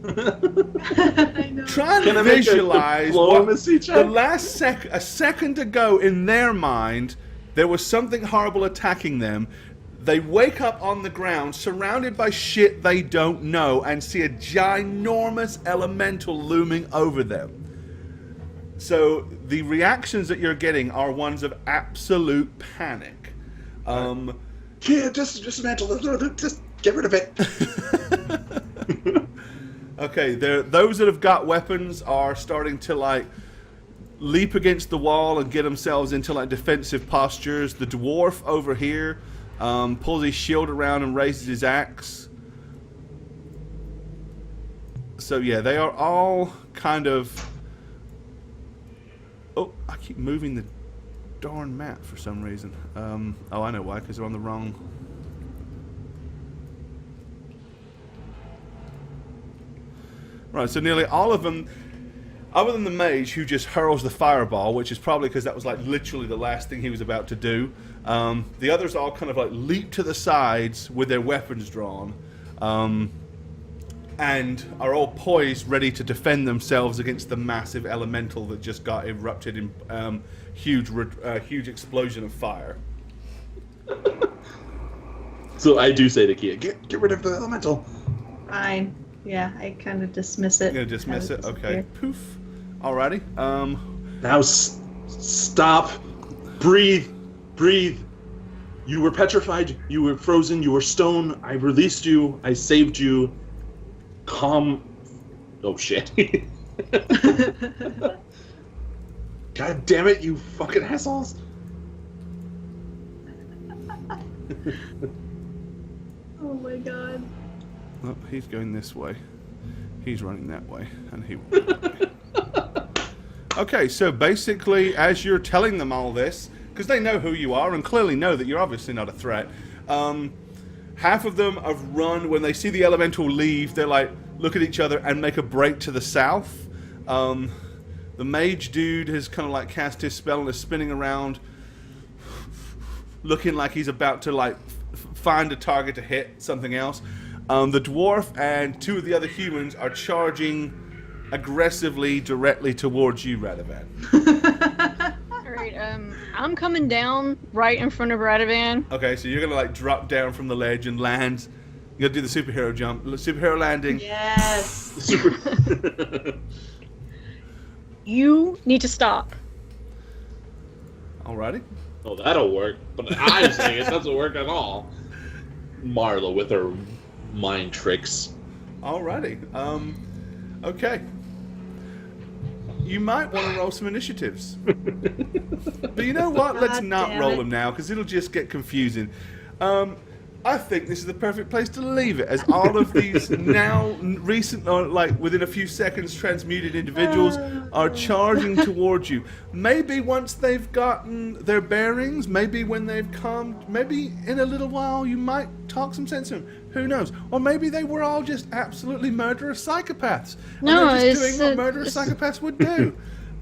I know. Try Can I and make a visualize what diplomacy the check? last a second ago in their mind, there was something horrible attacking them. They wake up on the ground, surrounded by shit they don't know, and see a ginormous elemental looming over them. So the reactions that you're getting are ones of absolute panic. Yeah, just dismantle it. Just get rid of it. Okay, those that have got weapons are starting to like leap against the wall and get themselves into like defensive postures. The dwarf over here pulls his shield around and raises his axe. So yeah, they are all kind of... Oh, I keep moving the darn map for some reason. Oh, I know why, because they're on the wrong... Right, so nearly all of them, other than the mage who just hurls the fireball, which is probably because that was like literally the last thing he was about to do, the others all kind of like leap to the sides with their weapons drawn. and are all poised, ready to defend themselves against the massive elemental that just got erupted in huge explosion of fire. So I do say to Kia, get rid of the elemental. Fine. Yeah, I kind of dismiss it. You're gonna dismiss it? Okay. Poof. Alrighty. Now stop. Breathe. You were petrified. You were frozen. You were stone. I released you. I saved you. Calm. Oh shit. God damn it, you fucking assholes. Oh my god. Oh, he's going this way. He's running that way, and he will go that way. Okay, so basically, as you're telling them all this, because they know who you are and clearly know that you're obviously not a threat, half of them have run. When they see the elemental leave, they're like, look at each other and make a break to the south. The mage dude has kind of like cast his spell and is spinning around, looking like he's about to like find a target to hit something else. The dwarf and two of the other humans are charging aggressively directly towards you, Radovan. Alright, I'm coming down right in front of Radovan. Okay, so you're gonna like drop down from the ledge and land. You gotta do the superhero jump, superhero landing. Yes. You need to stop. Alrighty. Oh, that'll work. But I'm saying it doesn't work at all. Marla with her mind tricks. Alrighty. Okay. You might want to roll some initiatives. But you know what? Let's not roll them now, because it'll just get confusing. I think this is the perfect place to leave it, as all of these now recent, or like within a few seconds, transmuted individuals are charging towards you. Maybe once they've gotten their bearings, maybe when they've calmed, maybe in a little while you might talk some sense to them. Who knows? Or maybe they were all just absolutely murderous psychopaths. No, and they're just it's, doing what murderous psychopaths would do.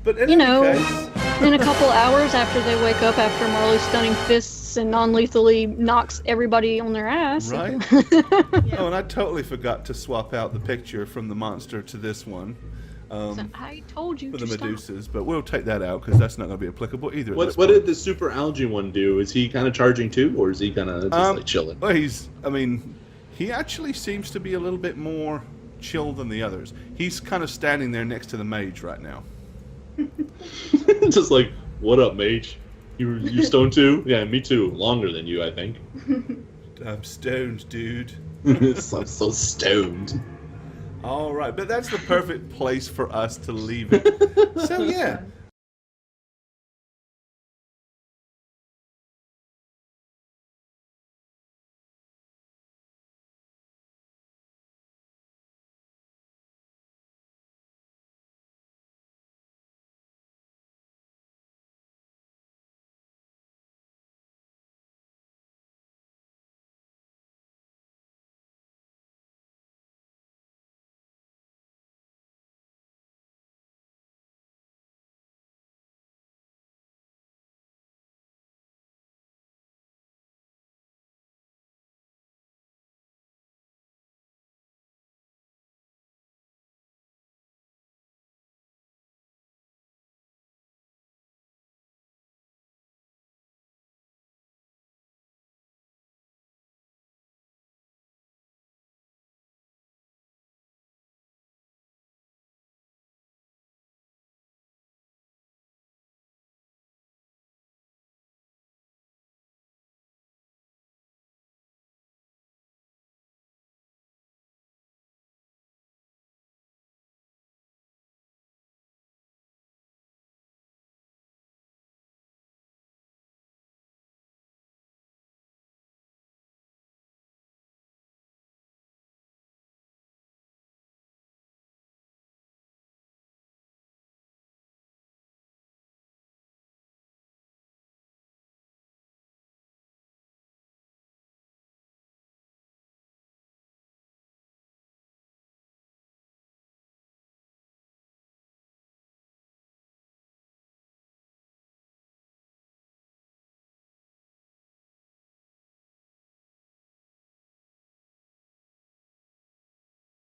But in You any know, case, in a couple hours after they wake up after Marlowe's stunning fists and non-lethally knocks everybody on their ass. right? Oh, and I totally forgot to swap out the picture from the monster to this one. So I told you For to the stop. Medusas, but we'll take that out because that's not going to be applicable either. at this What point. did the super algae one do? Is he kind of charging too, or is he kind of just like chilling? Well, he actually seems to be a little bit more chill than the others. He's kind of standing there next to the mage right now. Just like, what up, mage? You stoned too? Yeah, me too. Longer than you, I think. I'm stoned, dude. I'm so stoned. All right, but that's the perfect place for us to leave it. So yeah,